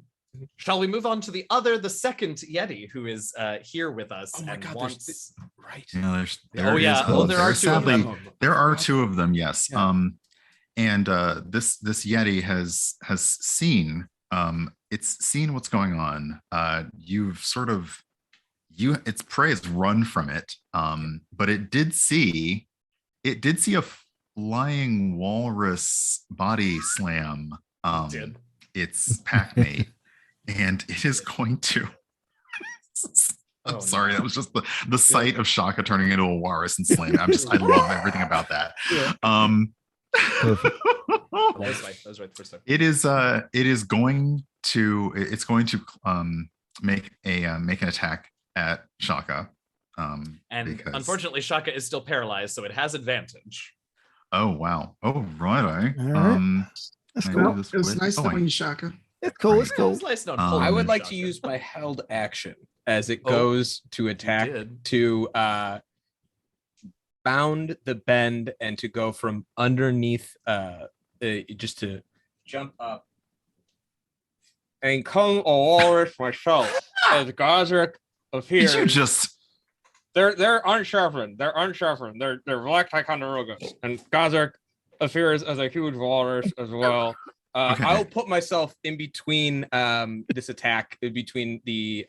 Speaker 2: Shall we move on to the second Yeti who is here with us
Speaker 3: Oh my
Speaker 2: and
Speaker 3: God,
Speaker 2: wants?
Speaker 3: Right.
Speaker 1: There
Speaker 2: Oh, yeah.
Speaker 1: is-
Speaker 2: Oh, there are two of
Speaker 1: sadly,
Speaker 2: them.
Speaker 1: There are two of them, yes.
Speaker 3: Yeah.
Speaker 1: And this Yeti has seen it's seen what's going on. You've sort of its prey has run from it, but it did see a flying walrus body slam its packmate, and it is going to. I'm
Speaker 2: Oh,
Speaker 1: sorry,
Speaker 2: no.
Speaker 1: that was just the sight of Shaka turning into a walrus and slamming. I love everything about that.
Speaker 3: Yeah.
Speaker 4: Perfect.
Speaker 2: That was right the first time.
Speaker 1: It's going to make an attack at Shaka.
Speaker 2: And
Speaker 1: because-
Speaker 2: unfortunately, Shaka is still paralyzed, so it has advantage.
Speaker 1: Oh wow. Oh right.
Speaker 4: All right. That's
Speaker 1: can I
Speaker 4: cool.
Speaker 1: do this
Speaker 5: It was
Speaker 1: with-
Speaker 5: nice
Speaker 1: oh,
Speaker 5: knowing
Speaker 1: wait.
Speaker 5: you, Shaka.
Speaker 4: It's cool. It's
Speaker 2: Yeah,
Speaker 4: cool.
Speaker 2: it's nice not
Speaker 1: Um,
Speaker 2: pulling
Speaker 3: I would
Speaker 2: in
Speaker 3: like to
Speaker 2: Shaka.
Speaker 3: use my held action as it
Speaker 2: Oh,
Speaker 3: goes to attack
Speaker 2: did.
Speaker 3: to bound the bend and to go from underneath just to jump up and come a walrus myself as Gazrick appears.
Speaker 1: Did you just
Speaker 3: They're unsharpened. They're black Ticonderogas. And Gazrick appears as a huge walrus as well.
Speaker 1: Okay.
Speaker 3: I'll put myself in between this attack, in between the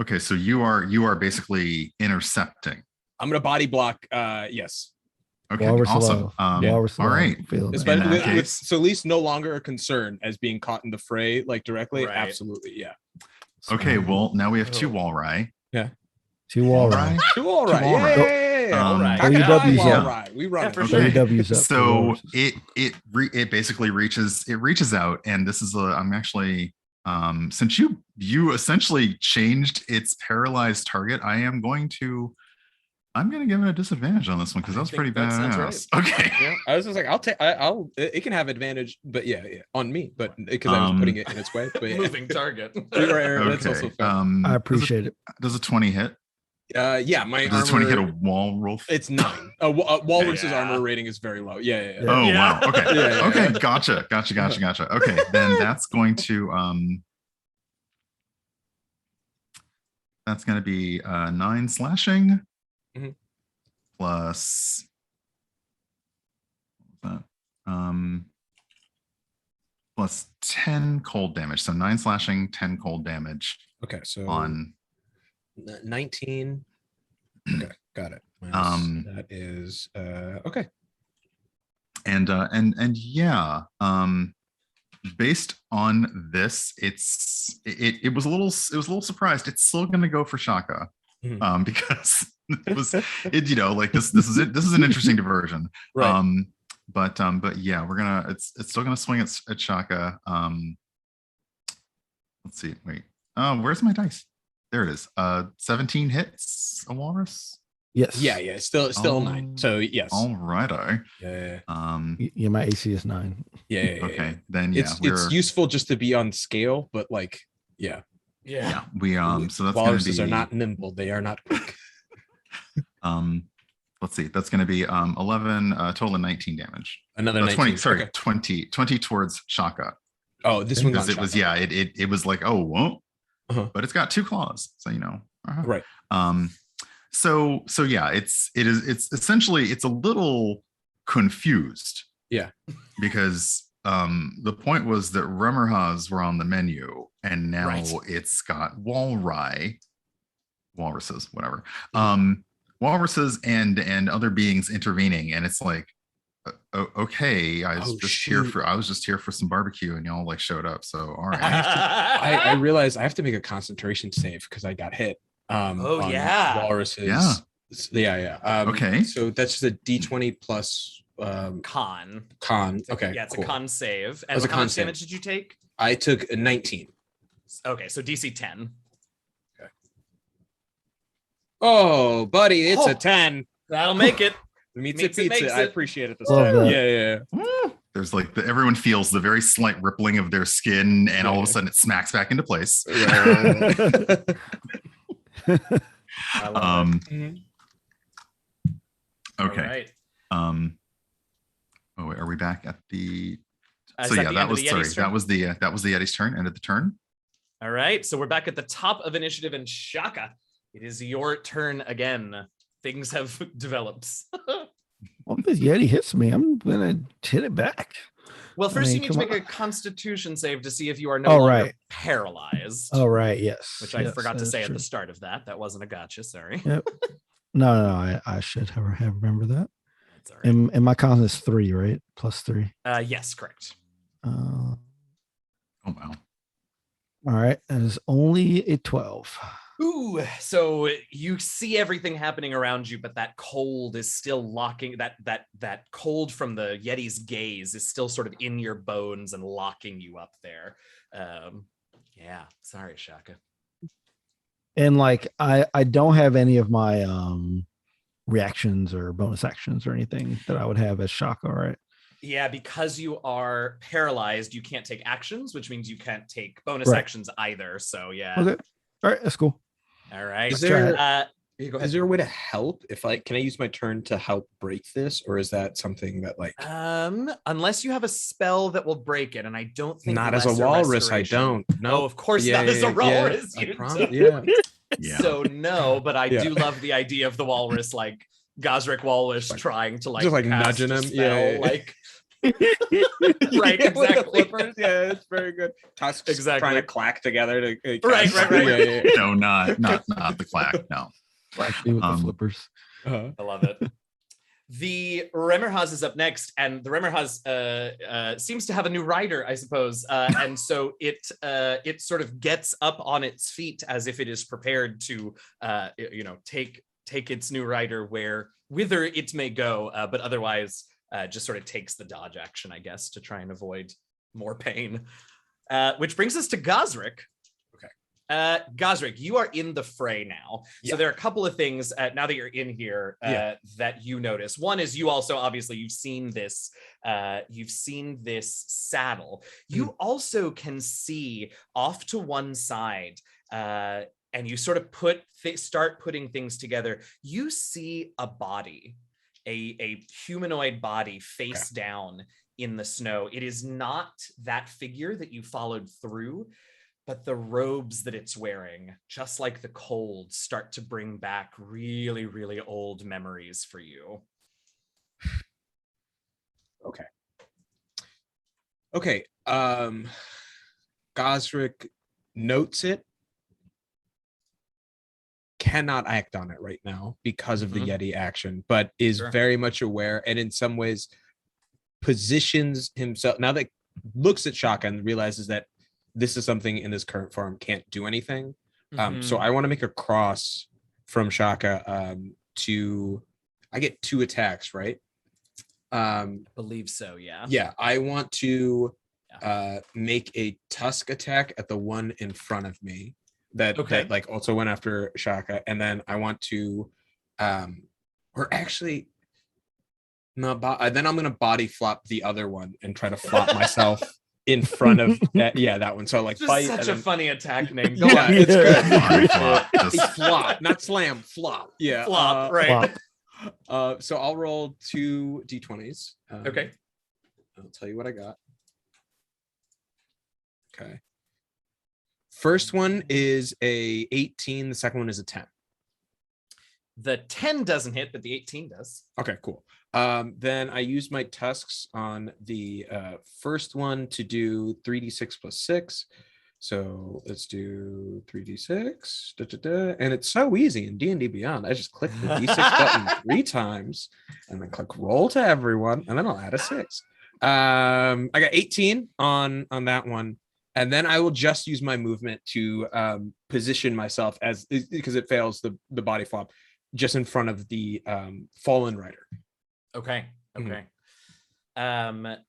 Speaker 1: okay, so you are basically intercepting.
Speaker 3: I'm gonna body block. Yes.
Speaker 1: Okay,
Speaker 4: Walrus
Speaker 1: awesome.
Speaker 4: alone. Walrus
Speaker 1: all
Speaker 4: alone.
Speaker 1: right.
Speaker 4: Feeling that.
Speaker 3: Especially
Speaker 1: that
Speaker 3: with
Speaker 1: case-
Speaker 3: Selise no longer a concern as being caught in the fray, like directly.
Speaker 2: Right.
Speaker 3: Absolutely, yeah.
Speaker 1: Okay, well now we have two
Speaker 2: Oh.
Speaker 1: Walrai.
Speaker 4: Two all right.
Speaker 3: Two all right.
Speaker 1: Two all right.
Speaker 3: Yeah.
Speaker 2: All right.
Speaker 3: Cock and
Speaker 4: OUWs
Speaker 3: eye,
Speaker 4: up.
Speaker 3: all right. We run
Speaker 2: Yeah,
Speaker 3: it.
Speaker 2: for
Speaker 1: Okay.
Speaker 2: sure.
Speaker 4: WW's up. for
Speaker 1: So
Speaker 4: walruses.
Speaker 1: it basically reaches out, and this is I'm actually since you essentially changed its paralyzed target, I'm going to give it a disadvantage on this one because
Speaker 2: I
Speaker 1: that was
Speaker 2: think
Speaker 1: pretty
Speaker 2: that sounds
Speaker 1: badass.
Speaker 2: right.
Speaker 1: Okay.
Speaker 3: Yeah, I was just like, it can have advantage, but yeah, on me, but because I was putting it in its way. But yeah.
Speaker 2: Moving target.
Speaker 3: Right, that's also
Speaker 1: Okay.
Speaker 3: fair.
Speaker 4: I appreciate it.
Speaker 1: Does a 20 hit?
Speaker 3: Yeah, my
Speaker 1: Does a 20 hit a
Speaker 3: armor,
Speaker 1: wall roll?
Speaker 3: it's 9. Walrus's
Speaker 2: Yeah.
Speaker 3: armor rating is very low. Yeah.
Speaker 1: Oh
Speaker 2: Yeah.
Speaker 1: wow. Okay.
Speaker 3: Yeah.
Speaker 1: Okay. Gotcha. Okay. Then that's going to be 9 slashing
Speaker 3: Mhm.
Speaker 1: plus what was that? Plus 10 cold damage. So 9 slashing, 10 cold damage
Speaker 3: Okay, so
Speaker 1: on
Speaker 3: 19. Okay, got it. That is okay.
Speaker 1: and yeah, based on this, it was a little surprised. It's still going to go for Shaka,
Speaker 3: Mhm.
Speaker 1: because this is an interesting diversion.
Speaker 3: Right.
Speaker 1: But yeah, it's still gonna swing at Shaka. let's see. Wait. Where's my dice? There it is. 17 hits a walrus.
Speaker 4: Yes.
Speaker 3: Yeah. Still 9. So yes.
Speaker 1: All righto.
Speaker 3: Yeah.
Speaker 4: Yeah, my AC is 9.
Speaker 3: Yeah.
Speaker 1: Okay. Then yeah,
Speaker 3: it's useful just to be on scale, but like yeah.
Speaker 1: We so that's
Speaker 3: walruses
Speaker 1: gonna be,
Speaker 3: are not nimble. They are not quick.
Speaker 1: let's see. That's gonna be 11 total of 19 damage.
Speaker 3: Another 19.
Speaker 1: 20. Sorry,
Speaker 3: okay.
Speaker 1: 20 towards Shaka.
Speaker 3: Oh, this one's
Speaker 1: because it was it was like, oh, whoa. But it's got 2 claws, so
Speaker 3: Right.
Speaker 1: So yeah, it's essentially it's a little confused.
Speaker 3: Yeah.
Speaker 1: Because the point was that Remmerhas were on the menu, and now it's got walruses, whatever. Walruses and other beings intervening, and it's like, okay, I was just here for some barbecue, and y'all like showed up. So all right.
Speaker 3: I realized I have to make a concentration save because I got hit. Walruses. Yeah.
Speaker 1: Okay.
Speaker 3: So that's just a D20 plus
Speaker 2: con.
Speaker 3: Okay.
Speaker 2: Yeah, it's
Speaker 3: cool.
Speaker 2: a con save. And how much damage did you take?
Speaker 3: I took a 19.
Speaker 2: Okay, so DC 10.
Speaker 3: Okay. Oh, buddy, it's a 10.
Speaker 2: That'll make it.
Speaker 3: Meets it, I appreciate it this
Speaker 4: time.
Speaker 3: time. Yeah.
Speaker 1: There's like everyone feels the very slight rippling of their skin, and all of a sudden it smacks back into place. Okay.
Speaker 2: Right.
Speaker 1: Oh wait, are we back at the?
Speaker 2: So yeah,
Speaker 1: that was that was the Yeti's turn. End of the turn.
Speaker 2: All right, so we're back at the top of initiative, and Shaka, it is your turn again. Things have developed.
Speaker 4: Well, if this Yeti hits me, I'm gonna hit it back.
Speaker 2: Well, first you need to make a Constitution save to see if you are no longer paralyzed.
Speaker 4: Oh, right, yes.
Speaker 2: Which I forgot to say at the start of that. That wasn't a gotcha, sorry.
Speaker 4: Yep. No, I should have remember that.
Speaker 2: That's all right.
Speaker 4: And my con is 3, right? Plus 3.
Speaker 2: Yes, correct.
Speaker 1: Oh wow.
Speaker 4: All right, and it's only a 12.
Speaker 2: Ooh, so you see everything happening around you, but that cold is still locking. That cold from the Yeti's gaze is still sort of in your bones and locking you up there. Yeah, sorry, Shaka.
Speaker 4: And like I don't have any of my reactions or bonus actions or anything that I would have as Shaka, right?
Speaker 2: Yeah, because you are paralyzed, you can't take actions, which means you can't take bonus actions either. So yeah.
Speaker 4: Okay. All right, that's cool.
Speaker 2: All right.
Speaker 3: Is there
Speaker 2: go ahead.
Speaker 3: Is there a way to help? Can I use my turn to help break this, or is that something that like
Speaker 2: unless you have a spell that will break it, and I don't think
Speaker 3: not as a walrus, I don't. No,
Speaker 2: of course not as a walrus.
Speaker 3: Yeah.
Speaker 2: So no, but I do love the idea of the walrus, like Gazrick walrus trying to
Speaker 3: just like nudging him.
Speaker 2: Spell, like right, exactly.
Speaker 3: Yeah, it's very good. Tusks exactly trying to clack together to
Speaker 2: right.
Speaker 3: Yeah.
Speaker 1: No, not the clack. No,
Speaker 4: with the flippers.
Speaker 2: I love it. The Remmerhas is up next, and the Remmerhas seems to have a new rider, I suppose, and so it sort of gets up on its feet as if it is prepared to take its new rider whither it may go, but otherwise just sort of takes the dodge action, I guess, to try and avoid more pain. Which brings us to Gazrick. Gazrick, you are in the fray now. So there are a couple of things now that you're in here that you notice. One is you also obviously you've seen this saddle. You also can see off to one side, and you sort of start putting things together. You see a body, a humanoid body face down in the snow. It is not that figure that you followed through, but the robes that it's wearing, just like the cold, start to bring back really, really old memories for you.
Speaker 3: Okay. Gazrick notes it. Cannot act on it right now because of the Yeti action, but is very much aware, and in some ways positions himself now that looks at Shaka and realizes that this is something in this current form can't do anything. So I want to make a cross from Shaka I get 2 attacks, right?
Speaker 2: I believe so, yeah.
Speaker 3: Yeah, I want to make a tusk attack at the one in front of me that like also went after Shaka, and then I want to or actually no, then I'm gonna body flop the other one and try to flop myself in front of that one. So like
Speaker 2: just
Speaker 3: bite,
Speaker 2: such a funny attack name.
Speaker 3: Yeah, it's good.
Speaker 1: Body flop, just-
Speaker 3: Flop, not slam, flop. Yeah,
Speaker 2: Flop, right.
Speaker 4: Flop.
Speaker 3: So I'll roll 2 d20s.
Speaker 2: Okay.
Speaker 3: I'll tell you what I got. Okay. First one is a 18. The second one is a 10.
Speaker 2: The 10 doesn't hit, but the 18 does.
Speaker 3: Okay, cool. Then I use my tusks on the first one to do 3d6 plus 6. So let's do 3d6. And it's so easy in D&D Beyond. I just click the d6 button 3 times and then click roll to everyone, and then I'll add a 6. I got 18 on that one. And then I will just use my movement to position myself as, because it fails the body flop, just in front of the fallen rider.
Speaker 2: Okay. That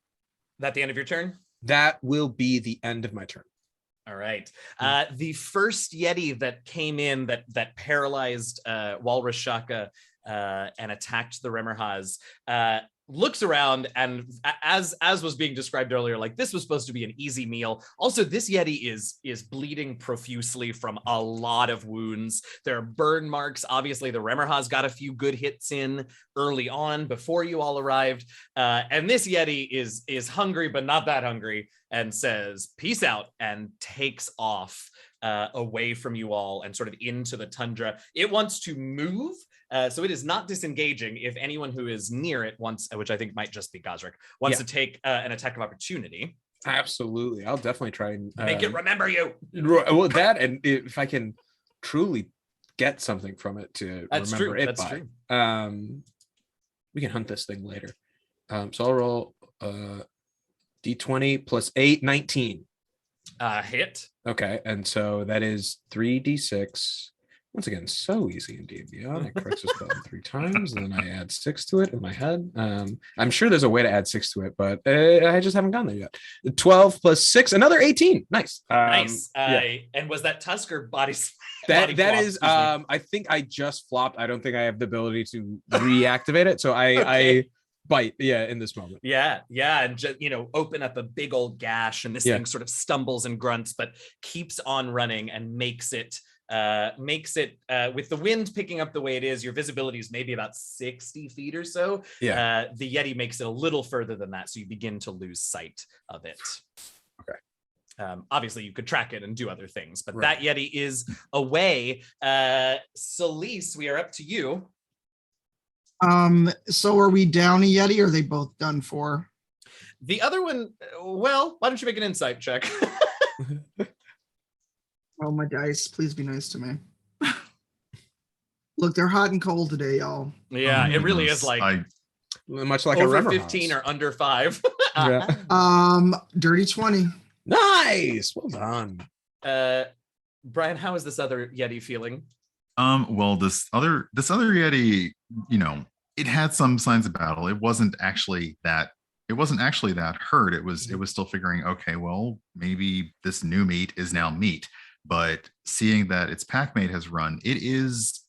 Speaker 2: the end of your turn?
Speaker 3: That will be the end of my turn.
Speaker 2: All right. The first Yeti that came in that paralyzed Walrus Shaka and attacked the Remmerhaz looks around, and as was being described earlier, like this was supposed to be an easy meal. Also, this Yeti is bleeding profusely from a lot of wounds. There are burn marks. Obviously, the Remmerhaz got a few good hits in early on before you all arrived. And this Yeti is hungry, but not that hungry, and says, peace out, and takes off away from you all and sort of into the tundra. It wants to move. So it is not disengaging. If anyone who is near it wants, which I think might just be Gazrick, wants to take an attack of opportunity.
Speaker 3: Absolutely. I'll definitely try and
Speaker 2: make it remember you.
Speaker 3: Well, that, and if I can truly get something from it to remember it by. True. We can hunt this thing later. So I'll roll d20 plus 8, 19.
Speaker 2: Hit.
Speaker 3: Okay, and so that is 3d6. Once again, so easy in D&D Beyond. I press this button 3 times, and then I add 6 to it in my head. I'm sure there's a way to add 6 to it, but I just haven't gone there yet. 12 plus 6, another 18. Nice.
Speaker 2: Nice.
Speaker 3: Yeah.
Speaker 2: And was that Tusker body?
Speaker 3: That is. I think I just flopped. I don't think I have the ability to reactivate it, so I bite. Yeah, in this moment.
Speaker 2: Yeah, and just open up a big old gash, and this thing sort of stumbles and grunts, but keeps on running and makes it with the wind picking up the way it is, your visibility is maybe about 60 feet or so. The Yeti makes it a little further than that, so you begin to lose sight of it. Okay. Obviously you could track it and do other things, but that Yeti is away. Selise, we are up to you.
Speaker 5: So are we down a Yeti, or are they both done for?
Speaker 2: The other one, well, why don't you make an insight check?
Speaker 5: Oh, my dice, please be nice to me. Look, they're hot and cold today, y'all.
Speaker 2: Yeah, it really is like
Speaker 3: much like
Speaker 2: over
Speaker 3: a
Speaker 2: 15 or under 5.
Speaker 5: Dirty 20.
Speaker 3: Nice. Well done.
Speaker 2: Brian, how is this other Yeti feeling?
Speaker 1: Well, this other Yeti, it had some signs of battle. It wasn't actually that hurt. It was still figuring, okay, well, maybe this new meat is now meat. But seeing that its packmate has run, it is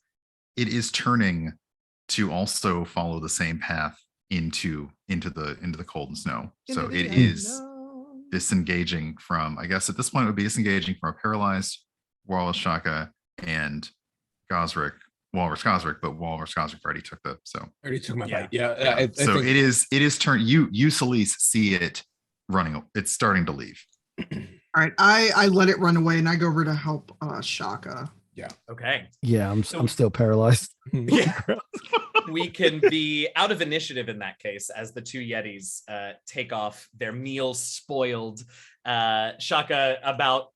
Speaker 1: turning to also follow the same path into the cold and snow. So it is disengaging from, I guess at this point it would be disengaging from a paralyzed Walrus Shaka and Gazrick, Walrus Gazrick, but Walrus Gazrick already took my bite. Yeah. So it is turn. You Selise see it running. It's starting to leave.
Speaker 5: All right, I let it run away, and I go over to help Shaka.
Speaker 3: Yeah.
Speaker 2: Okay.
Speaker 4: Yeah, I'm still paralyzed.
Speaker 2: Yeah. We can be out of initiative in that case, as the 2 Yetis take off, their meal spoiled. Shaka, about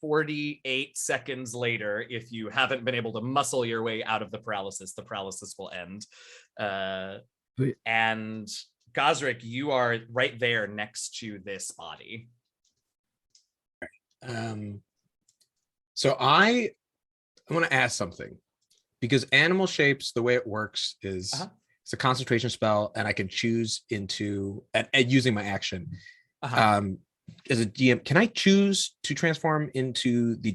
Speaker 2: 48 seconds later, if you haven't been able to muscle your way out of the paralysis will end. And Gazrick, you are right there next to this body.
Speaker 3: So I want to ask something, because animal shapes, the way it works is it's a concentration spell, and I can choose into using my action. As a DM, can I choose to transform into the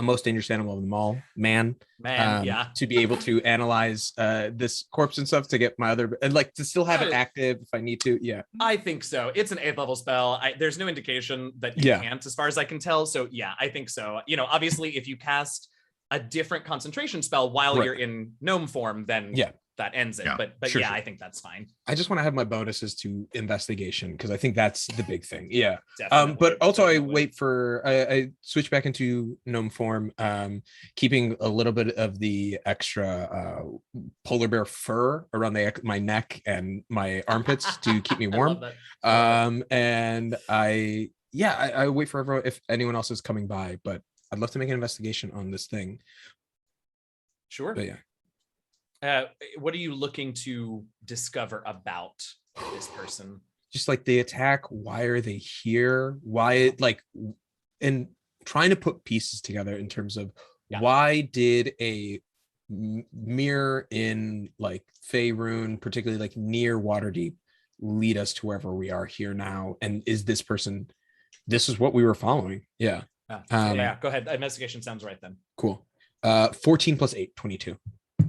Speaker 3: most dangerous animal of them all, man?
Speaker 2: Yeah.
Speaker 3: To be able to analyze this corpse and stuff to get my other, and like to still have it active if I need to. Yeah,
Speaker 2: I think so. It's an 8th level spell. There's no indication that you can't, as far as I can tell. So yeah, I think so. You know, obviously, if you cast a different concentration spell while you're in gnome form, then that ends it.
Speaker 1: Yeah.
Speaker 2: But
Speaker 3: Sure.
Speaker 2: I think that's fine.
Speaker 3: I just want to have my bonuses to investigation because I think that's the big thing. Yeah.
Speaker 2: Definitely,
Speaker 3: But also
Speaker 2: definitely.
Speaker 3: I switch back into gnome form, keeping a little bit of the extra polar bear fur around my neck and my armpits to keep me warm. And I wait for everyone if anyone else is coming by, but I'd love to make an investigation on this thing.
Speaker 2: Sure.
Speaker 3: But yeah.
Speaker 2: What are you looking to discover about this person?
Speaker 3: Just like the attack, why are they here? And trying to put pieces together in terms of why did a mirror in like Faerun, particularly like near Waterdeep, lead us to wherever we are here now? And is this person, this is what we were following? Yeah.
Speaker 2: Go ahead. Investigation sounds right then.
Speaker 3: Cool. 14 plus 8, 22.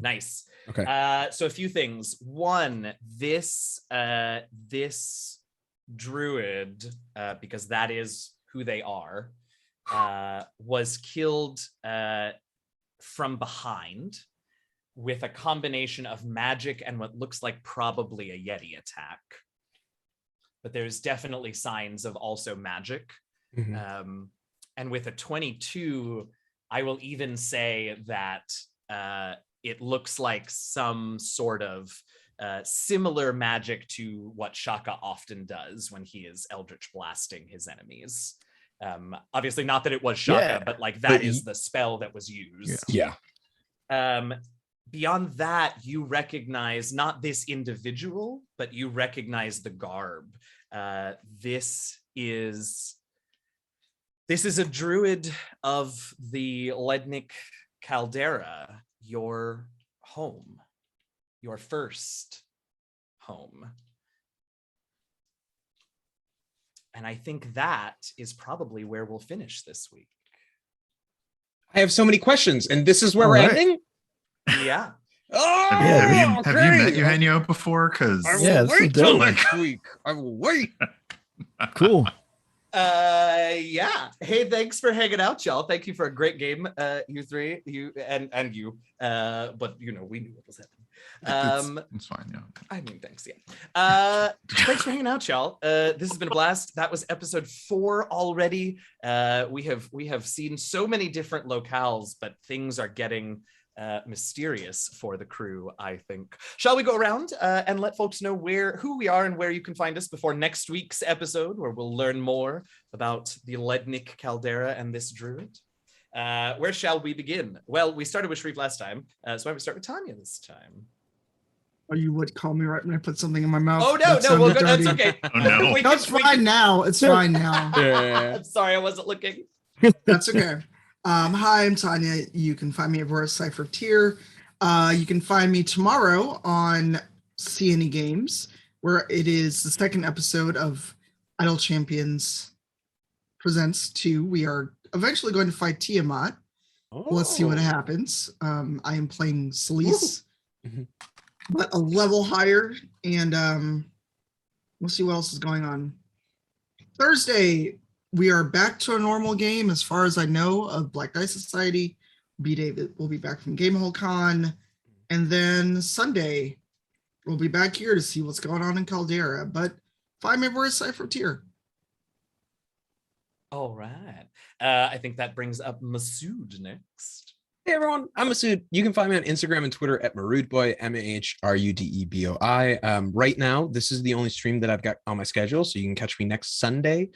Speaker 2: Nice.
Speaker 3: Okay.
Speaker 2: So a few things. One, this druid, because that is who they are, was killed from behind with a combination of magic and what looks like probably a Yeti attack. But there's definitely signs of also magic.
Speaker 3: Mm-hmm.
Speaker 2: And with a 22, I will even say that it looks like some sort of similar magic to what Shaka often does when he is Eldritch blasting his enemies. Obviously not that it was Shaka, but like that is the spell that was used.
Speaker 3: Yeah.
Speaker 2: Beyond that, you recognize not this individual, but you recognize the garb. This is a druid of the Lednic Caldera, your home, your first home. And I think that is probably where we'll finish this week.
Speaker 3: I have so many questions, and this is where we're ending?
Speaker 2: Yeah.
Speaker 1: Have you met Eugenio before? Because
Speaker 3: this is dope. Next week. I will wait.
Speaker 4: Cool.
Speaker 2: Yeah. Hey, thanks for hanging out, y'all. Thank you for a great game, you three, you and you. But you know, we knew what was happening.
Speaker 1: It's fine, yeah.
Speaker 2: I mean, thanks, yeah. Thanks for hanging out, y'all. This has been a blast. That was episode 4 already. We have seen so many different locales, but things are getting mysterious for the crew, I think. Shall we go around and let folks know who we are and where you can find us before next week's episode, where we'll learn more about the Lednic Caldera and this druid? Where shall we begin? Well, we started with Shareef last time, so why don't we start with Tanya this time?
Speaker 5: Or you would call me right when I put something in my mouth.
Speaker 2: Oh, no, we'll go. That's okay.
Speaker 1: Oh, no.
Speaker 5: It's fine now. It's fine now.
Speaker 2: I'm sorry, I wasn't looking.
Speaker 5: That's okay. Hi, I'm Tanya. You can find me over at Cypher Tier. You can find me tomorrow on CNE Games, where it is the second episode of Idle Champions Presents 2. We are eventually going to fight Tiamat. Let's see what happens. I am playing Selise, but a level higher, and we'll see what else is going on. Thursday, we are back to a normal game, as far as I know, of Black Dice Society. B-Day will be back from Gamehole Con. And then Sunday, we'll be back here to see what's going on in Caldera. But find me over at Cypher Tier.
Speaker 2: All right. I think that brings up Masood next.
Speaker 3: Hey everyone, I'm Masood. You can find me on Instagram and Twitter at Maroodboy, MAHRUDEBOI. Right now, this is the only stream that I've got on my schedule, so you can catch me next Sunday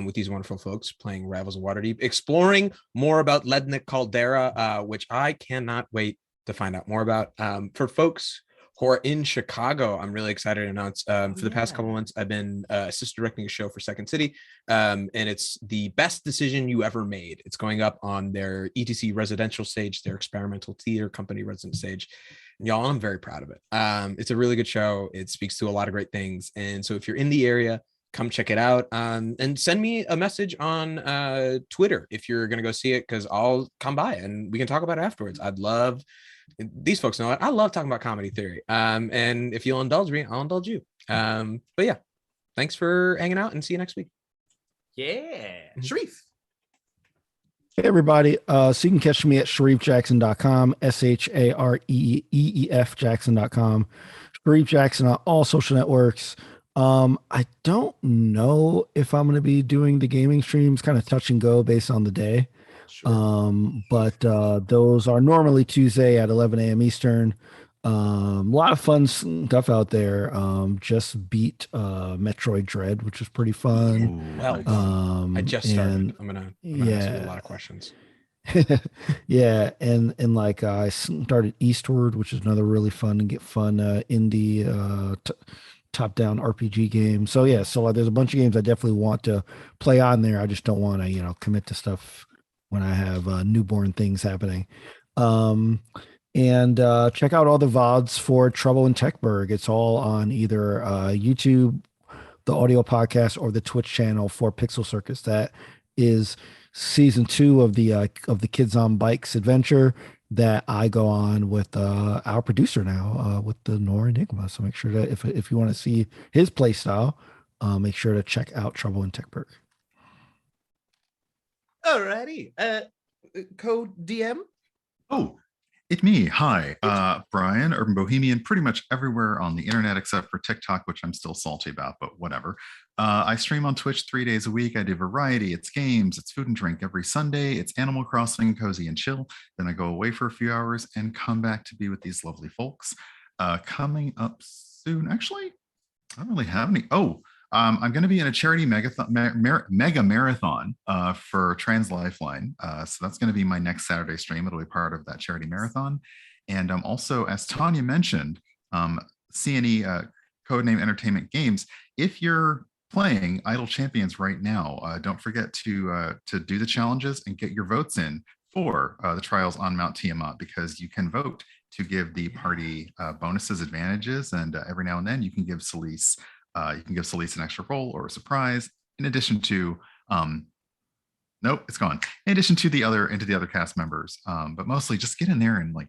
Speaker 3: with these wonderful folks playing Ravels of Waterdeep, exploring more about Lednic Caldera, which I cannot wait to find out more about. For folks who are in Chicago, I'm really excited to announce for the past couple months, I've been assist directing a show for Second City, and it's the best decision you ever made. It's going up on their ETC residential stage, their experimental theater company resident stage. And y'all, I'm very proud of it. It's a really good show. It speaks to a lot of great things. And so if you're in the area, come check it out. And send me a message on Twitter if you're gonna go see it, because I'll come by and we can talk about it afterwards. I'd love, these folks know it, I love talking about comedy theory. And if you'll indulge me, I'll indulge you. But yeah, thanks for hanging out, and see you next week.
Speaker 2: Yeah. Shareef.
Speaker 4: Hey everybody, so you can catch me at ShareefJackson.com, ShareEef Jackson.com. Shareef Jackson on all social networks. I don't know if I'm going to be doing the gaming streams, kind of touch and go based on the day.
Speaker 2: Sure.
Speaker 4: But those are normally Tuesday at 11 a.m. Eastern. A lot of fun stuff out there. Just beat Metroid Dread, which is pretty fun.
Speaker 3: Well, I just started. I'm gonna ask you a lot of questions.
Speaker 4: Yeah, and like I started Eastward, which is another really fun indie top-down RPG game. So yeah, so there's a bunch of games I definitely want to play on there. I just don't want to commit to stuff when I have newborn things happening. And check out all the VODs for Trouble in Techburg. It's all on either YouTube, the audio podcast, or the Twitch channel for Pixel Circus. That is season 2 of the Kids on Bikes adventure that I go on with our producer now, with the NoirEnigma. So make sure that if you want to see his play style, make sure to check out Trouble in Techburg.
Speaker 2: Alrighty. Code DM.
Speaker 1: Oh, it's me. Hi, Brian, Urban Bohemian, pretty much everywhere on the internet except for TikTok, which I'm still salty about, but whatever. I stream on Twitch 3 days a week. I do variety. It's games, it's food and drink every Sunday. It's Animal Crossing, cozy and chill. Then I go away for a few hours and come back to be with these lovely folks. Coming up soon, actually, I don't really have any. I'm going to be in a charity mega marathon for Trans Lifeline. So that's going to be my next Saturday stream. It'll be part of that charity marathon. And I'm also, as Tanya mentioned, CNE Codename Entertainment Games. If you're playing Idle Champions right now, don't forget to do the challenges and get your votes in for the trials on Mount Tiamat, because you can vote to give the party bonuses, advantages, and every now and then you can give Selise an extra roll or a surprise, in addition to nope, it's gone. In addition to the other cast members, but mostly just get in there and like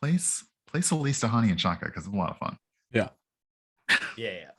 Speaker 1: place Selise, Tahani, and Shaka, because it's a lot of fun.
Speaker 3: Yeah.
Speaker 2: Yeah.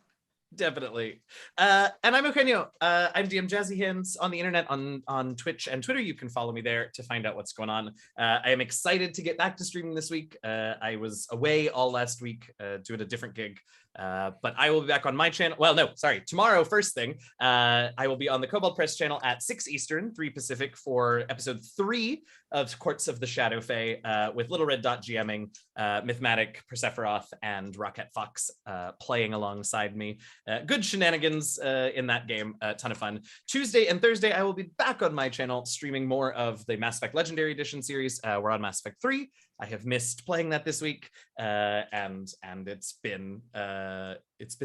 Speaker 2: Definitely. And I'm Eugenio. I'm DM Jazzy Hands on the internet, on Twitch and Twitter. You can follow me there to find out what's going on. I am excited to get back to streaming this week. I was away all last week doing a different gig. But I will be back on my channel. Well, no, sorry. Tomorrow, first thing, I will be on the Cobalt Press channel at 6 Eastern, 3 Pacific for episode 3 of Courts of the Shadow Fae with Little Red Dot GMing, Mythmatic, Persephoroth, and Rocket Fox playing alongside me. Good shenanigans in that game. A ton of fun. Tuesday and Thursday, I will be back on my channel streaming more of the Mass Effect Legendary Edition series. We're on Mass Effect 3. I have missed playing that this week, and it's been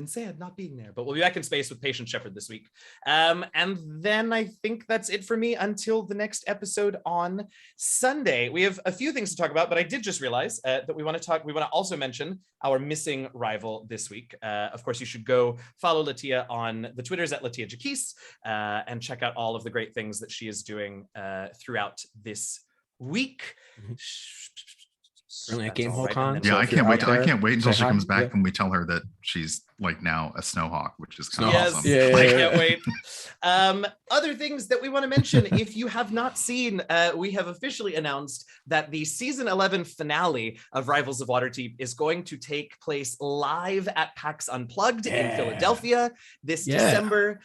Speaker 2: sad not being there. But we'll be back in space with Patient Shepherd this week, and then I think that's it for me until the next episode on Sunday. We have a few things to talk about, but I did just realize that we want to also mention our missing rival this week. Of course, you should go follow LaTia on the Twitters at LaTia Jacquise, and check out all of the great things that she is doing throughout this week.
Speaker 3: Currently at GameholeCon.
Speaker 1: Yeah, I can't wait until she comes back and we tell her that she's like now a Snowhawk, which is kind of awesome.
Speaker 2: Yeah, I can't wait. Other things that we want to mention, if you have not seen, we have officially announced that the season 11 finale of Rivals of Waterdeep is going to take place live at PAX Unplugged in Philadelphia this December.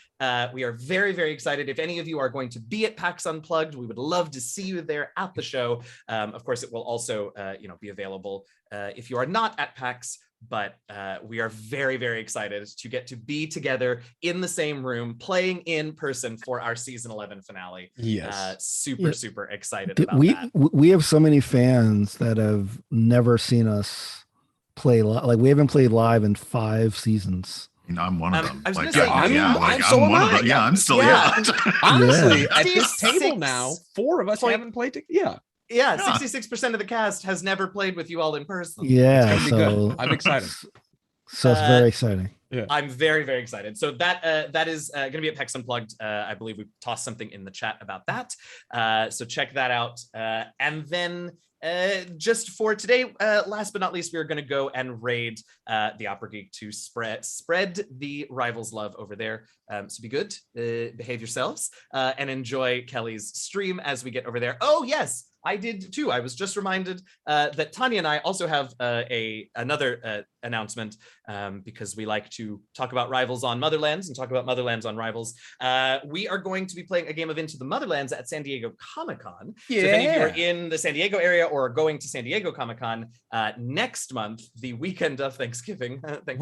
Speaker 2: We are very, very excited. If any of you are going to be at PAX Unplugged, we would love to see you there at the show. Of course, it will also be available if you are not at PAX, but we are very, very excited to get to be together in the same room playing in person for our season 11 finale.
Speaker 3: Yes.
Speaker 2: Super excited about that.
Speaker 4: We have so many fans that have never seen us play live. Like, we haven't played live in 5 seasons.
Speaker 1: I'm one of them.
Speaker 2: I was
Speaker 1: like,
Speaker 2: gonna say,
Speaker 1: I'm one of them. Yeah, I'm still
Speaker 3: Honestly, at this table now, 4 of us haven't played together.
Speaker 2: Yeah, 66% of the cast has never played with you all in person.
Speaker 4: Yeah,
Speaker 3: so I'm excited.
Speaker 4: So it's very exciting.
Speaker 3: Yeah.
Speaker 2: I'm very, very excited. So that is going to be at PEX Unplugged. I believe we tossed something in the chat about that. So check that out. And then just for today, last but not least, we are going to go and raid the Opera Geek to spread the rivals love over there. So be good, behave yourselves, and enjoy Kelly's stream as we get over there. Oh yes, I did too. I was just reminded that Tanya and I also have another announcement because we like to talk about rivals on Motherlands and talk about Motherlands on rivals. We are going to be playing a game of Into the Motherlands at San Diego Comic-Con.
Speaker 3: Yeah.
Speaker 2: So if any of you are in the San Diego area or are going to San Diego Comic-Con next month, the weekend of Thanksgiving.
Speaker 3: Wait.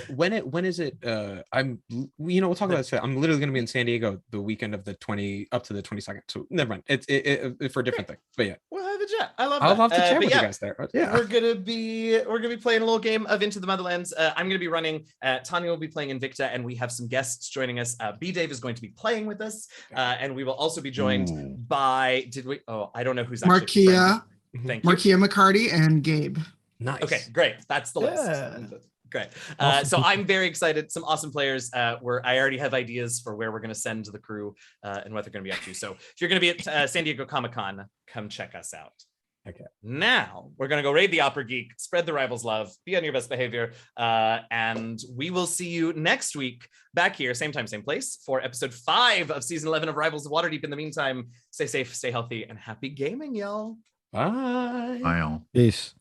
Speaker 3: When is it? We'll talk about this. I'm literally going to be in San Diego the weekend of the 20 up to the 22nd. So never mind. It's for a different thing. But yeah,
Speaker 2: we'll have a chat. I'll
Speaker 3: love to chat with you guys there. Yeah,
Speaker 2: we're gonna be playing a little game of Into the Motherlands. I'm gonna be running. Tanya will be playing Invicta, and we have some guests joining us. B Dave is going to be playing with us, and we will also be joined by. I don't know who's actually.
Speaker 5: Markia.
Speaker 2: Thank you.
Speaker 5: Markia McCarty and Gabe.
Speaker 3: Nice.
Speaker 2: Okay, great. That's the list. Great. So I'm very excited. Some awesome players. I already have ideas for where we're going to send the crew and what they're going to be up to. So if you're going to be at San Diego Comic-Con, come check us out.
Speaker 3: Okay.
Speaker 2: Now we're going to go raid the Opera Geek, spread the rivals love, be on your best behavior, and we will see you next week back here, same time, same place, for episode 5 of season 11 of Rivals of Waterdeep. In the meantime, stay safe, stay healthy, and happy gaming, y'all.
Speaker 3: Bye.
Speaker 1: Bye, all.
Speaker 4: Peace.